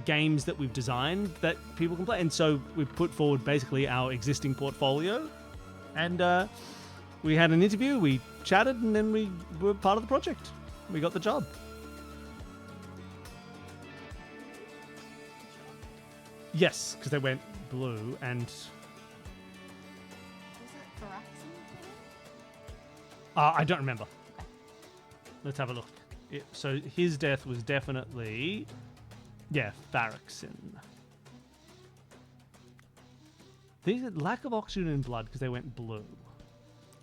games that we've designed that people can play. And so we put forward basically our existing portfolio, and we had an interview. We chatted, and then we were part of the project. We got the job. Yes, because they went blue and. I don't remember. Let's have a look. So his death was definitely, Pharixin. These lack of oxygen in blood because they went blue.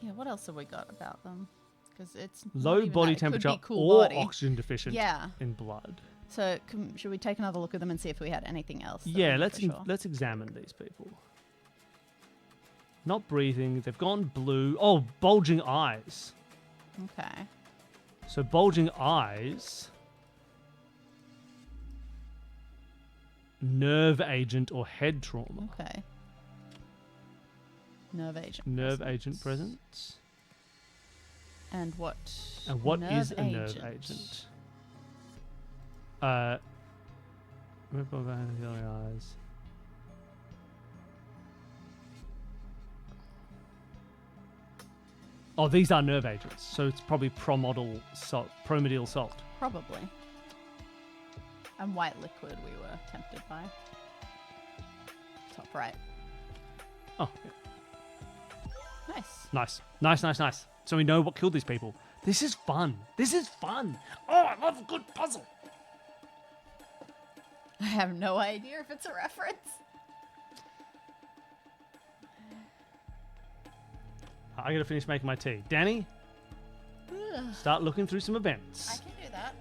Yeah, what else have we got about them? Because it's not Low even body that. It could temperature be cool or body. oxygen deficient Yeah. in blood. So should we take another look at them and see if we had anything else? that Yeah, we know let's for sure? let's examine these people. Not breathing. They've gone blue. Oh, bulging eyes. Okay. So bulging eyes. Nerve agent or head trauma. Okay. Nerve agent. Nerve presence. agent presence. And what? And what nerve is a nerve agent? Ripple behind the eyes. Oh, these are nerve agents, so it's probably promedial salt. Probably. And white liquid we were tempted by. Top right. Oh, yeah. Nice. Nice. So we know what killed these people. This is fun. Oh, I love a good puzzle. I have no idea if it's a reference. I gotta finish making my tea. Danny, start looking through some I events. can do that.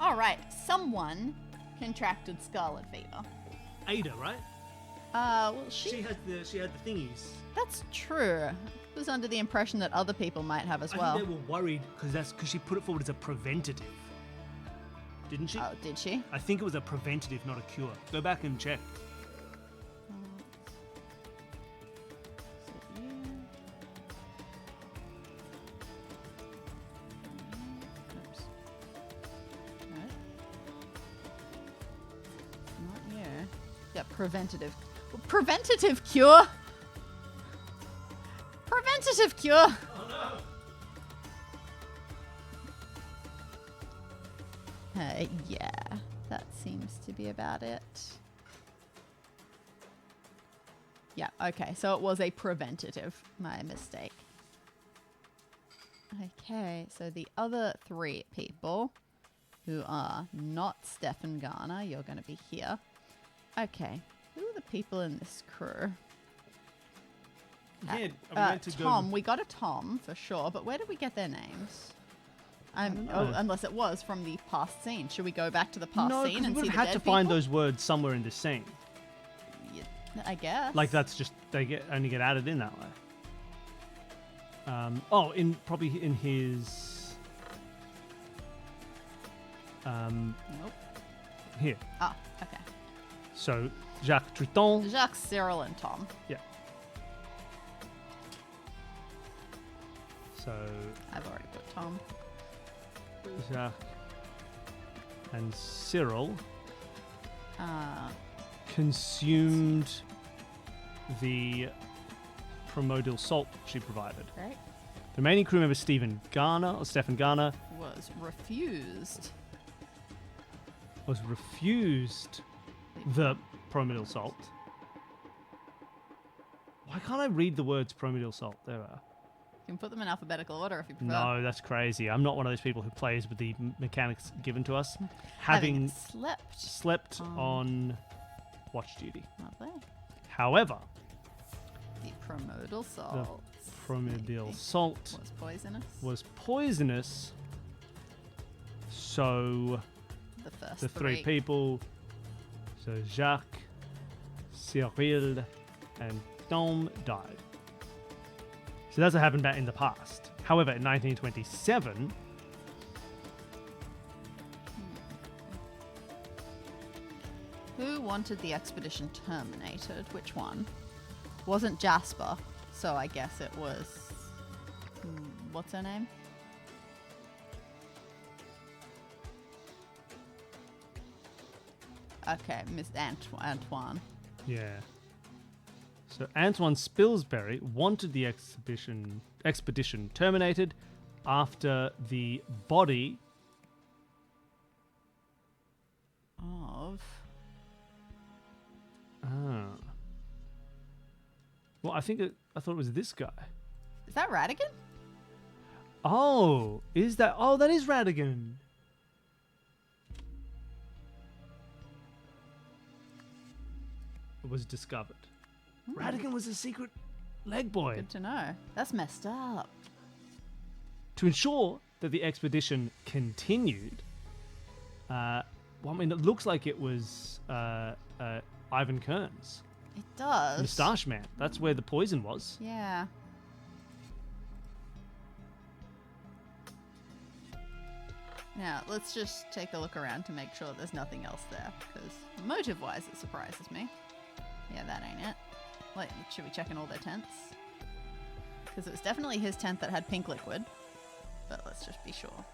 All right. Someone contracted scarlet fever. Ada, right? Well, She had the thingies. That's true. I was under the impression that other people might have as well. I think they were worried because she put it forward as a preventative. Didn't she? Oh, did she? I think it was a preventative, not a cure. Go back and check. Oops. No. Not you. Yeah, preventative. Preventative cure? Preventative cure! Yeah, that seems to be about it. Yeah, okay, so it was a preventative. My mistake. Okay, so the other three people who are not Stefan Garner, you're going to be here. Okay, who are the people in this crew? Yeah, I meant to Tom, we got a Tom for sure, but where did we get their names? don't know. Unless it was from the past scene. Should we go back to the past No, scene because and we see would the have had dead to find people? those words somewhere in the scene. Yeah, I guess. Like that's just only get added in that way. Probably in his. Nope. Here. Ah, okay. So Jacques Triton. Jacques, Cyril, and Tom. Yeah. So I've already put Tom. Jacques and Cyril consumed the primordial salt she provided. Great. The remaining crew member Stephen Garner Was refused. was refused the promedial salt. Why can't I read the words promedial salt? There are. You can put them in alphabetical order if you prefer. No, that's crazy. I'm not one of those people who plays with the mechanics given to us. Having Having slept. on watch duty. Lovely. However, The promodal salt. promedial salt Was poisonous. was poisonous. So The first the three people, so Jacques, Cyril, and Tom died. So that's what happened back in the past. However, in 1927, Who wanted the expedition terminated? Which one? Wasn't Jasper, so I guess it was. What's her name? Okay, Miss Antoine. yeah. So Antoine Spilsbury wanted the expedition terminated after the body Of. Well, I thought it was this guy. Is that Radigan? Oh, is that? Oh, that is Radigan. It was discovered. Radigan was a secret leg boy. Good to know. That's messed up. To ensure that the expedition continued, well, I mean, it looks like it was Ivan Kearns, It does. Moustache Man. That's where the poison was. Yeah. Now, let's just take a look around to make sure there's nothing else there, because motive-wise, it surprises me. Yeah, that ain't it. Wait, should we check in all their tents? Because it was definitely his tent that had pink liquid, but let's just be sure.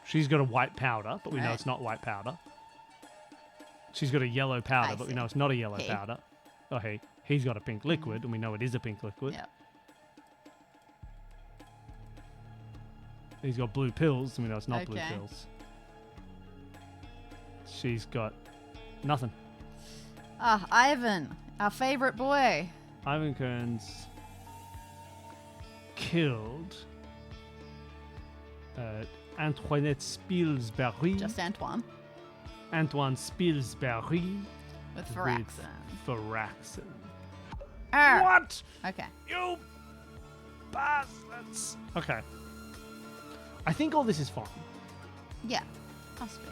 She's got a white powder, but we know Right. it's not white powder. She's got a yellow powder, but we see. know it's not a yellow He. powder. Oh, hey, he's got a pink liquid, and we know it is a pink liquid. Yeah. He's got blue pills, and we know it's not blue Okay. pills. She's got nothing. Ah, Ivan, our favorite boy. Ivan Kearns killed Antoinette Spilsbury. Just Antoine. Antoine Spilsbury With with Firaxin. Firaxin. Arr. What? Okay. You bastards! Okay. I think all this is fine. Yeah, must be.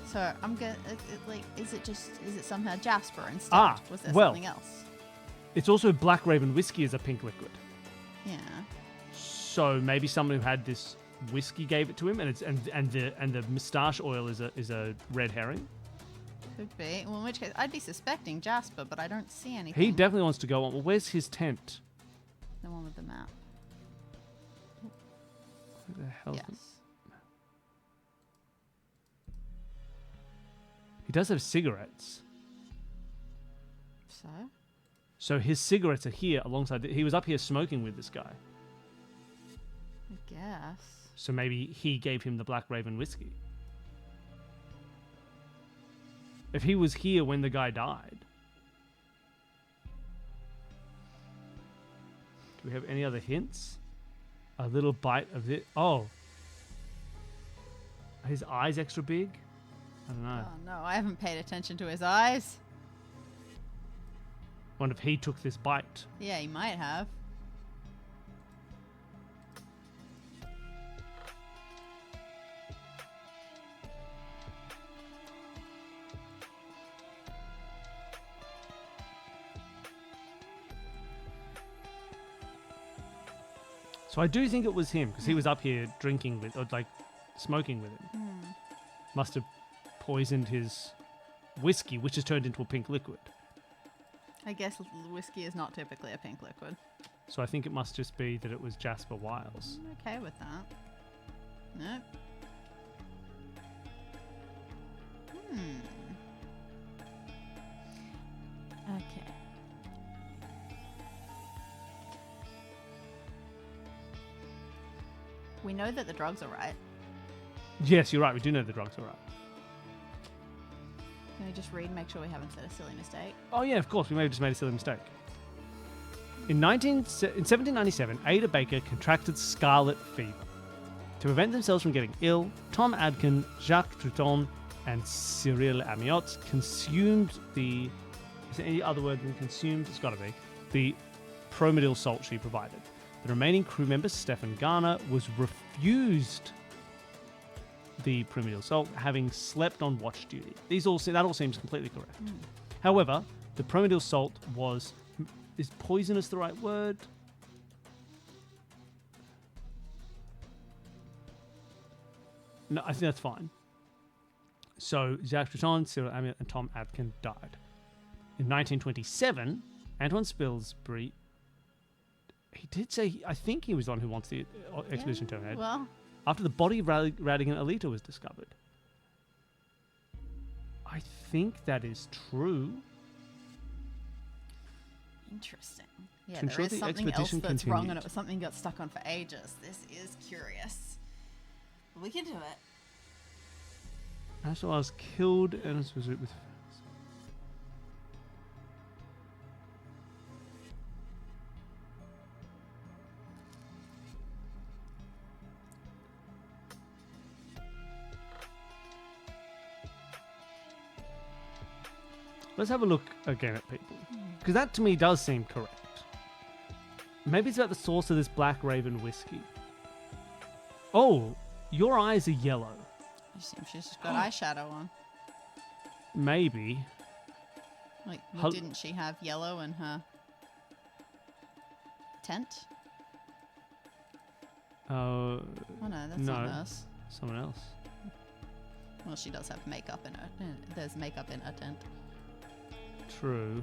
So I'm gonna like, is it somehow Jasper instead? Ah, Was there well. something else? It's also Black Raven whiskey is a pink liquid. Yeah. So maybe someone who had this whiskey gave it to him, and it's and the moustache oil is a red herring. Could be. Well, in which case, I'd be suspecting Jasper, but I don't see anything. He definitely wants to go on. Well, where's his tent? The one with the map. Where the hell? Yes. He does have cigarettes. So. So his cigarettes are here alongside. He was up here smoking with this guy. I guess. So maybe he gave him the Black Raven whiskey. If he was here when the guy died. Do we have any other hints? A little bite of it. Oh. Are his eyes extra big? I don't know. Oh no, I haven't paid attention to his eyes. Wonder if he took this bite. Yeah, he might have. So I do think it was him because he was up here drinking with, or like smoking with him. must have poisoned his whiskey, which has turned into a pink liquid. I guess whiskey is not typically a pink liquid. So I think it must just be that it was Jasper Wiles. I'm okay with that. Nope. Okay. We know that the drugs are right. Yes, you're right. We do know the drugs are right. Can we just read and make sure we haven't said a silly mistake? Oh, yeah, of course. We may have just made a silly mistake. In 1797, Ada Baker contracted scarlet fever. To prevent themselves from getting ill, Tom Adkin, Jacques Trouton, and Cyril Amiot consumed the... Is there any other word than consumed? It's got to be. The promedial salt she provided. The remaining crew member, Stephen Garner, was refused the promedial salt, having slept on watch duty. That all seems completely correct. However, the promedial salt was... Is poisonous the right word? No, I think that's fine. So, Jacques Trouton, Cyril Amiot, and Tom Adkin died. In 1927, Antoine Spilsbury, he did say, I think he was the one who wants the expedition terminated, Well, after the body of Radigan Alita was discovered. I think that is true. interesting. Yeah, To there ensure is the something else expedition that's wrong, and continued. it was something got stuck on for ages. This is curious. We can do it. Ashton was killed and was with... Let's have a look again at people. Because that to me does seem correct. Maybe it's about the source of this Black Raven whiskey. Oh, your eyes are yellow. You seem she's just got eyeshadow on. Maybe. Like, Hel- didn't she have yellow in her tent? Oh, Oh no, that's No. not us. someone else. Well, she does have makeup in her. There's makeup in her tent. True.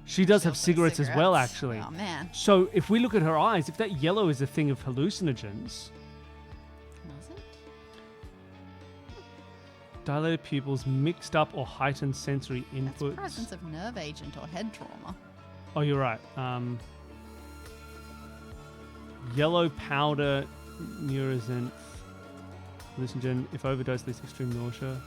She does have Also cigarettes as well, cigarettes. actually. Oh man, So if we look at her eyes, if that yellow is a thing of hallucinogens, was it? dilated pupils, mixed up or heightened sensory That's inputs. presence of nerve agent or head trauma. Oh, you're right. Yellow powder, neuroxanth, hallucinogen, if overdosed, leads to extreme nausea.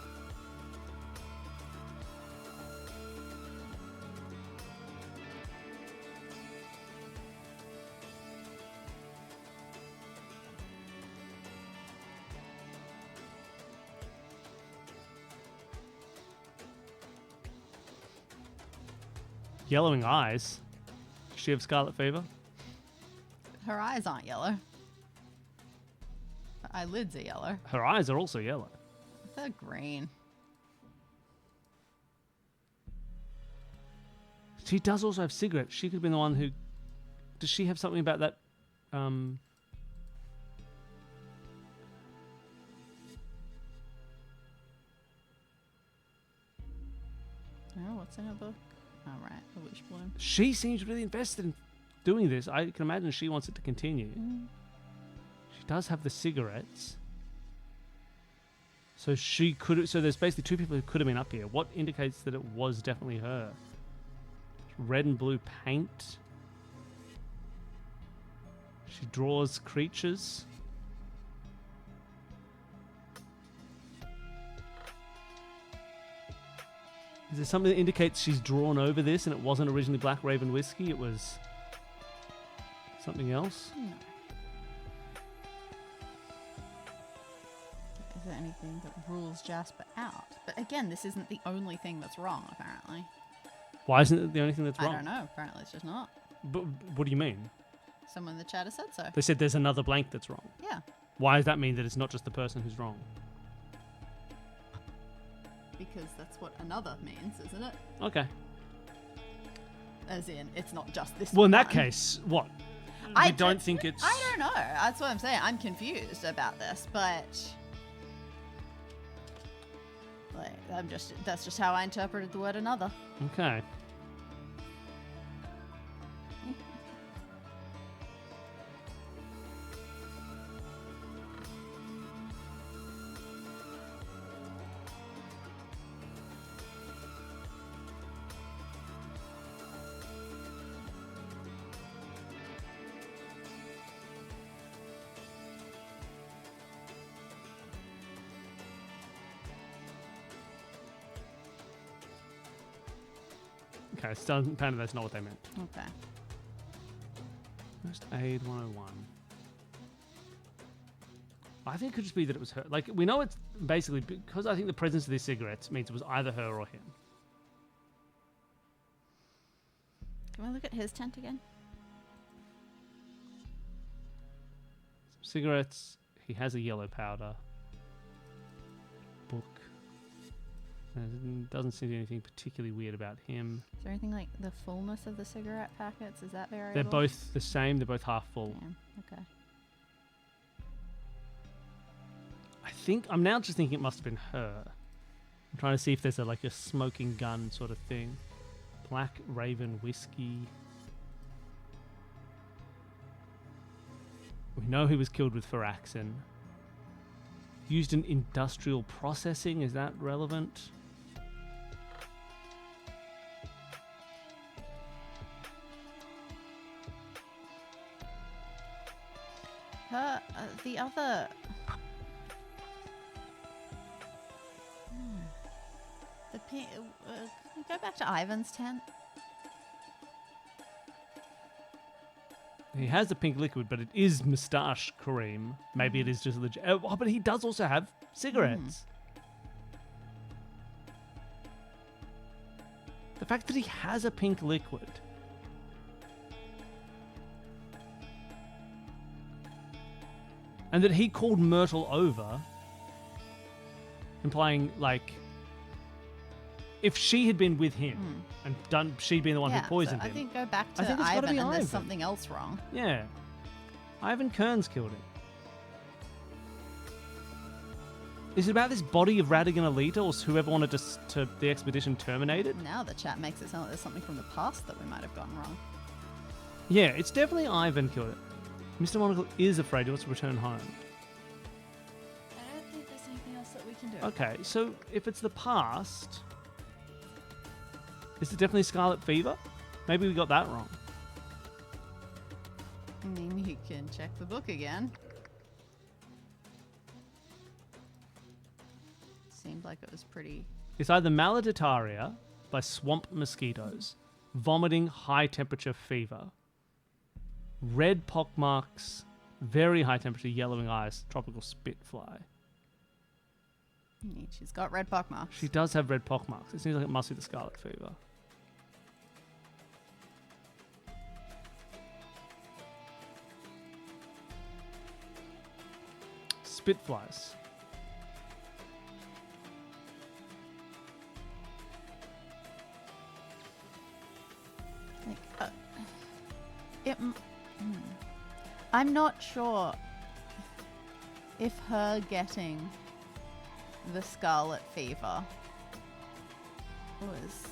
Yellowing eyes. Does she have scarlet fever? Her eyes aren't yellow. Her eyelids are yellow. Her eyes are also yellow. They're green. She does also have cigarettes. She could have been the one who... Does she have something about that... Oh, what's in her book? Oh, right. The Wish Bloom. She seems really invested in doing this. I can imagine she wants it to continue. She does have the cigarettes. So she could... So there's basically two people who could have been up here. What indicates that it was definitely her? Red and blue paint. She draws creatures. Is there something that indicates she's drawn over this and it wasn't originally Black Raven whiskey? It was something else? No. Is there anything that rules Jasper out? But again, this isn't the only thing that's wrong, apparently. Why isn't it the only thing that's I wrong? don't know. Apparently it's just not. But what do you mean? Someone in the chat has said so. They said there's another blank that's wrong. Yeah. Why does that mean that it's not just the person who's wrong? Because that's what another means, isn't it? Okay. As in, it's not just this Well, in that one. case, what? I don't think it's... I don't know. That's what I'm saying. I'm confused about this, but That's just how I interpreted the word another. Okay. Okay, so apparently that's not what they meant. Okay. First aid 101. I think it could just be that it was her. Like, we know it's basically because I think the presence of these cigarettes means it was either her or him. Can we look at his tent again? Some cigarettes. He has a yellow powder. Book. There doesn't seem to be anything particularly weird about him. Is there anything like the fullness of the cigarette packets? Is that variable? They're both the same. They're both half full. Damn. Okay. I'm now just thinking it must have been her. I'm trying to see if there's a smoking gun sort of thing. Black Raven whiskey. We know he was killed with Firaxin. Used in industrial processing. Is that relevant? The other... The pink... can we go back to Ivan's tent? He has the pink liquid, but it is moustache cream. Maybe it is just legit. Oh, but he does also have cigarettes. The fact that he has a pink liquid. And that he called Myrtle over, implying, if she had been with him and she'd been the one who poisoned him. I think go back to I think it's gotta Ivan be and Ivan. there's something else wrong. Yeah. Ivan Kearns killed him. Is it about this body of Radigan Alita or whoever wanted to the expedition terminated? Now the chat makes it sound like there's something from the past that we might have gotten wrong. Yeah, it's definitely Ivan killed it. Mr. Monocle is afraid he wants to return home. I don't think there's anything else that we can do. Okay, so if it's the past, is it definitely Scarlet Fever? Maybe we got that wrong. I mean, you can check the book again. Seemed like it was pretty... It's either Maladitaria by swamp mosquitoes, vomiting high temperature fever, red pockmarks, very high temperature yellowing eyes, tropical spitfly. She's got red pockmarks. She does have red pockmarks. It seems like it must be the scarlet fever. Spitflies. I'm not sure if her getting the scarlet fever was...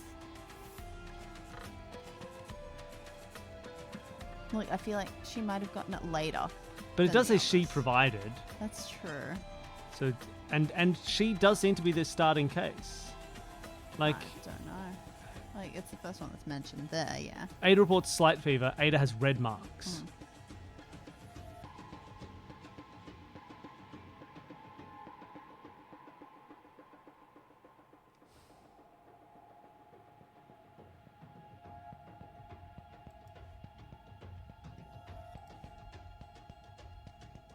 Like, I feel like she might have gotten it later. But it than does the say she others. provided. That's true. So, and she does seem to be the starting case. Like, I don't know. Like, it's the first one that's mentioned there, yeah. Ada reports slight fever. Ada has red marks.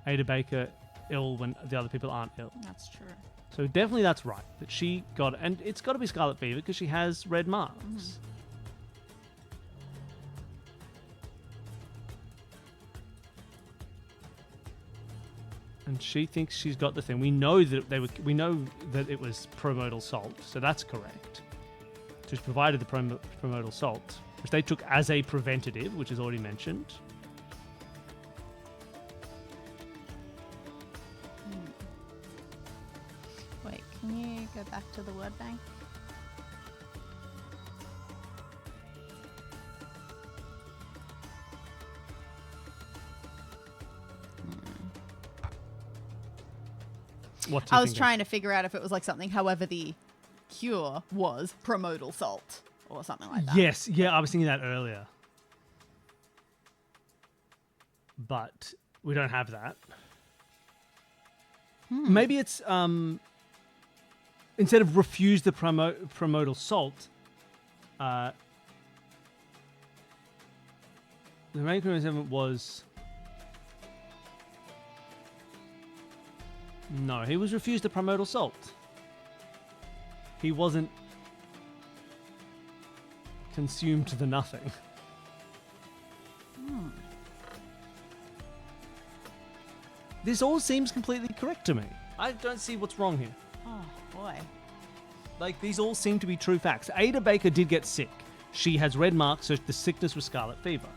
Ada Baker ill when the other people aren't ill. That's true. So definitely that's right. That she got it. And it's got to be scarlet fever because she has red marks. And she thinks she's got the thing. We know that we know that it was promodal salt, so that's correct. She's provided the promodal salt, which they took as a preventative, which is already mentioned. Wait, can you go back to the word bank? What do you I was think? trying to figure out if it was like something, however, the cure was promodal salt or something like that. Yes, yeah, I was thinking that earlier. But we don't have that. Maybe it's instead of refuse the promodal salt, the main criticism was no, he was refused the promodal salt. He wasn't consumed to the nothing. This all seems completely correct to me. I don't see what's wrong here. Oh, boy. Like, these all seem to be true facts. Ada Baker did get sick. She has red marks, so the sickness was scarlet fever.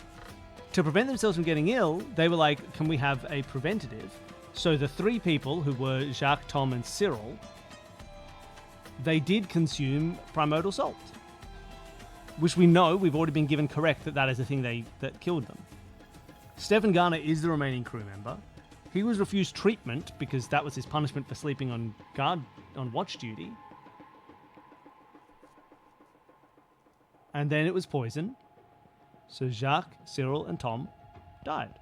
To prevent themselves from getting ill, they were like, can we have a preventative? So the three people, who were Jacques, Tom, and Cyril, they did consume primordial salt. Which we know, we've already been given correct that is the thing that killed them. Stephen Garner is the remaining crew member. He was refused treatment because that was his punishment for sleeping on watch duty. And then it was poison. So Jacques, Cyril, and Tom died.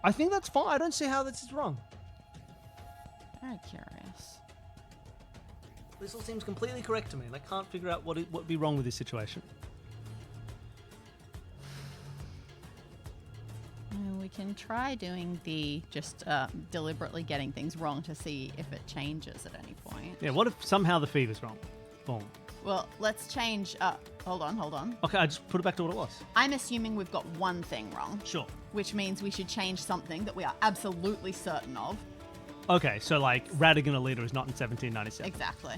I think that's fine. I don't see how this is wrong. Very curious. This all seems completely correct to me, and I can't figure out what would be wrong with this situation. We can try doing the just deliberately getting things wrong to see if it changes at any point. Yeah, what if somehow the fever's wrong? Boom. Well, let's change. Hold on. Okay, I just put it back to what it was. I'm assuming we've got one thing wrong. Sure. Which means we should change something that we are absolutely certain of. Okay, so like Radigan a leader is not in 1797. Exactly.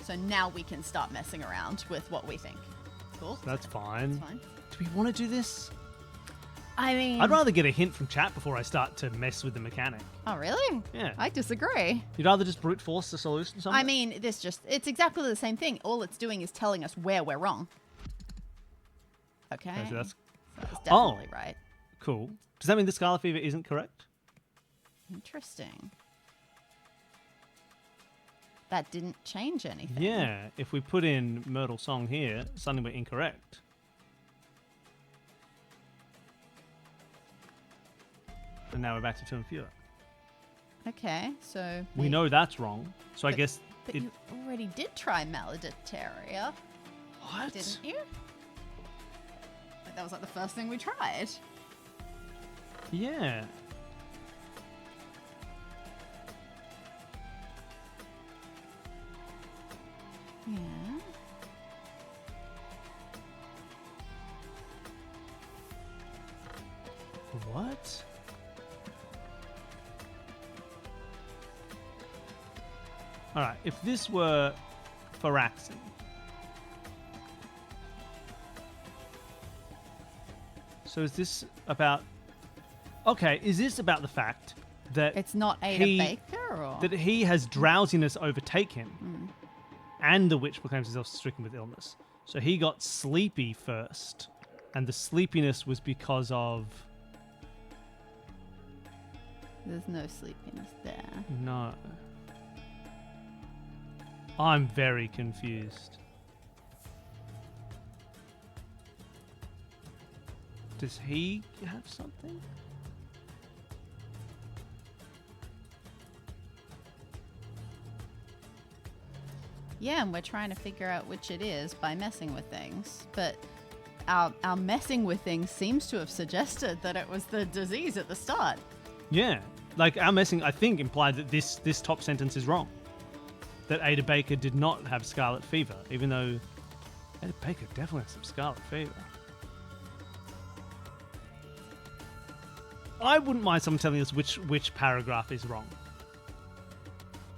So now we can start messing around with what we think. Cool. That's fine. That's fine. Do we want to do this? I mean... I'd rather get a hint from chat before I start to mess with the mechanic. Oh, really? Yeah. I disagree. You'd rather just brute force the solution or something? I mean, it's exactly the same thing. All it's doing is telling us where we're wrong. Okay. Okay, so that's definitely right. cool. Does that mean the Scarlet Fever isn't correct? Interesting. That didn't change anything. Yeah, if we put in Myrtle Song here, suddenly we're incorrect. And now we're back to two and fewer. Okay, so... We know that's wrong, so I guess... But you already did try Maledictaria, What? didn't you? That was like the first thing we tried. Yeah. Yeah. What? Alright, if this were Phyraxin. So is this about... Okay, is this about the fact that... It's not Ada Baker, or...? That he has drowsiness overtake him, and the witch proclaims herself stricken with illness. So he got sleepy first, and the sleepiness was because of... There's no sleepiness there. No. I'm very confused. Does he have something? Yeah, and we're trying to figure out which it is by messing with things. But our messing with things seems to have suggested that it was the disease at the start. Yeah. Like, our messing, I think, implied that this top sentence is wrong. That Ada Baker did not have scarlet fever, even though Ada Baker definitely has some scarlet fever. I wouldn't mind someone telling us which paragraph is wrong.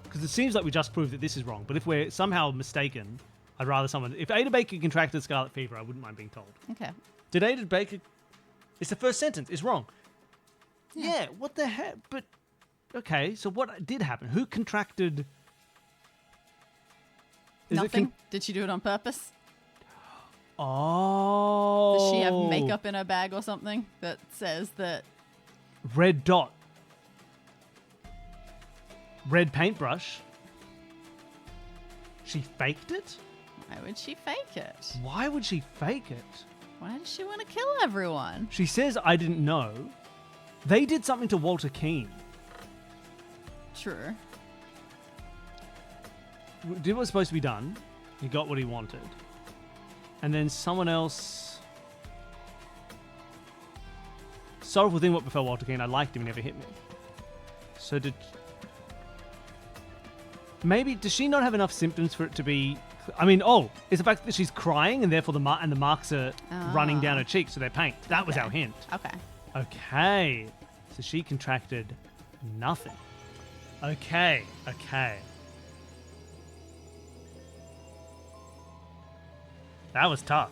Because it seems like we just proved that this is wrong. But if we're somehow mistaken, I'd rather someone... If Ada Baker contracted scarlet fever, I wouldn't mind being told. Okay. Did Ada Baker... It's the first sentence. It's wrong. Yeah, what the heck? But Okay, so what did happen? Who contracted? Nothing. Did she do it on purpose? Oh. Does she have makeup in her bag or something that says that? Red dot. Red paintbrush. She faked it? Why would she fake it? Why would she fake it? Why does she want to kill everyone? She says, I didn't know. They did something to Walter Keane. True. Did what was supposed to be done. He got what he wanted. And then someone else... Sorrowful thing what befell Walter Keane. I liked him. He never hit me. So did... Maybe... Does she not have enough symptoms for it to be... I mean, it's the fact that she's crying and therefore the marks are running down her cheeks, so they're paint. That was our hint. Okay. Okay. So she contracted nothing. Okay. That was tough.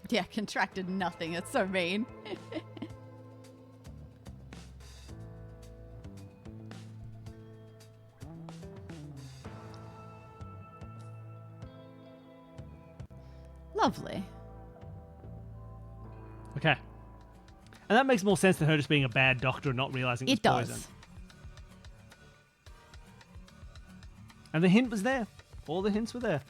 Yeah, contracted nothing. It's so mean. Lovely. Okay. And that makes more sense than her just being a bad doctor and not realizing it was poison. Does. And the hint was there. All the hints were there.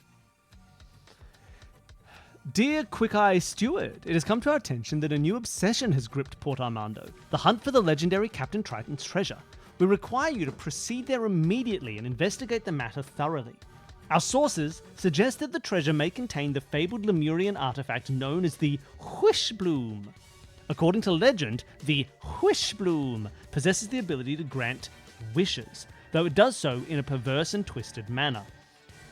Dear Quick Eye Steward, it has come to our attention that a new obsession has gripped Port Armando, the hunt for the legendary Captain Triton's treasure. We require you to proceed there immediately and investigate the matter thoroughly. Our sources suggest that the treasure may contain the fabled Lemurian artifact known as the Wishbloom. According to legend, the Wishbloom possesses the ability to grant wishes, though it does so in a perverse and twisted manner.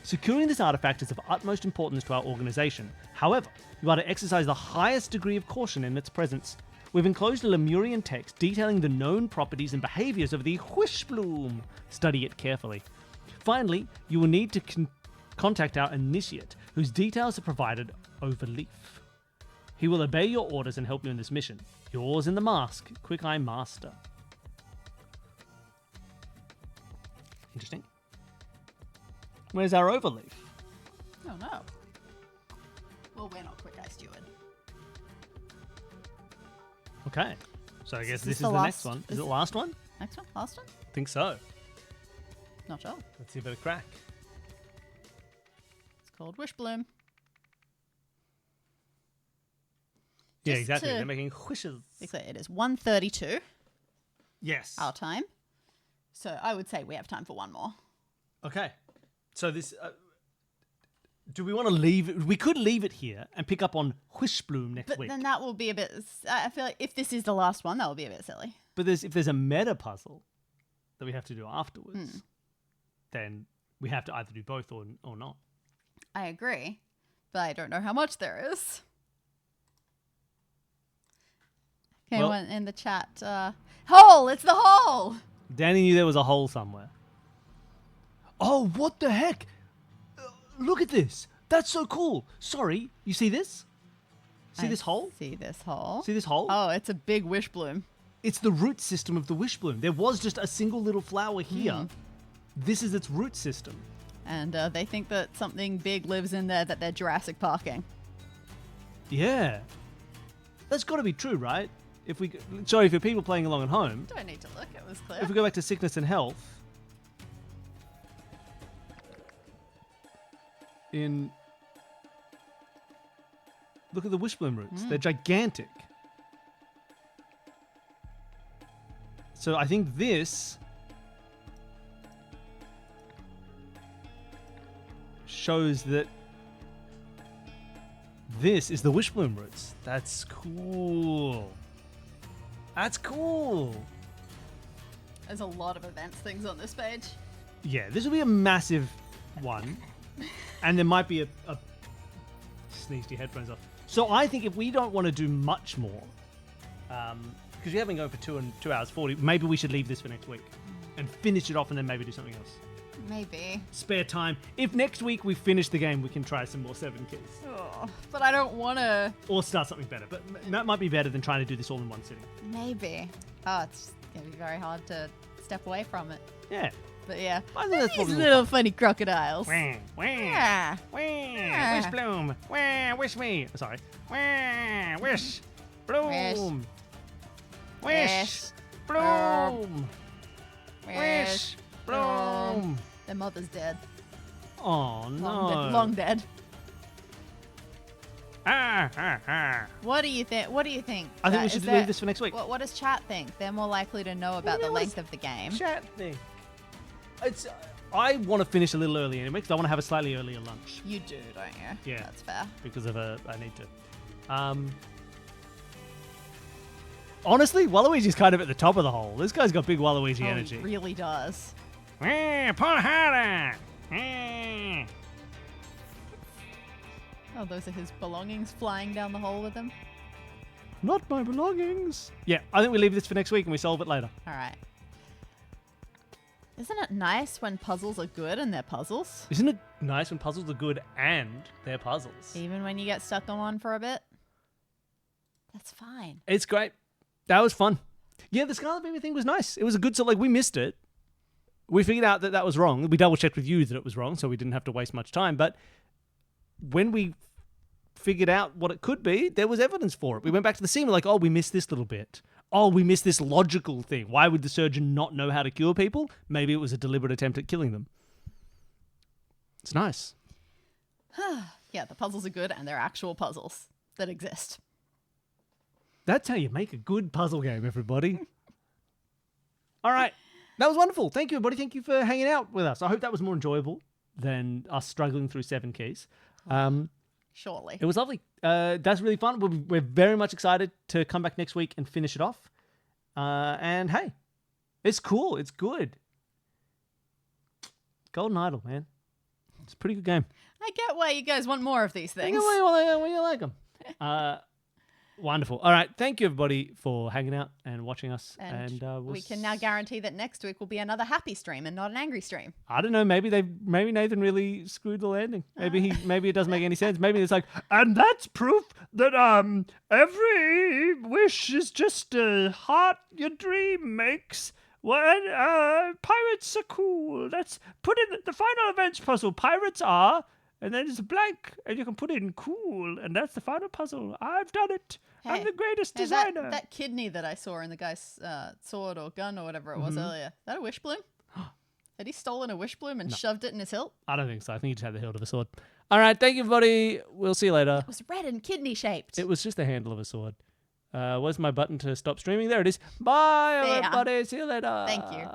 Securing this artifact is of utmost importance to our organization. However, you are to exercise the highest degree of caution in its presence. We've enclosed a Lemurian text detailing the known properties and behaviors of the Wishbloom. Study it carefully. Finally, you will need to contact our initiate, whose details are provided over leaf. He will obey your orders and help you in this mission. Yours in the mask, Quick Eye Master. Interesting. Where's our overleaf? Oh no. Well, we're not Quick Eye Steward. Okay. So I guess this is the the next last- one. Is it the last one? Next one? Last one? I think so. Not sure. Let's see if it crack. It's called Wishbloom. Yeah, Just exactly. to They're making wishes. be clear, it is 1:32 Yes. our time. So I would say we have time for one more. Okay. So this... do we want to leave it? We could leave it here and pick up on Wishbloom next But week. then that will be a bit... I feel like if this is the last one, that will be a bit silly. But if there's a meta puzzle that we have to do afterwards, then we have to either do both or not. I agree. But I don't know how much there is. Okay, Well- one in the chat. Hole! It's the hole! Danny knew there was a hole somewhere. Oh, what the heck? Look at this. That's so cool. Sorry, you see this? See this hole? See this hole? See this hole? Oh, it's a big Wishbloom. It's the root system of the Wishbloom. There was just a single little flower here. This is its root system. And they think that something big lives in there, that they're Jurassic Parking. Yeah. That's got to be true, right? Sorry, for people playing along at home, Do I need to look? It was clear. if we go back to sickness and health, look at the Wishbloom roots. They're gigantic. So I think this shows that this is the Wishbloom roots. That's cool. That's cool. There's a lot of events things on this page. Yeah, this will be a massive one. And there might be a sneezed your headphones off. So I think if we don't want to do much more, because we have been going for 2 hours 40, maybe we should leave this for next week and finish it off and then maybe do something else. Maybe. Spare time. If next week we finish the game, we can try some more 7 Keys. Oh, but I don't want to. Or start something better. But that might be better than trying to do this all in one sitting. Maybe. Oh, it's gonna be very hard to step away from it. Yeah. But yeah, I think that's these probably little funny crocodiles. Wah, wah, Yeah. wah, Yeah. wish bloom, wah, wish me. Sorry. Wah, wish, bloom. Wish, bloom. Wish, bloom. Their mother's dead. Oh no. Long dead. Ah, ah, ah. What do you think? What do you think? I think we Is should there- leave this for next week. What does chat think? They're more likely to know about the length of the game. Chat thing. It's. I want to finish a little early anyway because I want to have a slightly earlier lunch You do, don't you? Yeah. That's fair. because of I need to. Honestly, Waluigi's kind of at the top of the hole. This guy's got big Waluigi Oh, energy. he really does. Wah, pull harder. Wah. Oh, those are his belongings flying down the hole with him. Not my belongings. Yeah, I think we leave this for next week and we solve it later. All right. Isn't it nice when puzzles are good and they're puzzles? Isn't it nice when puzzles are good and they're puzzles? Even when you get stuck on one for a bit? That's fine. It's great. That was fun. Yeah, the Scarlet Fever thing was nice. It was a good, so like we missed it. We figured out that that was wrong. We double checked with you that it was wrong, so we didn't have to waste much time. But when we figured out what it could be, there was evidence for it. We went back to the scene. We're like, oh, we missed this little bit. Oh, we missed this logical thing. Why would the surgeon not know how to cure people? Maybe it was a deliberate attempt at killing them. It's nice. Yeah, the puzzles are good and they're actual puzzles that exist. That's how you make a good puzzle game, everybody. All right. That was wonderful. Thank you, everybody. Thank you for hanging out with us. I hope that was more enjoyable than us struggling through 7 keys. Surely. It was lovely. That's really fun. We're very much excited to come back next week and finish it off. And hey, it's cool. It's good. Golden Idol, man. It's a pretty good game. I get why you guys want more of these things. When you like them. Wonderful. All right. Thank you, everybody, for hanging out and watching us. And we'll we can now guarantee that next week will be another happy stream and not an angry stream. I don't know. Maybe Nathan really screwed the landing. Maybe it doesn't make any sense. Maybe it's like, And that's proof that every wish is just a heart your dream makes. When pirates are cool. That's put in the final events puzzle. Pirates are, and then it's a blank, and you can put in cool, and that's the final puzzle. I've done it. I'm the greatest Hey, designer. that kidney that I saw in the guy's sword or gun or whatever it was earlier, that a wish bloom? Had he stolen a wish bloom and shoved it in his hilt? I don't think so. I think he just had the hilt of a sword. All right. Thank you, everybody. We'll see you later. It was red and kidney shaped. It was just the handle of a sword. Where's my button to stop streaming? There it is. Bye, There. everybody. See you later. Thank you.